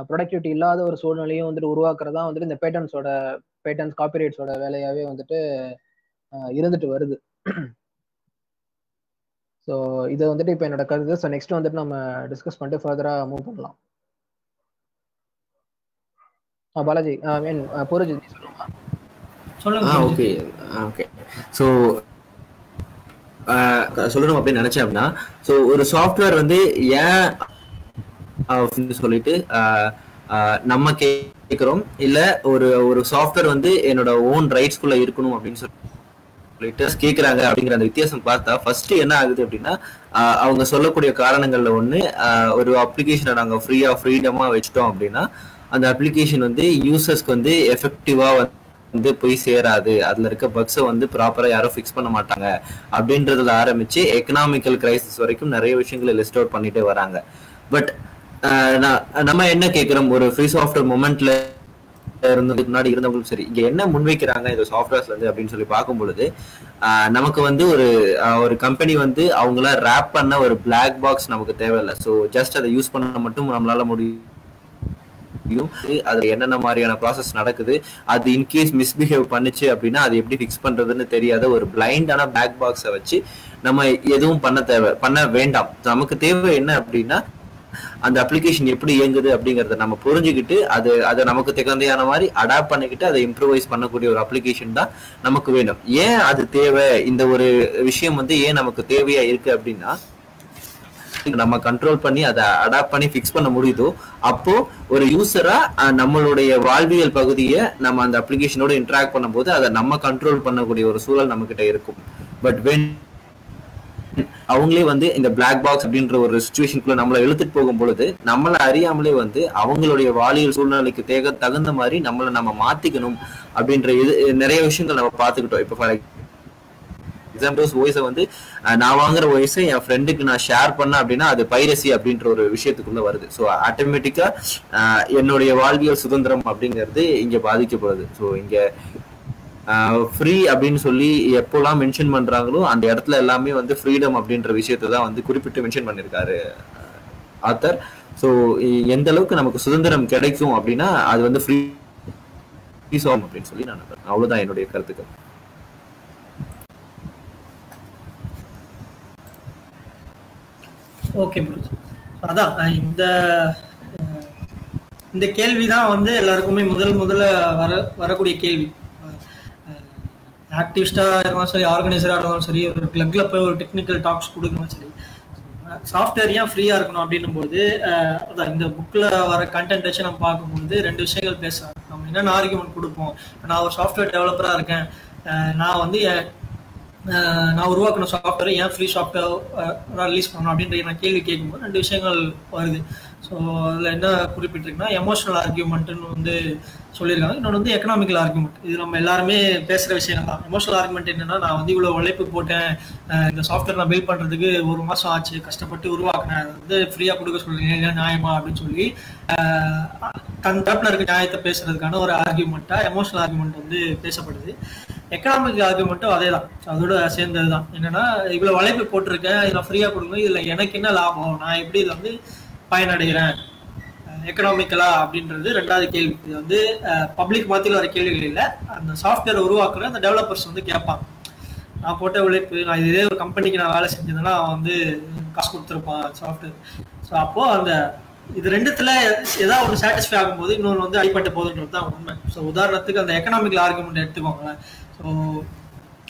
ப்ரொடக்டிவிட்டி இல்லாத ஒரு சூழ்நிலையும் வந்துட்டு உருவாக்குறதா வந்துட்டு இந்த பேட்டன்ஸ் காப்பிரைட்ஸோட வேலையாகவே வந்துட்டு இருந்துட்டு வருது. ஸோ இது வந்துட்டு இப்போ என்னோட கருத்து. ஸோ நெக்ஸ்ட் வந்துட்டு நம்ம டிஸ்கஸ் பண்ணிட்டு ஃபர்தராக மூவ் பண்ணலாம். பாலாஜி, புரோஜித் சொல்லுங்க. ஓகே ஓகே ஸோ சொல்லணும் அப்படின்னு நினைச்சேன் அப்படின்னா, ஸோ ஒரு சாஃப்ட்வேர் வந்து ஏன் சொல்லிட்டு நம்ம கேட்கிறோம், இல்ல ஒரு ஒரு சாஃப்ட்வேர் வந்து என்னோட ஓன் ரைட்ஸ்குள்ள இருக்கணும் அப்படின்னு சொல்லிட்டு கேக்குறாங்க அப்படிங்கிற அந்த வித்தியாசம் பார்த்தா ஃபர்ஸ்ட் என்ன ஆகுது அப்படின்னா, அவங்க சொல்லக்கூடிய காரணங்கள்ல ஒண்ணு, ஒரு அப்ளிகேஷனை நாங்க ஃப்ரீடமா வச்சுட்டோம் அப்படின்னா அந்த அப்ளிகேஷன் வந்து யூசர்ஸ்க்கு வந்து எஃபெக்டிவா வந்து போய் சேராது, அதுல இருக்க பக்ஸை வந்து ப்ராப்பரா யாரும் ஃபிக்ஸ் பண்ண மாட்டாங்க அப்படின்றதுல ஆரம்பிச்சு எக்கனாமிக்கல் கிரைசிஸ் வரைக்கும் நிறைய விஷயங்களை லிஸ்ட் அவுட் பண்ணிட்டே வராங்க. பட் நம்ம என்ன கேட்கிறோம், ஒரு ஃப்ரீ சாஃப்ட்வேர் மொமெண்ட்ல இருந்ததுக்கு முன்னாடி இருந்தவங்களும் சரி, இங்க என்ன முன்வைக்கிறாங்க இந்த சாஃப்ட்வேர்ஸ்ல இருந்து அப்படின்னு சொல்லி பார்க்கும் பொழுது, நமக்கு வந்து ஒரு கம்பெனி வந்து அவங்கள ரேப் பண்ண ஒரு பிளாக் பாக்ஸ் நமக்கு தேவையில்லை. ஸோ ஜஸ்ட் அதை யூஸ் பண்ண மட்டும் நம்மளால முடியும், அது என்னென்ன மாதிரியான ப்ராசஸ் நடக்குது, அது இன்கேஸ் மிஸ்பிஹேவ் பண்ணுச்சு அப்படின்னா அது எப்படி ஃபிக்ஸ் பண்றதுன்னு தெரியாத ஒரு பிளைண்டான பிளாக் பாக்ஸை வச்சு நம்ம எதுவும் பண்ண வேண்டாம். நமக்கு தேவை என்ன அப்படின்னா, அந்த அப்ளிகேஷன் எப்படி இயங்குது அப்படிங்கறத நம்ம புரிஞ்சுக்கிட்டு அதை நமக்கு தகுந்தையான மாதிரி அடாப்ட் பண்ணிக்கிட்டு அதை இம்ப்ரூவைஸ் பண்ணக்கூடிய ஒரு அப்ளிகேஷன் தான் நமக்கு வேணும். ஏன் அது தேவை, இந்த ஒரு விஷயம் வந்து ஏன் நமக்கு தேவையா இருக்கு அப்படின்னா, நம்ம கண்ட்ரோல் பண்ணி அதை அடாப்ட் பண்ணி ஃபிக்ஸ் பண்ண முடியுதோ அப்போ ஒரு யூசரா நம்மளுடைய வாழ்வியல் பகுதியை நம்ம அந்த அப்ளிகேஷனோட இன்டராக்ட் பண்ணும்போது அதை நம்ம கண்ட்ரோல் பண்ணக்கூடிய ஒரு சூழல் நம்ம கிட்ட இருக்கும். பட் வென் அவங்களே வந்து இந்த பிளாக் பாக்ஸ் அப்படின்ற ஒரு சிச்சுவேஷனுக்குள்ள நம்மளை இழுத்துட்டு போகும் பொழுது நம்மளை அறியாமலே வந்து அவங்களுடைய வாழ்வியல் சூழ்நிலைக்கு தகுந்த மாதிரி நம்ம மாத்திக்கணும் அப்படின்ற நிறைய விஷயங்கள் நம்ம பார்த்துக்கிட்டோம். இப்போ ஃபார் எக்ஸாம்பிள் வாய்ஸை வந்து நான் வாங்குற வாய்ஸை என் ஃப்ரெண்டுக்கு நான் ஷேர் பண்ணேன் அப்படின்னா அது பைரசி அப்படின்ற ஒரு விஷயத்துக்குள்ள வருது. ஸோ ஆட்டோமேட்டிக்கா என்னுடைய வாழ்வியல் சுதந்திரம் அப்படிங்கிறது இங்க பாதிக்கப்படுது. ஸோ இங்க ஃப்ரீ அப்படின்னு சொல்லி எப்போல்லாம் மென்ஷன் பண்றாங்களோ அந்த இடத்துல எல்லாமே வந்து ஃப்ரீடம் அப்படின்ற விஷயத்த தான் வந்து குறிப்பிட்டு மென்ஷன் பண்ணியிருக்காரு ஆத்தர். ஸோ எந்த அளவுக்கு நமக்கு சுதந்திரம் கிடைக்கும் அப்படின்னா அது வந்து ஃப்ரீ சாங் அப்படின்னு சொல்லி நான் நம்புறேன். அவ்வளவுதான் என்னுடைய கருத்துக்கள். ஓகே, அதான் இந்த கேள்விதான் வந்து எல்லாருக்குமே முதல்ல வரக்கூடிய கேள்வி. ஆக்டிவிஸ்டா இருந்தாலும் சரி, ஆர்கனைசரா இருந்தாலும் சரி, ஒரு கிளப்ல போய் ஒரு டெக்னிக்கல் டாக்ஸ் கொடுக்கணும் சரி, சாஃப்ட்வேர் ஏன் ஃப்ரீயா இருக்கணும் அப்படின்னும் போது அதான் இந்த புக்ல வர கண்டென்ட் வச்சு நம்ம பார்க்கும்போது ரெண்டு விஷயங்கள் பேசுறாங்க. நம்ம என்னென்ன ஆர்குமெண்ட் கொடுப்போம், நான் ஒரு சாஃப்ட்வேர் டெவலப்பரா இருக்கேன், நான் வந்து நான் உருவாக்கின சாஃப்ட்வேர் ஏன் ஃப்ரீ சாஃப்ட்வேர் ரிலீஸ் பண்ணணும் அப்படின்ற நான் கேள்வி கேட்கும்போது ரெண்டு விஷயங்கள் வருது. ஸோ அதில் என்ன குறிப்பிட்டிருக்குன்னா, எமோஷனல் ஆர்கியூமெண்ட்னு வந்து சொல்லியிருக்காங்க, இன்னொன்று வந்து எக்கனாமிக்கல் ஆர்குமெண்ட். இது நம்ம எல்லாருமே பேசுகிற விஷயம் தான். எமோஷனல் ஆர்குமெண்ட் என்னன்னா, நான் வந்து இவ்வளோ உழைப்பு போட்டேன், இந்த சாஃப்ட்வேர் நான் பில்ட் பண்ணுறதுக்கு 1 மாதம் ஆச்சு, கஷ்டப்பட்டு உருவாக்கினேன், அது வந்து ஃப்ரீயாக கொடுக்க சொல்லுங்க நியாயமா அப்படின்னு சொல்லி தன் தரப்பில் இருக்க நியாயத்தை பேசுறதுக்கான ஒரு ஆர்குமெண்ட்டாக எமோஷனல் ஆர்குமெண்ட் வந்து பேசப்படுது. எக்கனாமிக் ஆர்குமெண்ட்டும் அதே தான், அதோட சேர்ந்தது தான். என்னன்னா, இவ்வளோ உழைப்பு போட்டிருக்கேன், இதில் ஃப்ரீயாக கொடுங்க, இதில் எனக்கு என்ன லாபம், நான் எப்படி இதில் வந்து பயனடைகிறேன் எக்கனாமிக்கலா அப்படின்றது ரெண்டாவது கேள்வி. இது வந்து பப்ளிக் மத்தியில் வர கேள்விகள் இல்லை, அந்த சாஃப்ட்வேர் உருவாக்குற அந்த டெவலப்பர்ஸ் வந்து கேட்பாங்க, நான் போட்ட உழைப்பு, நான் இதே ஒரு கம்பெனிக்கு நான் வேலை செஞ்சதுன்னா அவன் வந்து காசு கொடுத்துருப்பான் சாஃப்ட்வேர். ஸோ அப்போ அந்த இது ரெண்டுத்துல ஏதாவது ஒரு சாட்டிஸ்ஃபை ஆகும்போது இன்னொன்று வந்து அடிப்பட்ட போதுன்றது தான் உண்மை. ஸோ உதாரணத்துக்கு அந்த எக்கனாமிக்கல் ஆர்குமெண்ட் எடுத்துக்கோங்களேன். ஸோ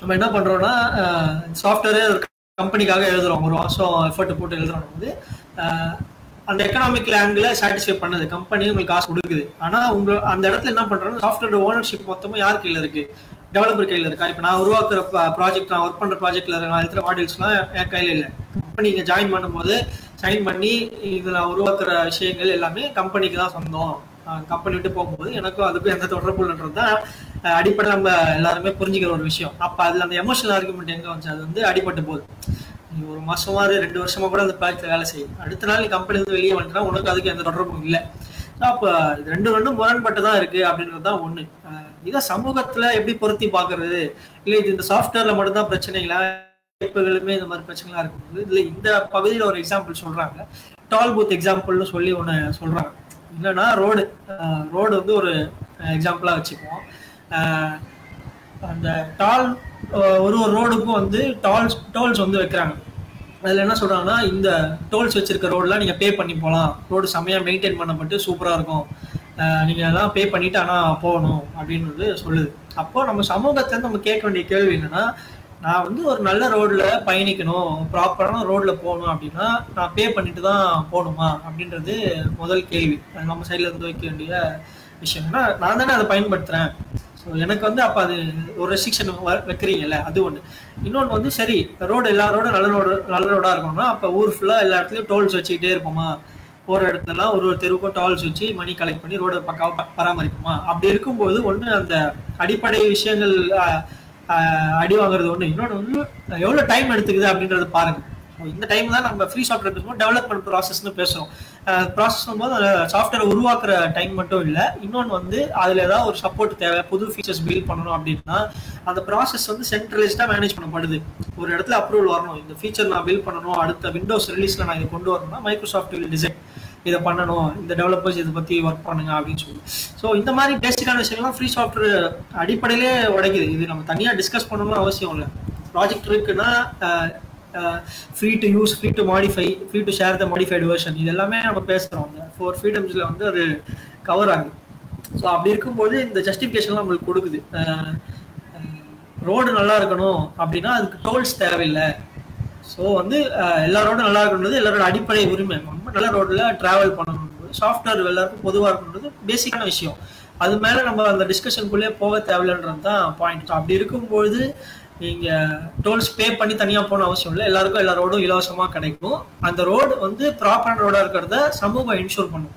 நம்ம என்ன பண்றோம்னா, சாஃப்ட்வேரே ஒரு கம்பெனிக்காக எழுதுறோம், 1 மாதம் எஃபர்ட் போட்டு எழுதுறோம் வந்து அந்த எக்கனாமிக் ஆங்கிள் சாட்டிஸ்ஃபை பண்ணுது, கம்பெனி உங்களுக்கு காசு கொடுக்குது. ஆனா அந்த இடத்துல என்ன பண்றாங்க, சாஃப்ட்வேர் ஓனர்ஷிப் மொத்தமும் யார் கையில இருக்கு, டெவலப்பர் கையில இருக்கா. இப்போ நான் உருவாக்குற ப்ராஜெக்ட், நான் ஒர்க் பண்ற ப்ராஜெக்ட்ல நான் எழுதுற மாடல்ஸ்லாம் என் கையில இல்லை. கம்பெனி இங்க ஜாயின் பண்ணும்போது சைன் பண்ணி இதுல உருவாக்குற விஷயங்கள் எல்லாமே கம்பெனிக்கு தான் சொந்தம். கம்பெனி விட்டு போகும்போது எனக்கும் அதுக்கும் எந்த தொடர்பு இல்லைன்றதுதான் அடிப்படை நம்ம எல்லாருமே புரிஞ்சுக்கிற ஒரு விஷயம். அப்ப அதுல அந்த எமோஷனல் ஆர்குமெண்ட் எங்க வந்துச்சு, அது வந்து அடிபட்டு போகுது. நீ 1 மாசமா 2 வருஷமா கூட அந்த ப்ராஜெக்ட்ல வேலை செய்யும், அடுத்த நாள் நீ கம்பெனி வந்து வெளியே வந்துட்டா உனக்கு அதுக்கு எந்த தொடர்பும் இல்லை. அப்ப இது ரெண்டும் முரண்பட்டுதான் இருக்கு அப்படின்றதுதான் ஒண்ணு. இதை சமூகத்துல எப்படி பொருத்தி பாக்குறது, இல்ல இது இந்த சாஃப்ட்வேர்ல மட்டும்தான் பிரச்சனைகளா, வாய்ப்புகளுமே இந்த மாதிரி பிரச்சனைகளா இருக்கும்போது இதுல இந்த பகுதியில ஒரு எக்ஸாம்பிள் சொல்றாங்க, டால் பூத் எக்ஸாம்பிள்னு சொல்லி ஒண்ணு சொல்றாங்க. என்னன்னா, ரோடு வந்து ஒரு எக்ஸாம்பிளா வச்சுக்குவோம். அந்த ஒரு ரோடுக்கும் வந்து டோல்ஸ் வந்து வைக்கிறாங்க. அதுல என்ன சொல்றாங்கன்னா, இந்த டோல்ஸ் வச்சிருக்க ரோடுலாம் நீங்க பே பண்ணி போகலாம், ரோடு செம்மையா மெயின்டைன் பண்ணப்பட்டு சூப்பரா இருக்கும், நீங்க எல்லாம் பே பண்ணிட்டு ஆனா போகணும் அப்படின்றது சொல்லுது. அப்போ நம்ம சமூகத்துல நம்ம கேட்க வேண்டிய கேள்வி என்னன்னா, நான் வந்து ஒரு நல்ல ரோட்ல பயணிக்கணும், ப்ராப்பரான ரோட்ல போகணும் அப்படின்னா நான் பே பண்ணிட்டு தான் போகணுமா அப்படின்றது முதல் கேள்வி. நம்ம சைட்ல இருந்து வைக்க வேண்டிய விஷயம். ஏன்னா நான் தானே அதை பயன்படுத்துறேன். ஸோ எனக்கு வந்து அப்போ அது ஒரு ரெஸ்ட்ரிக்ஷன் வைக்கிறீங்கல்ல, அது ஒன்று. இன்னொன்று வந்து சரி ரோடு எல்லா ரோடும் நல்ல ரோடாக இருக்கணும்னா அப்போ ஊர் ஃபுல்லாக எல்லா இடத்துலையும் டோல்ஸ் வச்சுக்கிட்டே இருப்போமா, போகிற இடத்துலலாம் ஒரு தெருவுக்கும் டால்ஸ் வச்சு மணி கலெக்ட் பண்ணி ரோடை பக்காவாக பராமரிக்குமா? அப்படி இருக்கும்போது ஒன்று அந்த அடிப்படை விஷயங்கள் அடி வாங்குறது ஒன்று. இன்னொன்று வந்து எவ்வளோ டைம் எடுத்துக்குது அப்படின்றத பாருங்க. இந்த டைம் தான் நம்ம ஃப்ரீ சாஃப்ட்வேர் பேசும்போது டெவலப்மெண்ட் ப்ராசஸ்ன்னு பேசுகிறோம். ப்ராசஸ் போது சாஃப்ட்வேர் உருவாக்குற டைம் மட்டும் இல்லை, இன்னொன்று வந்து அதில் ஏதாவது ஒரு சப்போர்ட் தேவை, புது ஃபீச்சர்ஸ் பில்ட் பண்ணணும் அப்படின்னா அந்த ப்ராசஸ் வந்து சென்ட்ரலைஸ்டாக மேனேஜ் பண்ணப்படுது. ஒரு இடத்துல அப்ரூவல் வரணும், இந்த ஃபீச்சர் நான் பில்ட் பண்ணணும், அடுத்த விண்டோஸ் ரிலீஸில் நான் இதை கொண்டு வரணும்னா மைக்ரோசாஃப்ட் வில் டிசைன் இதை பண்ணணும், இந்த டெவலப்பர்ஸ் இதை பற்றி ஒர்க் பண்ணுங்க அப்படின்னு சொல்லி. ஸோ இந்த மாதிரி பேசிக்கான விஷயங்கள்லாம் ஃப்ரீ சாஃப்ட்வேர் அடிப்படையிலே உடைக்குது. இது நம்ம தனியாக டிஸ்கஸ் பண்ணணும்னு அவசியம் இல்லை. ப்ராஜெக்ட் இருக்குன்னா free to use, free to modify, free to share the modified version, இது எல்லாமே நம்ம பேசுகிறோம். அந்த 4 ஃப்ரீடம்ஸில் வந்து அது கவர் ஆகுது. ஸோ அப்படி இருக்கும்போது இந்த ஜஸ்டிஃபிகேஷன்லாம் நம்மளுக்கு கொடுக்குது. ரோடு நல்லா இருக்கணும் அப்படின்னா அதுக்கு டோல்ஸ் தேவையில்லை. ஸோ வந்து எல்லா ரோடும் நல்லா இருக்கணுன்றது எல்லாரோட அடிப்படை உரிமை. ரொம்ப நல்ல ரோடில் ட்ராவல் பண்ணணுன்றது சாஃப்ட்வேர் எல்லாருக்கும் பொதுவாக இருக்கணுன்றது பேசிக்கான விஷயம். அது மேலே நம்ம அந்த டிஸ்கஷனுக்குள்ளே போக தேவையில்லைன்றது தான் பாயிண்ட். அப்படி இருக்கும்போது நீங்கள் டோல்ஸ் பே பண்ணி தனியாக போன அவசியம் இல்லை, எல்லாருக்கும் எல்லா ரோடும் இலவசமாக கிடைக்கும். அந்த ரோடு வந்து ப்ராப்பரான ரோடாக இருக்கிறத சமூகம் இன்ஷூர் பண்ணும்.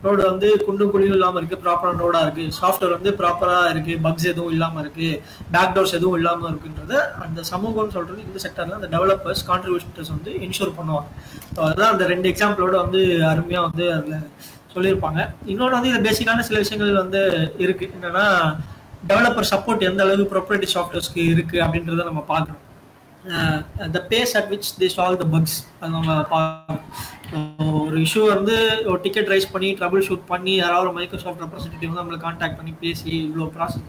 ரோடு வந்து குண்டும் குழியும் இல்லாமல் இருக்குது, ப்ராப்பரான ரோடாக இருக்குது, சாஃப்ட்வேர் வந்து ப்ராப்பராக இருக்குது, பக்ஸ் எதுவும் இல்லாமல் இருக்குது, பேக் டோர்ஸ் எதுவும் இல்லாமல் இருக்குன்றத அந்த சமூகம்னு சொல்கிறது இந்த செக்டரில் அந்த டெவலப்பர்ஸ் கான்ட்ரிபியூட்டர்ஸ் வந்து இன்ஷூர் பண்ணுவாங்க. ஸோ அதுதான் அந்த 2 எக்ஸாம்பிளோட வந்து அருமையாக வந்து அதில் சொல்லியிருப்பாங்க. இன்னொன்று வந்து இது பேசிக்கான சில விஷயங்கள் வந்து இருக்குது. என்னென்னா டெவலப்பர் சப்போர்ட் எந்த அளவுக்கு ப்ராப்பர்ட்டி சாஃப்ட்வேர்ஸ்க்கு இருக்குது அப்படின்றத நம்ம பார்க்கணும். the pace at which they solve the bugs அது நம்ம பார்க்கணும். ஒரு இஷ்யூ வந்து ஒரு டிக்கெட் ரைஸ் பண்ணி ட்ரபிள் ஷூட் பண்ணி யாராவது ஒரு மைக்ரோசாஃப்ட் ரெப்ரஸன்டேட்டிவ் வந்து நம்மளை கான்டாக்ட் பண்ணி பேசி இவ்வளோ ப்ராசஸ்.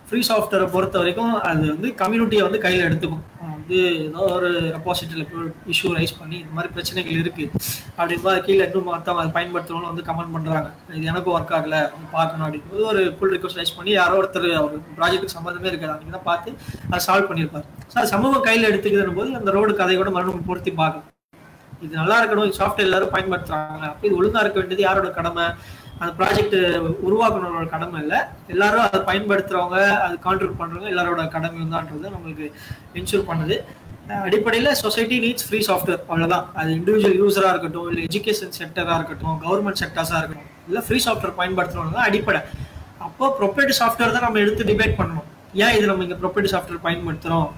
ஃப்ரீ சாஃப்ட்வேரை பொறுத்த வரைக்கும் அது வந்து கம்யூனிட்டியை வந்து கையில் எடுத்துக்கும். வந்து ஏதோ ஒரு ரெபாசிட்டரியில் இஷ்யூ ரைஸ் பண்ணி இந்த மாதிரி பிரச்சனைகள் இருக்குது அப்படின்பா கீழே இன்னும் மற்றவங்க அதை பயன்படுத்துறவங்களும் வந்து கமெண்ட் பண்ணுறாங்க, இது எனக்கும் ஒர்க் ஆகலை பார்க்கணும் அப்படின்போது ஒரு புல் ரிக்வஸ்ட் ரைஸ் பண்ணி யாரோ ஒருத்தர் ஒரு ப்ராஜெக்ட்டுக்கு சம்மந்தமே இருக்காது அப்படின்னா பார்த்து அதை சால்வ் பண்ணியிருப்பாரு. ஸோ அது சமூகம் கையில் எடுத்துக்குதுன்னு போது அந்த ரோடு கதையோட மறுபடியும் பொருத்தி பார்க்கணும். இது நல்லா இருக்கணும், சாஃப்ட்வேர் எல்லாரும் பயன்படுத்துறாங்க, அப்போ இது ஒழுங்காக இருக்க வேண்டியது யாரோட கடமை? அந்த ப்ராஜெக்ட் உருவாக்கணுன்ற கடமை இல்லை, எல்லாரும் அதை பயன்படுத்துறவங்க அது கான்ட்ரிபியூட் பண்றவங்க எல்லாரோட கடமை தான்ன்றது நம்மளுக்கு இன்ஷூர் பண்ணுது. அடிப்படையில் சொசைட்டி நீட்ஸ் ஃப்ரீ சாஃப்ட்வேர், அவ்வளோதான். அது இண்டிவிஜுவல் யூஸராக இருக்கட்டும், இல்லை எஜுகேஷன் செக்டராக இருக்கட்டும், கவர்மெண்ட் செக்டர்ஸாக இருக்கட்டும், இல்லை ஃப்ரீ சாஃப்ட்வேர் பயன்படுத்துறவங்க தான் அடிப்படை. அப்போ ப்ரொப்ரைட்டரி சாஃப்ட்வேர் தான் நம்ம எடுத்து டிபேட் பண்ணணும். ஏன் இது நம்ம இங்கே ப்ரொப்ரைட்டரி சாஃப்ட்வேர் பயன்படுத்துகிறோம்,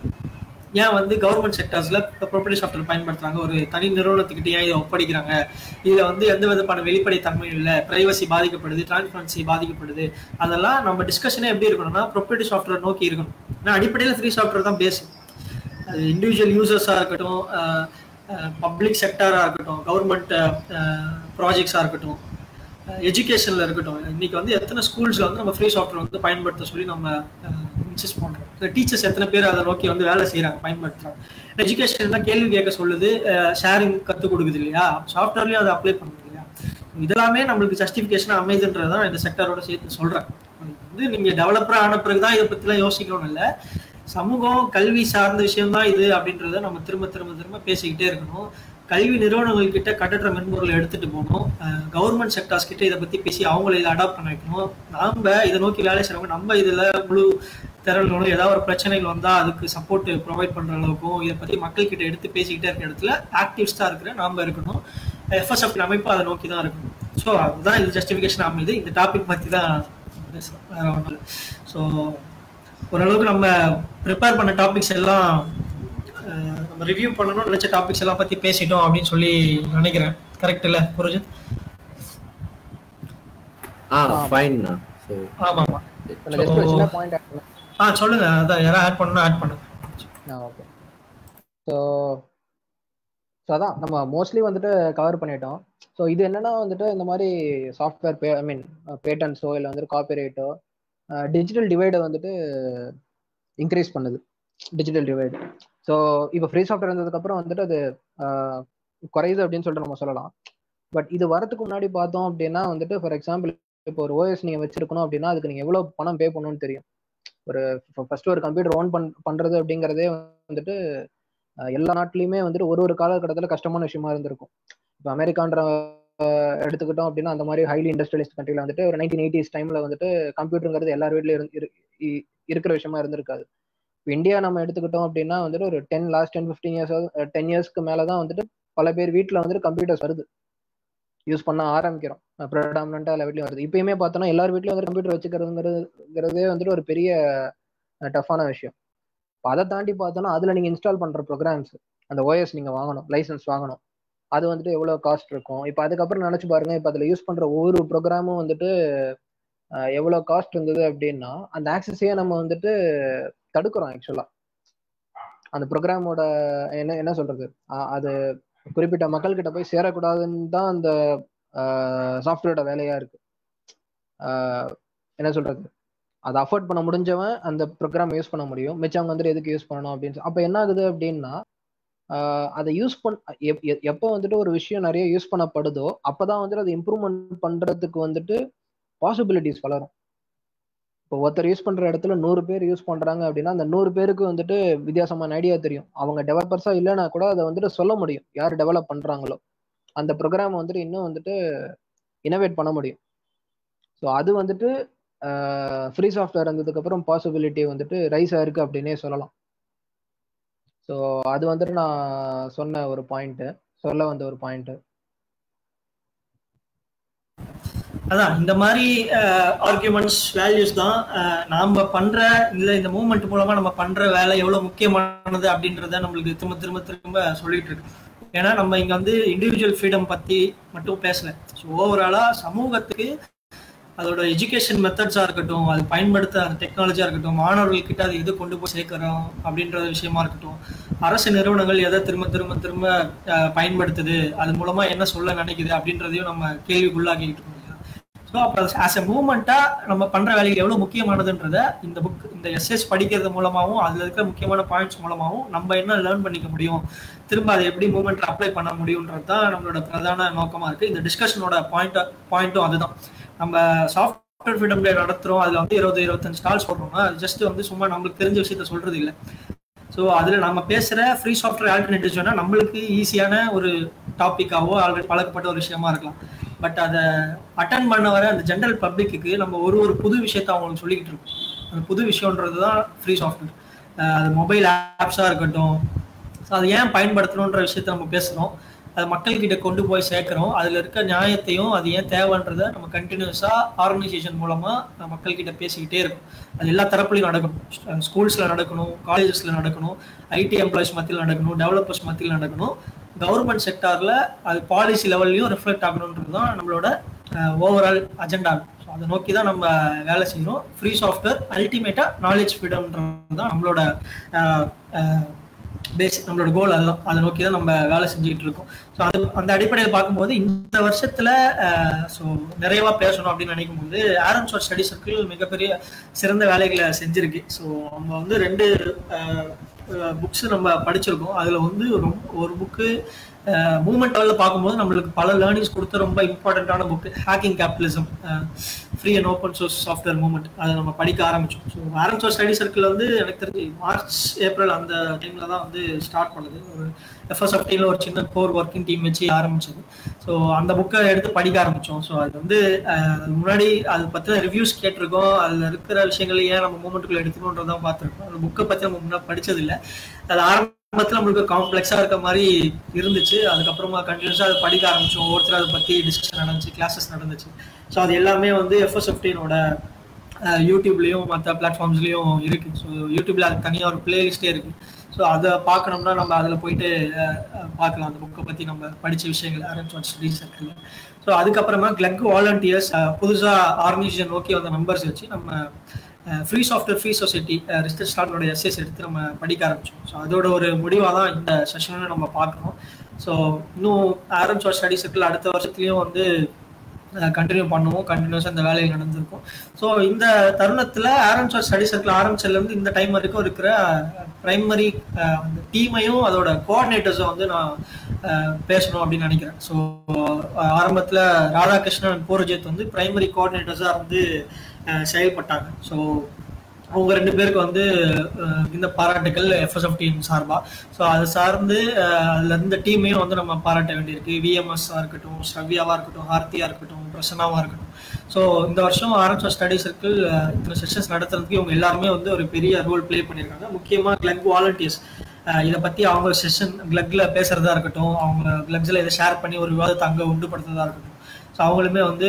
ஏன் வந்து கவர்மெண்ட் செக்டர்ஸ்ல ப்ராப்பர்ட்டி சாஃப்ட்வேர் பயன்படுத்துறாங்க, ஒரு தனி நிறுவனத்துக்கிட்ட ஏன் இதை ஒப்படைக்கிறாங்க, இதுல வந்து எந்த விதமான வெளிப்படை தன்மை இல்லை, பிரைவசி பாதிக்கப்படுது, டிரான்ஸ்பரன்சி பாதிக்கப்படுது, அதெல்லாம் நம்ம டிஸ்கஷனே எப்படி இருக்கணும்னா ப்ராப்பர்ட்டி சாஃப்ட்வேர் நோக்கி இருக்கணும். ஏன்னா அடிப்படையில் ஃப்ரீ சாஃப்ட்வேர் தான் பேசும். அது இண்டிவிஜுவல் யூசர்ஸாக இருக்கட்டும், பப்ளிக் செக்டராக இருக்கட்டும், கவர்மெண்ட் ப்ராஜெக்ட்ஸாக இருக்கட்டும், எஜுகேஷனில் இருக்கட்டும். இன்னைக்கு வந்து எத்தனை ஸ்கூல்ஸில் வந்து நம்ம ஃப்ரீ சாஃப்ட்வேர் வந்து பயன்படுத்த சொல்லி நம்ம இன்சிஸ்ட் பண்ணுறோம். டீச்சர்ஸ் எத்தனை பேர் அதை நோக்கி வந்து வேலை செய்கிறாங்க, பயன்படுத்துகிறாங்க. எஜுகேஷன் தான் கேள்வி கேட்க சொல்லுது, ஷேரிங் கற்றுக் கொடுக்குது இல்லையா, சாஃப்ட்வேர்லேயும் அதை அப்ளை பண்ணுது இல்லையா. இதெல்லாமே நம்மளுக்கு ஜஸ்டிஃபிகேஷனாக அமைதுன்றது தான் இந்த செக்டரோட சேர்த்து சொல்கிறேன். வந்து நீங்கள் டெவலப்பராக ஆன பிறகு தான் இதை பற்றிலாம் யோசிக்கணும்னு இல்லை, சமூகம் கல்வி சார்ந்த விஷயம் தான் இது அப்படின்றத நம்ம திரும்ப திரும்ப திரும்ப பேசிக்கிட்டே இருக்கணும். கல்வி நிறுவனங்கள் கிட்ட கட்டற்ற மென்பொருளை எடுத்துட்டு போகணும். கவர்மெண்ட் செக்டர்ஸ் கிட்ட இதை பத்தி பேசி அவங்கள இதை அடாப்ட் பண்ண வைக்கணும். நாம இதை நோக்கி வேலை செய்யறவங்க நம்ம இதுல முழு திறன்களும் ஏதாவது ஒரு பிரச்சனைகள் வந்தா அதுக்கு சப்போர்ட் ப்ரொவைட் பண்ற அளவுக்கும் இதை பத்தி மக்கள் கிட்ட எடுத்து பேசிக்கிட்டே இருக்கிற இடத்துல ஆக்டிவிஸ்டா இருக்கிற நாம இருக்கணும். எஃப்எஸ்எஃப் அமைப்பு அதை நோக்கி தான் இருக்கணும். ஸோ அதுதான் இது ஜஸ்டிஃபிகேஷன் அமைது. இந்த டாபிக் பத்தி தான் பேசுறோம், வேற ஒன்றும் இல்லை. ஸோ ஓரளவுக்கு நம்ம ப்ரிப்பேர் பண்ண டாபிக்ஸ் எல்லாம் நம்ம ரிவ்யூ பண்ணணும் நினைச்ச டாபிக்ஸ் எல்லாம் பத்தி பேசிட்டோம் அப்படின்னு சொல்லி நினைக்கிறேன். கரெக்ட் இல்ல புரோஜித்? ஃபைன். ஆமா ஆமா. சொல்லுங்க, அதான் யாரா ஆட் பண்ணனும் ஆட் பண்ணுங்க. ஓகே. ஸோ அதான் நம்ம மோஸ்ட்லி வந்துட்டு கவர் பண்ணிட்டோம். ஸோ இது என்னன்னா வந்துட்டு இந்த மாதிரி சாஃப்ட்வேர் பேட்டன்ஸோ இல்லை வந்துட்டு காப்பிரைட்டோ டிஜிட்டல் டிவைடை வந்துட்டு இன்க்ரீஸ் பண்ணுது. Digital divide. ஸோ இப்போ ஃப்ரீ சாஃப்ட்வேர் இருந்ததுக்கப்புறம் வந்துட்டு அது குறையுது அப்படின்னு சொல்லிட்டு நம்ம சொல்லலாம். பட் இது வரதுக்கு முன்னாடி பார்த்தோம் அப்படின்னா வந்துட்டு ஃபார் எக்ஸாம்பிள் இப்போ ஒரு ஓஎஸ் நீங்கள் வச்சிருக்கணும் அப்படின்னா அதுக்கு நீங்கள் எவ்வளோ பணம் பே பண்ணணும்னு தெரியும். ஒரு ஃபர்ஸ்ட் ஒரு கம்ப்யூட்டர் ஓன் பண்ணுறது அப்படிங்கிறதே வந்துட்டு எல்லா நாட்டிலையுமே வந்துட்டு ஒரு காலகட்டத்தில் கஷ்டமான விஷயமா இருந்திருக்கும். இப்போ அமெரிக்கான்ற எடுத்துக்கிட்டோம் அப்படின்னா அந்த மாதிரி ஹைலி இண்டஸ்ட்ரியலைஸ்ட் கண்ட்ரியில் வந்துட்டு ஒரு 1980s டைம்ல வந்துட்டு கம்ப்யூட்டருங்கிறது எல்லார் வீட்லயும் இருக்கிற விஷயமா இருந்திருக்காது. இப்போ இந்தியா நம்ம எடுத்துக்கிட்டோம் அப்படின்னா வந்துட்டு ஒரு லாஸ்ட் 10-15 இயர்ஸ் 10 இயர்ஸ்க்கு மேலதான் வந்துட்டு பல பேர் வீட்டில் வந்துட்டு கம்ப்யூட்டர்ஸ் வருது, யூஸ் பண்ண ஆரம்பிக்கிறோம். ப்ரெடாமினண்டா எல்லா வீட்லயும் வருது. இப்பயுமே பார்த்தோன்னா எல்லார் வீட்லயும் வந்து கம்ப்யூட்டர் வச்சுக்கிறதுங்கிறதே வந்துட்டு ஒரு பெரிய டஃப்பான விஷயம். இப்போ அதை தாண்டி பார்த்தோன்னா அதுல நீங்க இன்ஸ்டால் பண்ற ப்ரோக்ராம்ஸ், அந்த ஓஎஸ் நீங்க வாங்கணும், லைசன்ஸ் வாங்கணும், அது வந்துட்டு எவ்வளவு காஸ்ட் இருக்கும். இப்போ அதுக்கப்புறம் நினைச்சு பாருங்க, இப்போ அதுல யூஸ் பண்ற ஒவ்வொரு ப்ரோக்ராமும் வந்துட்டு எவ்வளவு காஸ்ட் இருந்தது அப்படின்னா அந்த ஆக்சஸையே நம்ம வந்துட்டு தடுக்கிறோம். ஆக்சுவலா அந்த ப்ரோக்ராமோட என்ன சொல்றது, அது குறிப்பிட்ட மக்கள் கிட்ட போய் சேரக்கூடாதுன்னு தான் அந்த சாஃப்ட்வேரோட வேலையா இருக்கு. என்ன சொல்றது, அதை அஃபோர்ட் பண்ண முடிஞ்சவன் அந்த ப்ரோக்ராம் யூஸ் பண்ண முடியும், மிச்சவங்க வந்துட்டு எதுக்கு யூஸ் பண்ணணும் அப்படின்னு. அப்போ என்ன ஆகுது அப்படின்னா அதை யூஸ் எப்போ வந்துட்டு ஒரு விஷயம் நிறைய யூஸ் பண்ணப்படுதோ அப்பதான் வந்துட்டு அதை இம்ப்ரூவ்மெண்ட் பண்றதுக்கு வந்துட்டு பாசிபிலிட்டிஸ் வளரும். இப்போ ஒருத்தர் யூஸ் பண்ற இடத்துல 100 பேர் யூஸ் பண்றாங்க அப்படின்னா அந்த 100 பேருக்கு வந்துட்டு வித்தியாசமான ஐடியா தெரியும். அவங்க டெவலப்பர்ஸா இல்லைன்னா கூட அதை வந்துட்டு சொல்ல முடியும், யார் டெவலப் பண்றாங்களோ அந்த ப்ரோக்ராம் வந்துட்டு இன்னும் வந்துட்டு இனோவேட் பண்ண முடியும். ஸோ அது வந்துட்டு ஃப்ரீ சாஃப்ட்வேர் வந்ததுக்கு அப்புறம் பாசிபிலிட்டி வந்துட்டு ரைஸ் ஆயிருக்கு அப்படின்னே சொல்லலாம். ஸோ அது வந்துட்டு நான் சொன்ன ஒரு பாயிண்ட், சொல்ல வந்த ஒரு பாயிண்ட். அதான் இந்த மாதிரி ஆர்குமெண்ட்ஸ் வேல்யூஸ் தான் நாம பண்ற இல்ல இந்த மூவ்மெண்ட் மூலமா நம்ம பண்ற வேலை எவ்வளவு முக்கியமானது அப்படின்றத நம்மளுக்கு திரும்ப திரும்ப திரும்ப சொல்லிட்டு இருக்கு. ஏன்னா நம்ம இங்க வந்து இண்டிவிஜுவல் ஃப்ரீடம் பத்தி மட்டும் பேசல. ஸோ ஓவராலா சமூகத்துக்கு அதோட எஜுகேஷன் மெத்தட்ஸா இருக்கட்டும், அது பயன்படுத்த அந்த டெக்னாலஜியா இருக்கட்டும், மாணவர்கள்கிட்ட அது எது கொண்டு போய் சேர்க்கிறோம் அப்படின்ற விஷயமா இருக்கட்டும், அரசு நிறுவனங்கள் எதை திரும்ப திரும்ப திரும்ப பயன்படுத்துது, அது மூலமா என்ன சொல்ல நினைக்குது அப்படின்றதையும் நம்ம கேள்விக்குள்ளாக்கிட்டு இருக்கோம். ஸோ அப்போ ஆஸ் எ மூவ்மெண்ட்டா நம்ம பண்ற வேலைகள் எவ்வளவு முக்கியமானதுன்றத இந்த புக், இந்த எஸ்எஸ் படிக்கிறது மூலமாகவும் அதுல இருக்கிற முக்கியமான பாயிண்ட்ஸ் மூலமாகவும் நம்ம என்ன லேர்ன் பண்ணிக்க முடியும், திரும்ப அதை எப்படி மூவ்மெண்ட்ல அப்ளை பண்ண முடியும்ன்றது தான் நம்மளோட பிரதான நோக்கமா இருக்கு. இந்த டிஸ்கஷனோட பாயிண்ட்டும் அதுதான். நம்ம சாஃப்ட்வேர் ஃப்ரீடம் டே நடத்துறோம், அதுல வந்து 20-25 ஸ்டால்ஸ் போடுறோம்னா அது ஜஸ்ட் வந்து சும்மா நம்மளுக்கு தெரிஞ்ச விஷயத்த சொல்றது இல்லை. ஸோ அதுல நம்ம பேசுற ஃப்ரீ சாஃப்ட்வேர் ஆல்டர்னேட்டிவ்ஸ் வேணா நம்மளுக்கு ஈஸியான ஒரு டாபிக்காவோ ஆல்ரெடி பழக்கப்பட்ட ஒரு விஷயமா இருக்கலாம். பட் அதை அட்டன் பண்ண வர அந்த ஜென்ரல் பப்ளிக்கு நம்ம ஒரு புது விஷயத்த அவங்களுக்கு சொல்லிக்கிட்டு இருக்கோம். அந்த புது விஷயம்ன்றது தான் ஃப்ரீ சாஃப்ட்வேர். அது மொபைல் ஆப்ஸா இருக்கட்டும், ஸோ அதை ஏன் பயன்படுத்தணுன்ற விஷயத்த நம்ம பேசுறோம், அதை மக்கள்கிட்ட கொண்டு போய் சேர்க்கிறோம், அதுல இருக்க நியாயத்தையும் அது ஏன் தேவைன்றதை நம்ம கண்டினியூஸா ஆர்கனைசேஷன் மூலமா மக்கள்கிட்ட பேசிக்கிட்டே இருக்கும். அது எல்லா தரப்புலையும் நடக்கணும். ஸ்கூல்ஸ்ல நடக்கணும், காலேஜஸ்ல நடக்கணும், ஐடி எம்ப்ளாயிஸ் மத்தியில் நடக்கணும், டெவலப்பர்ஸ் மத்தியில் நடக்கணும், கவர்மெண்ட் செக்டார்ல அது பாலிசி லெவல்லையும் ரிஃப்ளெக்ட் ஆகணுன்றது தான் நம்மளோட ஓவரால் அஜெண்டா. ஸோ அதை நோக்கி தான் நம்ம வேலை செய்யணும். ஃப்ரீ சாஃப்ட்வேர் அல்டிமேட்டா நாலேஜ் ஃப்ரீடம்ன்றது தான் நம்மளோட பேசிக், நம்மளோட கோல். அதுதான், அதை நோக்கி தான் நம்ம வேலை செஞ்சுக்கிட்டு இருக்கோம். ஸோ அது அந்த அடிப்படையில் பார்க்கும்போது இந்த வருஷத்துல ஸோ நிறைவா பேசணும் அப்படின்னு நினைக்கும் போது ஆரன் சோர்ஸ் ஸ்டடி சர்க்கிள் மிகப்பெரிய சிறந்த வேலைகளை செஞ்சிருக்கு. ஸோ நம்ம வந்து 2 புக்ஸ் நம்ம படிச்சிருக்கோம். அதுல வந்து ஒரு புக்கு மூவ்மெண்ட் லெவலில் பார்க்கும்போது நம்மளுக்கு பல லேர்னிங்ஸ் கொடுத்த ரொம்ப இம்பார்ட்டண்ட்டான book hacking capitalism, free and open source software movement. அதை நம்ம படிக்க ஆரம்பிச்சோம். So Aaron source study circle வந்து எனக்கு தெரிஞ்சு மார்ச் ஏப்ரல் அந்த டைம்ல தான் வந்து ஸ்டார்ட் பண்ணுது. ஒரு FSFTல ஒரு சின்ன கோர் ஒர்க்கிங் டீம் வச்சு ஆரம்பிச்சது. ஸோ அந்த புக்கை எடுத்து படிக்க ஆரம்பிச்சோம். ஸோ அது வந்து முன்னாடி அது பற்றின ரிவ்யூஸ் கேட்டிருக்கோம், அதில் இருக்கிற விஷயங்களை ஏன் நம்ம மூவ்மெண்ட்டுக்குள்ள எடுத்துக்கணுன்றதான் பார்த்துருக்கோம். அந்த புக்கை பற்றி நம்ம முன்னாடி படிச்சதில்லை. அது ஆரம்பத்தில் நம்மளுக்கு காம்ப்ளெக்ஸா இருக்க மாதிரி இருந்துச்சு. அதுக்கப்புறமா கண்டினியூஸா அதை படிக்க ஆரம்பிச்சோம். ஒவ்வொருத்தர் அதை பத்தி டிஸ்கஷன் நடந்துச்சு, கிளாஸஸ் நடந்துச்சு. ஸோ அது எல்லாமே வந்து FSFTனோட யூடியூப்லயும் மற்ற பிளாட்ஃபார்ம்ஸ்லயும் இருக்கு. ஸோ யூடியூப்ல அது தனியாக ஒரு பிளேலிஸ்டே இருக்கு. ஸோ அதை பார்க்கணும்னா நம்ம அதில் போயிட்டு பார்க்கலாம் அந்த புக்கை பற்றி நம்ம படித்த விஷயங்கள் ஆரன் சோர்ஸ் ஸ்டடி சர்க்கிள். ஸோ அதுக்கப்புறமா கிளக் வாலண்டியர்ஸ் புதுசாக ஆர்கனைசேஷன் நோக்கி வந்த மெம்பர்ஸ் வச்சு நம்ம free software free society research ஸ்டார்டோட எஸ்எஸ் எடுத்து நம்ம படிக்க ஆரம்பிச்சோம். ஸோ அதோட ஒரு முடிவாக தான் இந்த செஷனில் நம்ம பார்க்குறோம். ஸோ இன்னும் ஆரன் சோர்ஸ் ஸ்டடி சர்க்கிள் அடுத்த வருஷத்துலேயும் வந்து கண்டினியூ பண்ணுவோம். கண்டினியூஸாக இந்த வேலைகள் நடந்திருக்கும். ஸோ இந்த தருணத்தில் ஆரன் சோர்ஸ் ஸ்டடி சர்க்கிள் ஆரம்பிச்சதுலேருந்து இந்த டைம் வரைக்கும் இருக்கிற பிரைமரி அந்த டீமையும் அதோட கோஆர்டினேட்டர்ஸும் வந்து நான் பேசணும் அப்படின்னு நினைக்கிறேன். ஸோ ஆரம்பத்தில் ராதாகிருஷ்ணன் பூரஜித் வந்து பிரைமரி கோஆர்டினேட்டர்ஸாக வந்து செயல்பட்டாங்க. ஸோ அவங்க 2 பேருக்கு வந்து இந்த பாராட்டுக்கள் எஃப்எஸ்எஃப் டீம் சார்பா. ஸோ அது சார்ந்து அதுல இருந்த டீமையும் வந்து நம்ம பாராட்ட வேண்டியிருக்கு. விஎம்எஸ்ஸா இருக்கட்டும், ஸ்ரவ்யாவா இருக்கட்டும், ஹார்த்தியா இருக்கட்டும், பிரசன்னாவா இருக்கட்டும். ஸோ இந்த வருஷம் ஆரம்பிச்ச ஸ்டடி சர்க்கிள் இத்தனை செஷன்ஸ் நடத்துறதுக்கு இவங்க எல்லாருமே வந்து ஒரு பெரிய ரோல் பிளே பண்ணியிருக்காங்க. முக்கியமா கிளக் வாலண்டியர்ஸ் இதை பத்தி அவங்க செஷன் கிளக்ல பேசுறதா இருக்கட்டும், அவங்க கிளக்ஸ்ல இதை ஷேர் பண்ணி ஒரு விவாதத்தை அங்கே உண்டுபடுத்துறதா இருக்கட்டும். ஸோ அவங்களுமே வந்து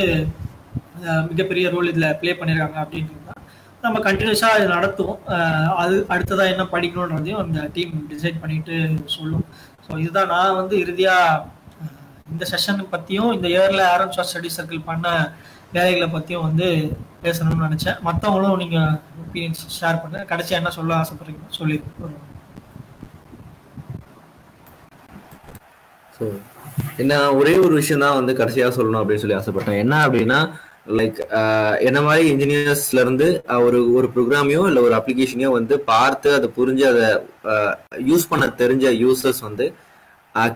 மிகப்பெரிய ரோல் இதுல பிளே பண்ணியிருக்காங்க அப்படின்றது தான். நம்ம கண்டினியூஸா இது நடத்துவோம். அது அடுத்ததா என்ன படிக்கணுன்றதையும் அந்த டீம் டிசைட் பண்ணிட்டு சொல்லும். ஸோ இதுதான் நான் வந்து இறுதியா இந்த செஷன் பத்தியும் இந்த இயர்ல ஆரன் ஷார்ட் ஸ்டடி சர்க்கிள் பண்ண வேலைகளை பத்தியும் வந்து பேசணும்னு நினைச்சேன். மற்றவங்களும் நீங்க ஒப்பீனியன்ஸ் ஷேர் பண்ண. கடைசியா என்ன சொல்ல ஆசைப்படுறீங்க சொல்லிடுங்க. ஸோ என்ன ஒரே ஒரு விஷயம் தான் வந்து கடைசியாக சொல்லணும் அப்படின்னு சொல்லி ஆசைப்பட்டேன். என்ன அப்படின்னா லைக் என்ன மாதிரி இன்ஜினியர்ஸ்ல இருந்து ஒரு ப்ரோக்ராமையோ இல்லை ஒரு அப்ளிகேஷனையோ வந்து பார்த்து அதை புரிஞ்சு அதை யூஸ் பண்ண தெரிஞ்ச யூசர்ஸ் வந்து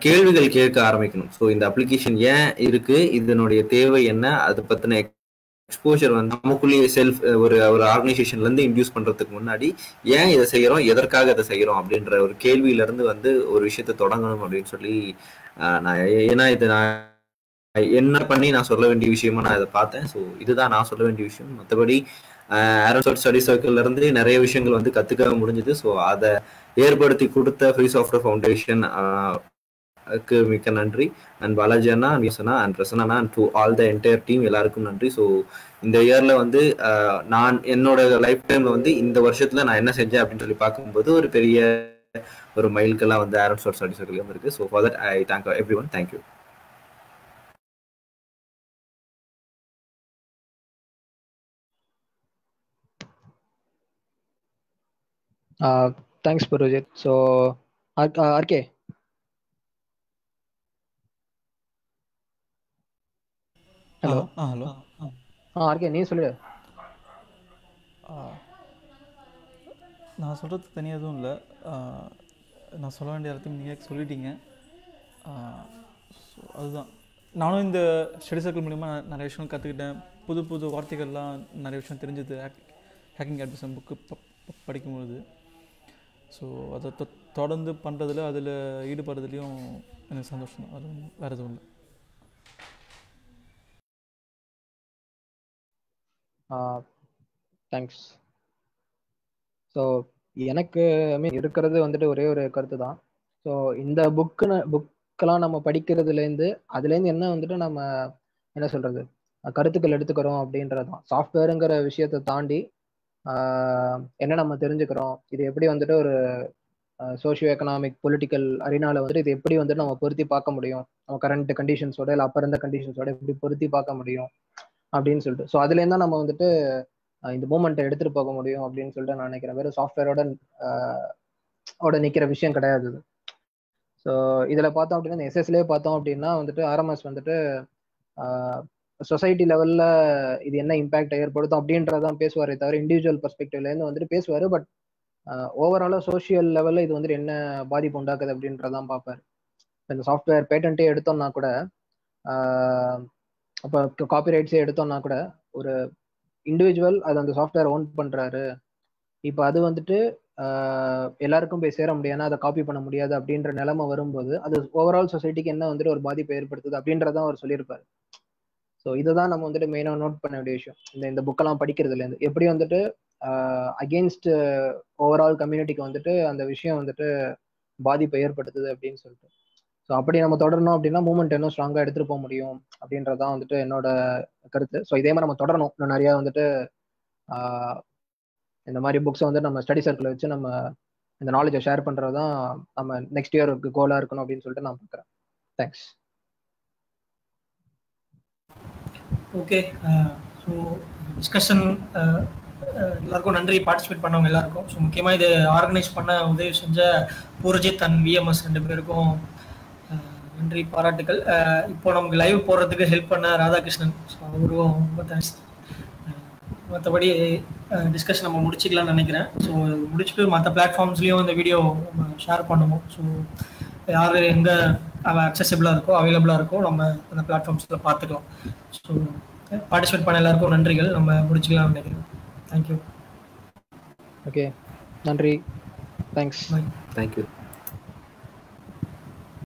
கேள்விகள் கேட்க ஆரம்பிக்கணும். ஸோ இந்த அப்ளிகேஷன் ஏன் இருக்கு, இதனுடைய தேவை என்ன, அதை பத்தின எக்ஸ்போஷர் வந்து நமக்குள்ளேயே செல்ஃப் ஒரு ஆர்கனைசேஷன்ல இருந்து இன்டியூஸ் பண்றதுக்கு முன்னாடி ஏன் இதை செய்யறோம், எதற்காக இதை செய்யறோம் அப்படின்ற ஒரு கேள்வியில இருந்து வந்து ஒரு விஷயத்த தொடங்கணும் அப்படின்னு சொல்லி நான் ஏன்னா இது நான் என்ன பண்ணி நான் சொல்ல வேண்டிய விஷயமா நான் இதை பார்த்தேன். ஸோ இதுதான் நான் சொல்ல வேண்டிய விஷயம். மற்றபடி ஆரன் ஷார்ட் ஸ்டடி சர்க்கிள்ல இருந்து நிறைய விஷயங்கள் வந்து கத்துக்க முடிஞ்சது. ஸோ அதை ஏற்படுத்தி கொடுத்த ஃப்ரீ சாஃப்ட்வேர் ஃபவுண்டேஷன் மிக்க நன்றி. அண்ட் பாலாஜி அண்ணா, நியூசனா and Prasanna and to all the entire team எல்லாருக்கும் நன்றி. ஸோ இந்த இயர்ல வந்து நான் என்னோட லைஃப் டைம்ல வந்து இந்த வருஷத்துல நான் என்ன செஞ்சேன் அப்படின்னு சொல்லி பார்க்கும்போது ஒரு பெரிய ஒரு மைல்கெல்லாம் வந்து ஆரன் ஷார்ட் ஸ்டடி சர்க்கிள் இருக்கு. So for that I thank everyone. Thank you. Thanks Projith. So RK hello. Hello. RK நீ சொல்லு. நான் சொல்கிறது தனியாக எதுவும் இல்லை. நான் சொல்ல வேண்டிய இடத்தையும் நீங்கள் சொல்லிட்டீங்க. ஸோ அதுதான் நானும் இந்த ஸ்டடி சர்க்கிள் மூலிமா நிறைய விஷயம் கற்றுக்கிட்டேன். புது புது வார்த்தைகள்லாம் நிறைய விஷயம் தெரிஞ்சது ஹேக்கிங் அட்மிஷன் புக்கு படிக்கும்பொழுது. ஸோ அதை தொடர்ந்து பண்ணுறதுல அதில் ஈடுபடுறதுலையும் எனக்கு சந்தோஷம் தான். அது வேறு எதுவும் இல்லை. தேங்க்ஸ். ஸோ எனக்கு இருக்கிறது வந்துட்டு ஒரே ஒரு கருத்து தான். ஸோ இந்த புக்கெல்லாம் நம்ம படிக்கிறதுலேருந்து அதுலேருந்து என்ன வந்துட்டு நம்ம என்ன சொல்கிறது கருத்துக்கள் எடுத்துக்கிறோம் அப்படின்றது தான். சாஃப்ட்வேருங்கிற விஷயத்தை தாண்டி என்ன நம்ம தெரிஞ்சுக்கிறோம், இது எப்படி வந்துட்டு ஒரு சோஷியோ எக்கனாமிக் பொலிட்டிக்கல் அரினால வந்துட்டு இது எப்படி வந்துட்டு நம்ம பொருத்தி பார்க்க முடியும், நம்ம கரண்ட் கண்டிஷன்ஸோட இல்லை அப்போ இருந்த கண்டிஷன்ஸோட எப்படி பொருத்தி பார்க்க முடியும் அப்படின்னு சொல்லிட்டு. ஸோ அதுலேருந்து தான் நம்ம வந்துட்டு இந்த மூமெண்ட்டை எடுத்துகிட்டு போக முடியும் அப்படின்னு சொல்லிட்டு நான் நினைக்கிறேன். வெறும் சாஃப்ட்வேரோட நிற்கிற விஷயம் கிடையாது இது. ஸோ இதில் பார்த்தோம் அப்படின்னா இந்த எஸ்எஸ்லேயே பார்த்தோம் அப்படின்னா வந்துட்டு ஆர்எம்எஸ் வந்துட்டு சொசைட்டி லெவலில் இது என்ன இம்பேக்ட் ஏற்படுத்தும் அப்படின்றதான் பேசுவாரே தவிர இண்டிவிஜுவல் பர்ஸ்பெக்டிவ்லேருந்து வந்துட்டு பேசுவார். பட் ஓவராலாக சோஷியல் லெவலில் இது வந்துட்டு என்ன பாதிப்பு உண்டாக்குது அப்படின்றதான் பார்ப்பார். இந்த சாஃப்ட்வேர் பேட்டன்ட்டே எடுத்தோம்னா கூட அப்போ காப்பிரைட்ஸே எடுத்தோம்னா கூட ஒரு இண்டிவிஜுவல் அது அந்த சாஃப்ட்வேர் ஓன் பண்ணுறாரு, இப்போ அது வந்துட்டு எல்லாருக்கும் போய் சேர முடியாது, அதை காப்பி பண்ண முடியாது அப்படின்ற நிலைமை வரும்போது அது ஓவரால் சொசைட்டிக்கு என்ன வந்துட்டு ஒரு பாதிப்பை ஏற்படுத்துது அப்படின்றதான் அவர் சொல்லியிருப்பாரு. ஸோ இதுதான் நம்ம வந்துட்டு மெயினாக நோட் பண்ண வேண்டிய விஷயம். இந்த புக்கெல்லாம் படிக்கிறதுலேருந்து எப்படி வந்துட்டு அகெயின்ஸ்ட் ஓவரால் கம்யூனிட்டிக்கு வந்துட்டு அந்த விஷயம் வந்துட்டு பாதிப்பை ஏற்படுத்துது அப்படின்னு சொல்லிட்டு. ஸோ அப்படி நம்ம தொடரணும் அப்படின்னா மூவ்மெண்ட் இன்னும் ஸ்ட்ராங்காக எடுத்துகிட்டு போக முடியும் அப்படின்றதான் வந்துட்டு என்னோட கருத்து. ஸோ இதே மாதிரி நம்ம தொடரணும். இன்னும் நிறையா வந்துட்டு இந்த மாதிரி புக்ஸை வந்து நம்ம ஸ்டடி சர்க்கிள் வச்சு நம்ம இந்த நாலேஜை ஷேர் பண்ணுறது தான் நம்ம நெக்ஸ்ட் இயருக்கு கோலாக இருக்கணும் அப்படின்னு சொல்லிட்டு நான் பார்க்குறேன். தேங்க்ஸ். ஓகே. ஸோ டிஸ்கஷன் எல்லாருக்கும் நன்றி, பார்ட்டிசிபேட் பண்ணவங்க எல்லாருக்கும். ஸோ முக்கியமாக இது ஆர்கனைஸ் பண்ண உதவி செஞ்ச பூர்ஜித் அண்ட் விஎம்எஸ் 2 பேருக்கும் நன்றி, பாராட்டுகள். இப்போ நமக்கு லைவ் போடுறதுக்கு ஹெல்ப் பண்ண ராதாகிருஷ்ணன், ஸோ அவருக்கும் ரொம்ப தேங்க்ஸ். மற்றபடி டிஸ்கஷன் நம்ம முடிச்சிக்கலாம்னு நினைக்கிறேன். ஸோ முடிச்சுட்டு மற்ற பிளாட்ஃபார்ம்ஸ்லேயும் இந்த வீடியோ நம்ம ஷேர் பண்ணுவோம். ஸோ யார் எங்கே அக்சசிபிளாக இருக்கோ அவைலபிளாக இருக்கோ நம்ம அந்த பிளாட்ஃபார்ம்ஸில் பார்த்துக்கலாம். ஸோ பார்ட்டிசிபேட் பண்ண எல்லாருக்கும் நன்றிகள். நம்ம முடிச்சிக்கலாம்னு நினைக்கிறேன். தேங்க்யூ. ஓகே, நன்றி, தேங்க்ஸ். Bye. தேங்க்யூ.